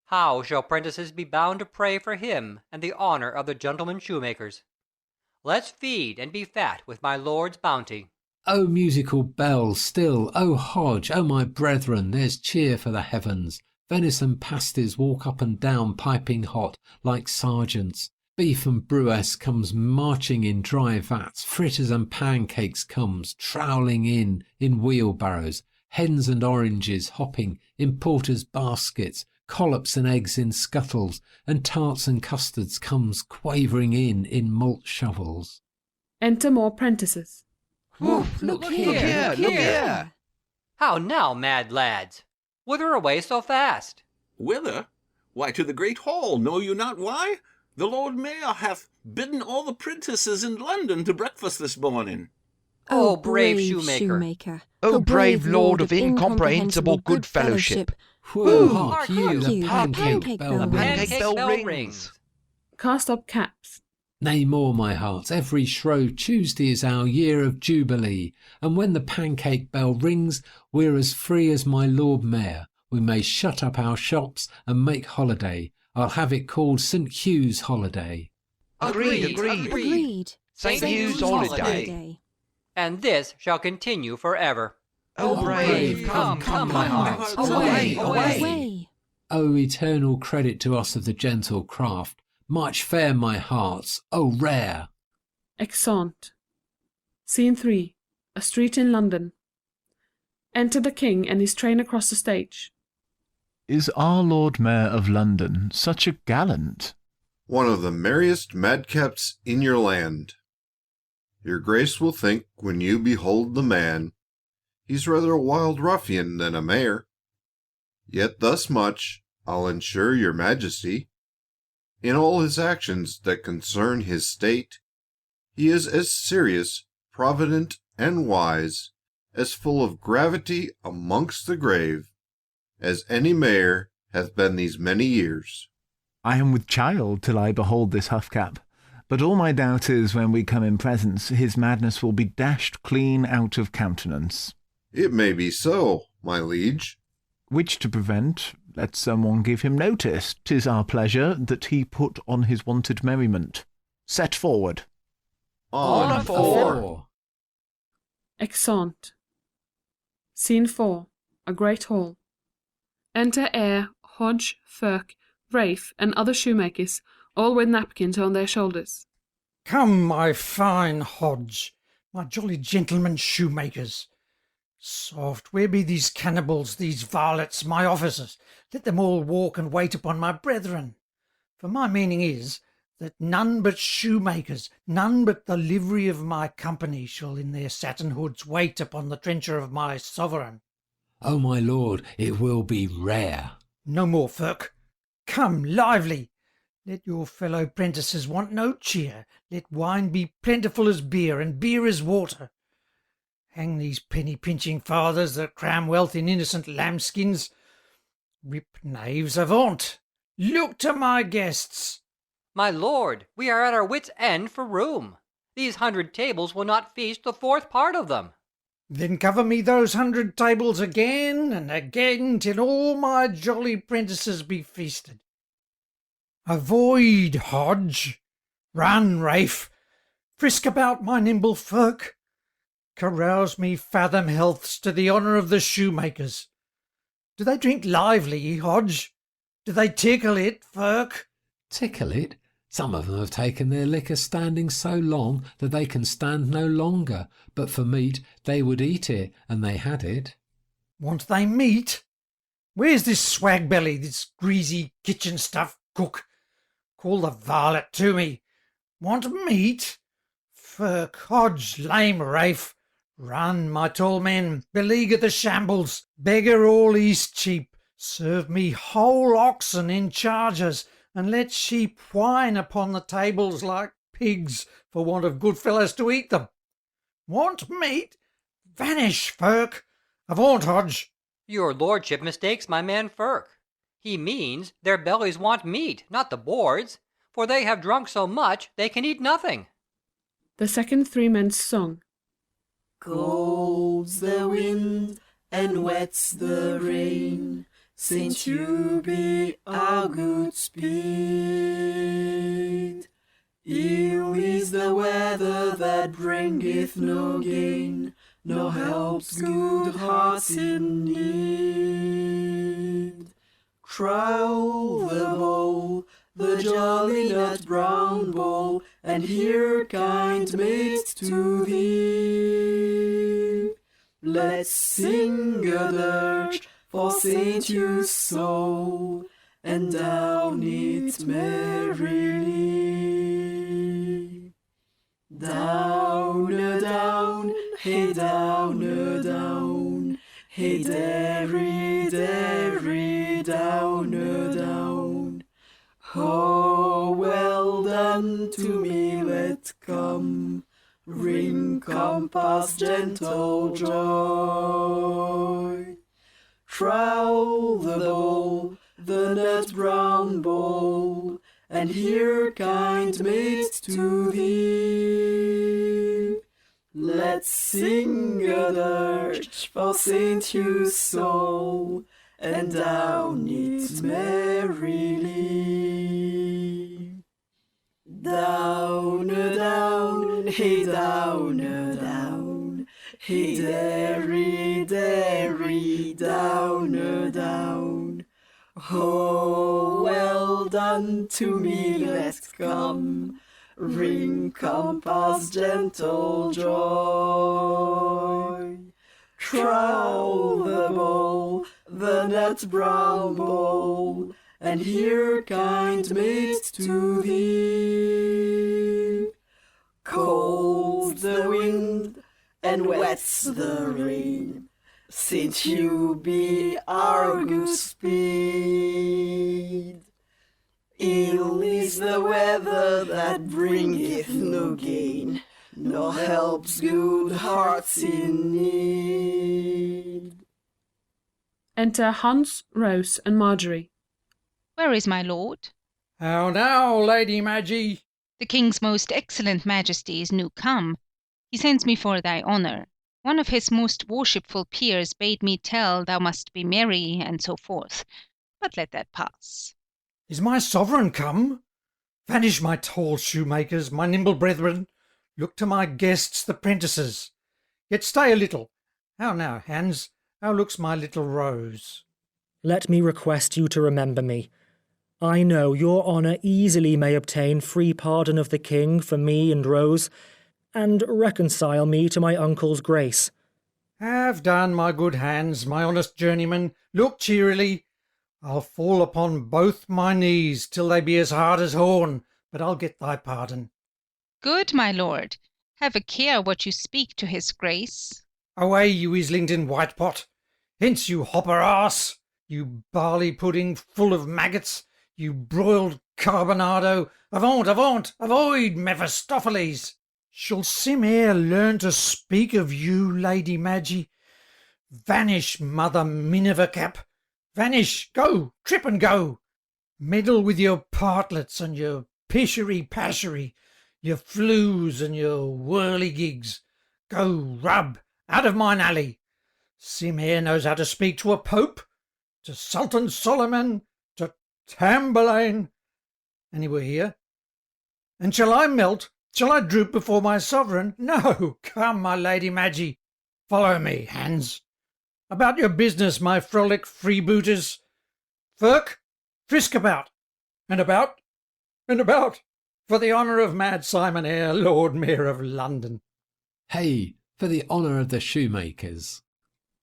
How shall prentices be bound to pray for him and the honour of the gentlemen shoemakers? Let's feed and be fat with my lord's bounty. O musical bell, still, O Hodge, O my brethren, there's cheer for the heavens. Venison pasties walk up and down piping hot like sergeants. Beef and brewess comes marching in dry vats. Fritters and pancakes comes troweling in wheelbarrows. Hens and oranges hopping in porters' baskets. Collops and eggs in scuttles, and tarts and custards comes quavering in malt shovels. Enter more prentices. Look here. How now, mad lads? Whither away so fast? Whither? Why, to the great hall. Know you not why? The Lord Mayor hath bidden all the prentices in London to breakfast this morning. Oh, brave shoemaker. Oh, brave lord of incomprehensible good fellowship. Whoa, hark you, the pancake bell The rings. pancake bell rings. Cast up caps. Nay more, my hearts, every Shrove Tuesday is our year of jubilee, and when the pancake bell rings, we're as free as my Lord Mayor. We may shut up our shops and make holiday. I'll have it called St. Hugh's holiday. Agreed. St. Hugh's holiday. And this shall continue forever. Oh, brave, come, my hearts, away. O eternal credit to us of the gentle craft, march fair, my hearts, O rare. Exeunt. Scene 3. A street in London. Enter the king and his train across the stage. Is our Lord Mayor of London such a gallant? One of the merriest madcaps in your land. Your grace will think when you behold the man, he's rather a wild ruffian than a mayor. Yet thus much I'll ensure your majesty, in all his actions that concern his state, he is as serious, provident, and wise, as full of gravity amongst the grave, as any mayor hath been these many years. I am with child till I behold this huffcap. But all my doubt is, when we come in presence, his madness will be dashed clean out of countenance. It may be so, my liege. Which to prevent, let some one give him notice. 'Tis our pleasure that he put on his wonted merriment. Set forward. On four. Exeunt. Scene 4. A great hall. Enter Eyre, Hodge, Firk, Rafe, and other shoemakers, all with napkins on their shoulders. Come, my fine Hodge, my jolly gentlemen shoemakers. Soft, where be these cannibals, these varlets, my officers? Let them all walk and wait upon my brethren. For my meaning is, that none but shoemakers, none but the livery of my company shall in their satin hoods wait upon the trencher of my sovereign. O my lord, it will be rare. No more, Firk. Come, lively. Let your fellow prentices want no cheer. Let wine be plentiful as beer, and beer as water. Hang these penny-pinching fathers that cram wealth in innocent lambskins. Rip knaves, avaunt! Look to my guests. My lord, we are at our wits' end for room. These 100 tables will not feast the fourth part of them. Then cover me those 100 tables again and again, till all my jolly prentices be feasted. Avoid, Hodge. Run, Rafe. Frisk about my nimble folk. Carouse me fathom healths to the honour of the shoemakers. Do they drink lively, Hodge? Do they tickle it, Firk? Tickle it? Some of them have taken their liquor standing so long that they can stand no longer, but for meat they would eat it, and they had it. Want they meat? Where's this swag belly, this greasy kitchen stuff cook? Call the varlet to me. Want meat? Firk, Hodge, lame Rafe. Run, my tall men, beleaguer the shambles, beggar all East cheap, serve me whole oxen in chargers, and let sheep whine upon the tables like pigs for want of good fellows to eat them. Want meat? Vanish, Firk. Avaunt, Hodge. Your lordship mistakes my man Firk. He means their bellies want meat, not the boards, for they have drunk so much they can eat nothing. The second three men's song. Colds the wind and wets the rain, St. Hugh be our good speed. Ill is the weather that bringeth no gain, nor helps good hearts in need. Trowl the bowl, the jolly nut brown bowl, and hear kind mates to thee. Let's sing a dirge for St. Hugh's soul, and down it merrily. Down a down, hey down a down, hey derry derry down a down. Oh, well done to me, let come, ring compass gentle joy. Trowl the bowl, the nut brown bowl, and hear kind mates to thee. Let's sing a dirge for St. Hugh's soul, and down it merrily. Down a down, hey down a down, hey derry derry down a down. Oh, well done to me, let's come, ring compass gentle joy. Trowl the bowl, the nut brown bowl, and hear kind mates to thee. Colds the wind and wets the rain, St. Hugh be our good speed. Ill is the weather that bringeth no gain, nor helps good hearts in need. Enter Hans, Rose, and Marjorie. Where is my lord? How now, Lady Maggie? The king's most excellent majesty is new come. He sends me for thy honour. One of his most worshipful peers bade me tell thou must be merry, and so forth. But let that pass. Is my sovereign come? Vanish, my tall shoemakers, my nimble brethren. Look to my guests, the prentices. Yet stay a little. How now, Hans? How looks my little Rose? Let me request you to remember me. I know your honour easily may obtain free pardon of the king for me and Rose, and reconcile me to my uncle's grace. Have done, my good Hans, my honest journeyman. Look cheerily. I'll fall upon both my knees till they be as hard as horn, but I'll get thy pardon. Good, my lord. Have a care what you speak to his grace. Away, you Islington whitepot. Hence, you hopper ass, you barley pudding full of maggots, you broiled carbonado. Avaunt, avaunt, avoid Mephistopheles. Shall Sim Eyre learn to speak of you, Lady Maggie? Vanish, Mother Minivercap. Vanish, go, trip and go. Meddle with your partlets and your pishery-pashery, your flues and your whirligigs. Go, rub, out of mine alley. Sim Eyre knows how to speak to a pope, to Sultan Solomon, to Tamburlaine. And he were here. And shall I melt? Shall I droop before my sovereign? No, come, my Lady Maggie. Follow me, Hans. About your business, my frolic freebooters. Firk, frisk about, and about, and about, for the honour of Mad Simon Eyre, Lord Mayor of London. Hey, for the honour of the shoemakers.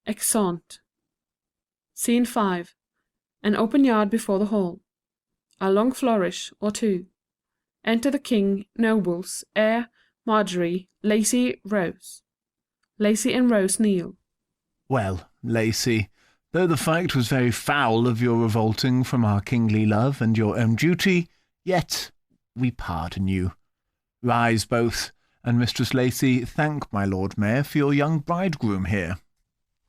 Exeunt. Scene 5. An open yard before the hall. A long flourish, or two. Enter the king, nobles, Eyre, Marjorie, Lacy, Rose. Lacy and Rose kneel. Well, Lacy, though the fact was very foul of your revolting from our kingly love and your own duty, yet we pardon you. Rise both, and Mistress Lacy, thank my Lord Mayor for your young bridegroom here.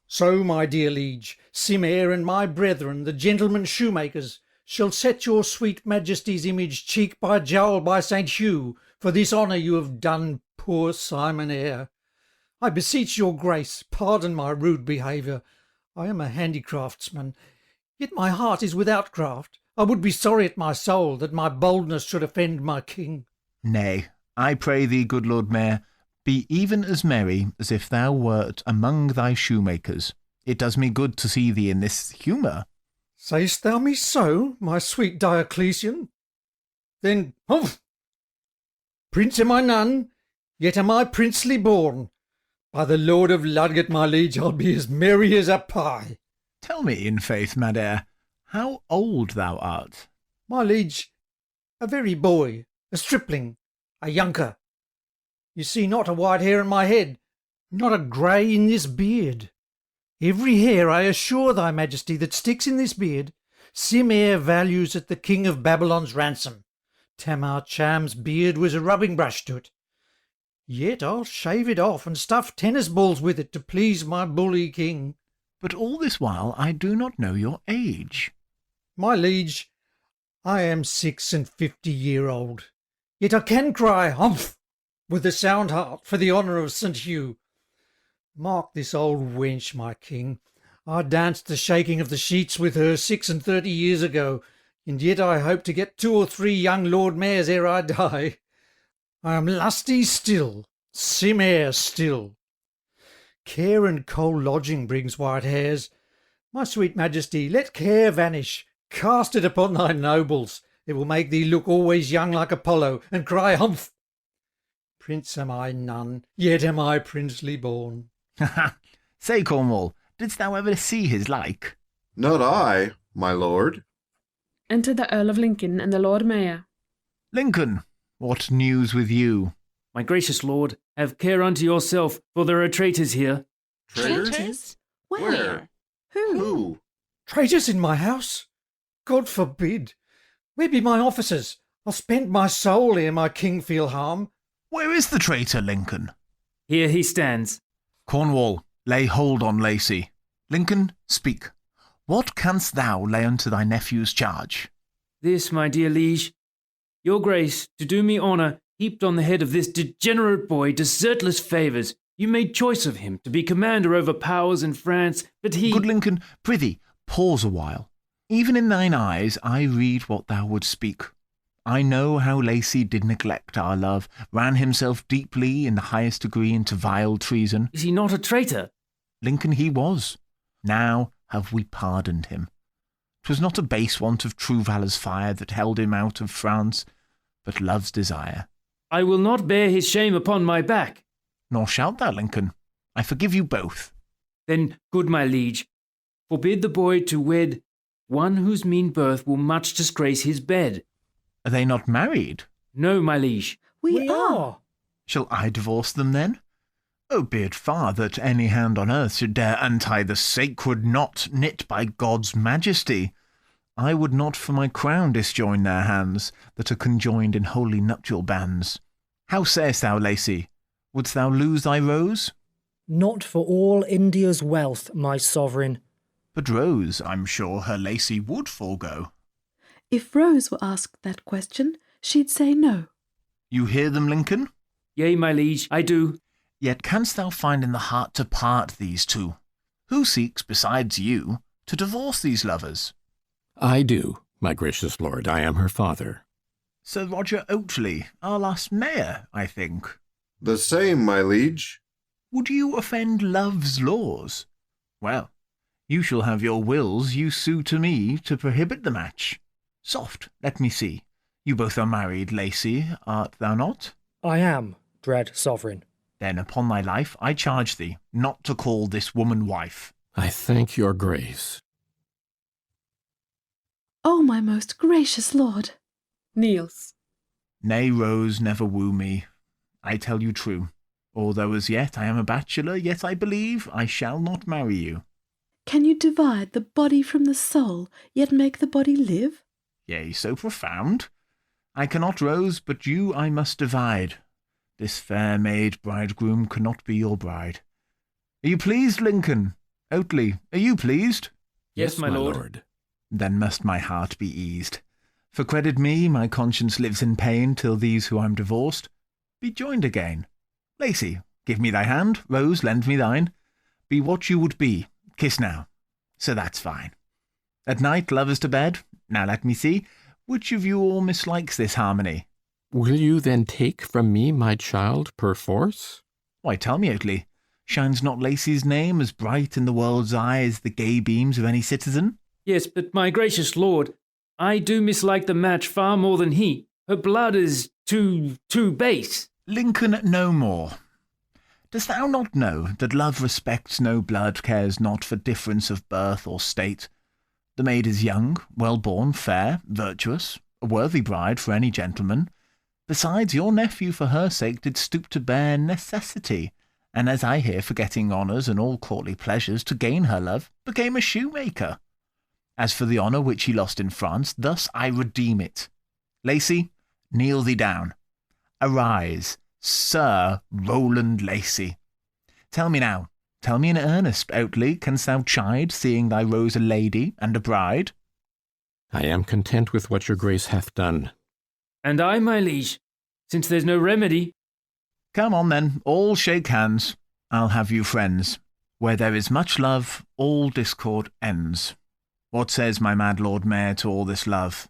So, my dear liege, Sim Eyre and my brethren, the gentlemen shoemakers, shall set your sweet majesty's image cheek by jowl by St. Hugh, for this honour you have done poor Simon Eyre. I beseech your grace, pardon my rude behaviour. I am a handicraftsman, yet my heart is without craft. I would be sorry at my soul that my boldness should offend my king. Nay, I pray thee, good Lord Mayor, be even as merry as if thou wert among thy shoemakers. It does me good to see thee in this humour. Say'st thou me so, my sweet Diocletian? Then, humph! Prince am I none, yet am I princely born. By the Lord of Ludgate, my liege, I'll be as merry as a pie. Tell me, in faith, mad Eyre, how old thou art? My liege, a very boy, a stripling, a younker. You see not a white hair in my head, not a grey in this beard. Every hair, I assure thy majesty, that sticks in this beard, Sim Eyre values at the king of Babylon's ransom. Tamar Cham's beard was a rubbing brush to it. Yet I'll shave it off and stuff tennis balls with it to please my bully king. But all this while I do not know your age. My liege, I am 56-year-old, yet I can cry humph with a sound heart for the honour of St. Hugh. Mark this old wench, my king. I danced the shaking of the sheets with her 36 years ago, and yet I hope to get 2 or 3 young Lord Mayors ere I die. I am lusty still, Sim Eyre still. Care and cold lodging brings white hairs. My sweet majesty, let care vanish. Cast it upon thy nobles. It will make thee look always young like Apollo, and cry humph. Prince am I none, yet am I princely born. Say, Cornwall, didst thou ever see his like? Not I, my lord. Enter the Earl of Lincoln and the Lord Mayor. Lincoln, what news with you? My gracious lord, have care unto yourself, for there are traitors here. Traitors? Where? Who? Traitors in my house? God forbid. Where be my officers? I'll spend my soul ere my king feel harm. Where is the traitor, Lincoln? Here he stands. Cornwall, lay hold on Lacy. Lincoln, speak. What canst thou lay unto thy nephew's charge? This, my dear liege, your grace, to do me honour, heaped on the head of this degenerate boy desertless favours. You made choice of him to be commander over powers in France, but he— Good Lincoln, prithee, pause a while. Even in thine eyes I read what thou wouldst speak. I know how Lacy did neglect our love, ran himself deeply in the highest degree into vile treason. Is he not a traitor? Lincoln, he was. Now have we pardoned him. 'Twas not a base want of true valour's fire that held him out of France, but love's desire. I will not bear his shame upon my back. Nor shalt thou, Lincoln. I forgive you both. Then, good my liege, forbid the boy to wed one whose mean birth will much disgrace his bed. Are they not married? No, my liege. We are. Shall I divorce them then? Oh, be it far that any hand on earth should dare untie the sacred knot knit by God's majesty. I would not for my crown disjoin their hands, that are conjoined in holy nuptial bands. How sayest thou, Lacy? Wouldst thou lose thy Rose? Not for all India's wealth, my sovereign. But Rose, I'm sure, her Lacy would forego. If Rose were asked that question, she'd say no. You hear them, Lincoln? Yea, my liege, I do. Yet canst thou find in the heart to part these two? Who seeks, besides you, to divorce these lovers? I do, my gracious lord. I am her father. Sir Roger Oatley, our last mayor, I think. The same, my liege. Would you offend love's laws? Well, you shall have your wills. You sue to me to prohibit the match. Soft, let me see. You both are married, Lacy, art thou not? I am, dread sovereign. Then upon thy life I charge thee not to call this woman wife. I thank your grace. Oh, my most gracious lord. Kneels. Nay, Rose, never woo me. I tell you true. Although as yet I am a bachelor, yet I believe I shall not marry you. Can you divide the body from the soul, yet make the body live? Yea, so profound. I cannot, Rose, but you I must divide. This fair maid bridegroom cannot be your bride. Are you pleased, Lincoln? Oatley, are you pleased? Yes, my lord. Then must my heart be eased. For credit me, my conscience lives in pain till these who I'm divorced be joined again. Lacy, give me thy hand. Rose, lend me thine. Be what you would be. Kiss now. So that's fine. At night, lovers to bed. Now let me see. Which of you all mislikes this harmony? Will you then take from me my child perforce? Why, tell me, Oatley, shines not Lacy's name as bright in the world's eye as the gay beams of any citizen? Yes, but my gracious lord, I do mislike the match far more than he. Her blood is too base. Lincoln, no more. Dost thou not know that love respects no blood, cares not for difference of birth or state? The maid is young, well-born, fair, virtuous, a worthy bride for any gentleman. Besides, your nephew for her sake did stoop to bear necessity, and as I hear, forgetting honours and all courtly pleasures, to gain her love, became a shoemaker. As for the honour which he lost in France, thus I redeem it. Lacy, kneel thee down. Arise, Sir Rowland Lacy. Tell me now, tell me in earnest, Oatley, canst thou chide, seeing thy Rose a lady and a bride? I am content with what your grace hath done. And I, my liege, since there's no remedy. Come on then, all shake hands. I'll have you friends. Where there is much love, all discord ends. What says my mad Lord Mayor to all this love?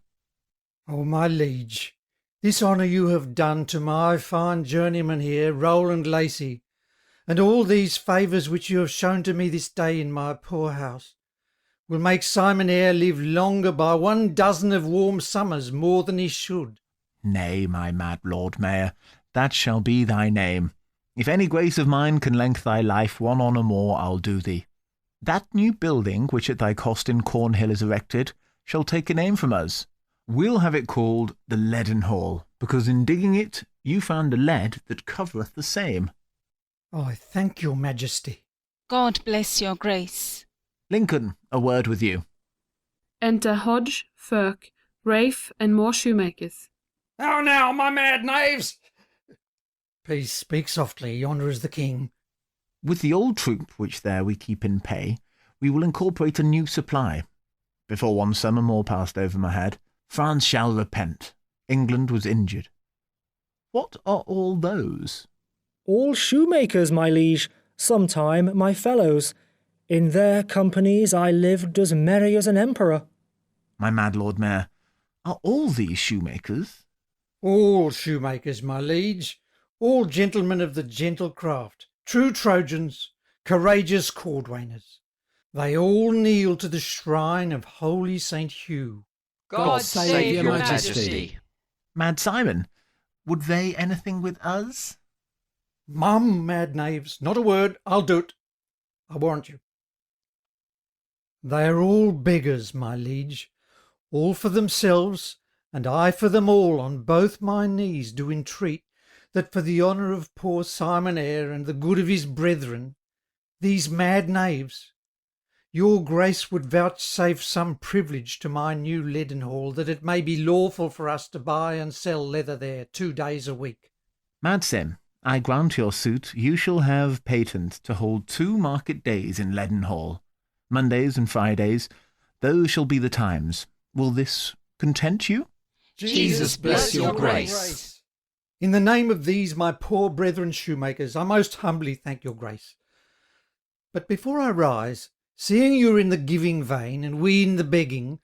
Oh, my liege, this honour you have done to my fine journeyman here, Rowland Lacy, and all these favours which you have shown to me this day in my poor house, will make Simon Eyre live longer by 12 of warm summers more than he should. Nay, my mad Lord Mayor, that shall be thy name. If any grace of mine can length thy life 1 honour more, I'll do thee. That new building which at thy cost in Cornhill is erected shall take a name from us. We'll have it called the Leaden Hall, because in digging it you found a lead that covereth the same. I thank your majesty. God bless your grace. Lincoln, a word with you. Enter Hodge, Firk, Rafe, and more shoemakers. How now, my mad knaves? Please speak softly, yonder is the king. With the old troop, which there we keep in pay, we will incorporate a new supply. Before 1 summer more passed over my head, France shall repent. England was injured. What are all those? All shoemakers, my liege, sometime my fellows. In their companies I lived as merry as an emperor. My mad Lord Mayor, are all these shoemakers? All shoemakers, my liege, all gentlemen of the gentle craft, true Trojans, courageous cordwainers. They all kneel to the shrine of holy St. Hugh. God save your majesty. Mad Simon, would they anything with us? Mum, mad knaves, not a word, I'll do't. I warrant you. They are all beggars, my liege, all for themselves, and I for them all on both my knees do entreat that for the honour of poor Simon Eyre and the good of his brethren, these mad knaves, your grace would vouchsafe some privilege to my new Leadenhall, that it may be lawful for us to buy and sell leather there 2 days a week. Madsim, I grant your suit. You shall have patent to hold 2 market days in Leadenhall. Mondays and Fridays, those shall be the times. Will this content you? Jesus bless your grace. In the name of these my poor brethren shoemakers, I most humbly thank your grace. But before I rise, seeing you're in the giving vein, and we in the begging,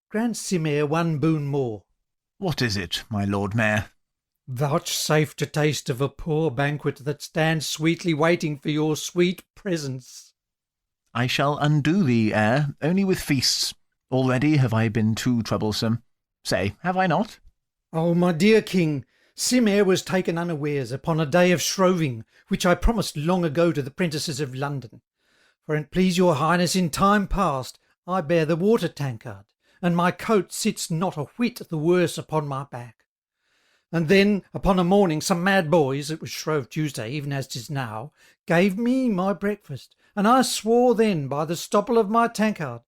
grant Simere one boon more. What is it, my Lord Mayor? Vouchsafe to taste of a poor banquet that stands sweetly waiting for your sweet presence. I shall undo thee, heir, only with feasts. Already have I been too troublesome. Say, have I not? Oh, my dear king, Simere was taken unawares upon a day of Shroving, which I promised long ago to the prentices of London. For an't please your highness, in time past I bear the water tankard, and my coat sits not a whit the worse upon my back. And then, upon a morning, some mad boys, it was Shrove Tuesday, even as 'tis now, gave me my breakfast, and I swore then, by the stopple of my tankard,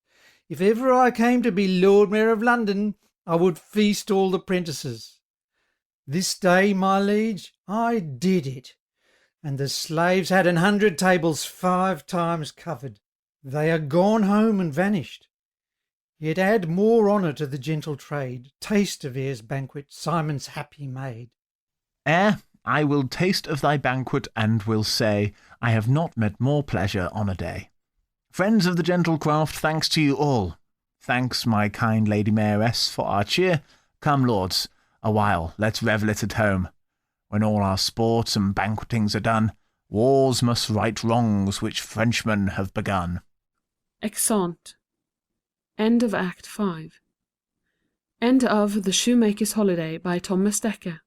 if ever I came to be Lord Mayor of London, I would feast all the prentices. This day, my liege, I did it, and the slaves had 100 tables 5 times covered. They are gone home and vanished. Yet add more honour to the gentle trade, taste of Eyre's banquet, Simon's happy maid. Heir, I will taste of thy banquet, and will say, I have not met more pleasure on a day. Friends of the gentle craft, thanks to you all. Thanks, my kind Lady Mayoress, for our cheer. Come, lords, a while, let's revel it at home. When all our sports and banquetings are done, wars must right wrongs which Frenchmen have begun. Exeunt. End of Act 5. End of The Shoemaker's Holiday by Thomas Dekker.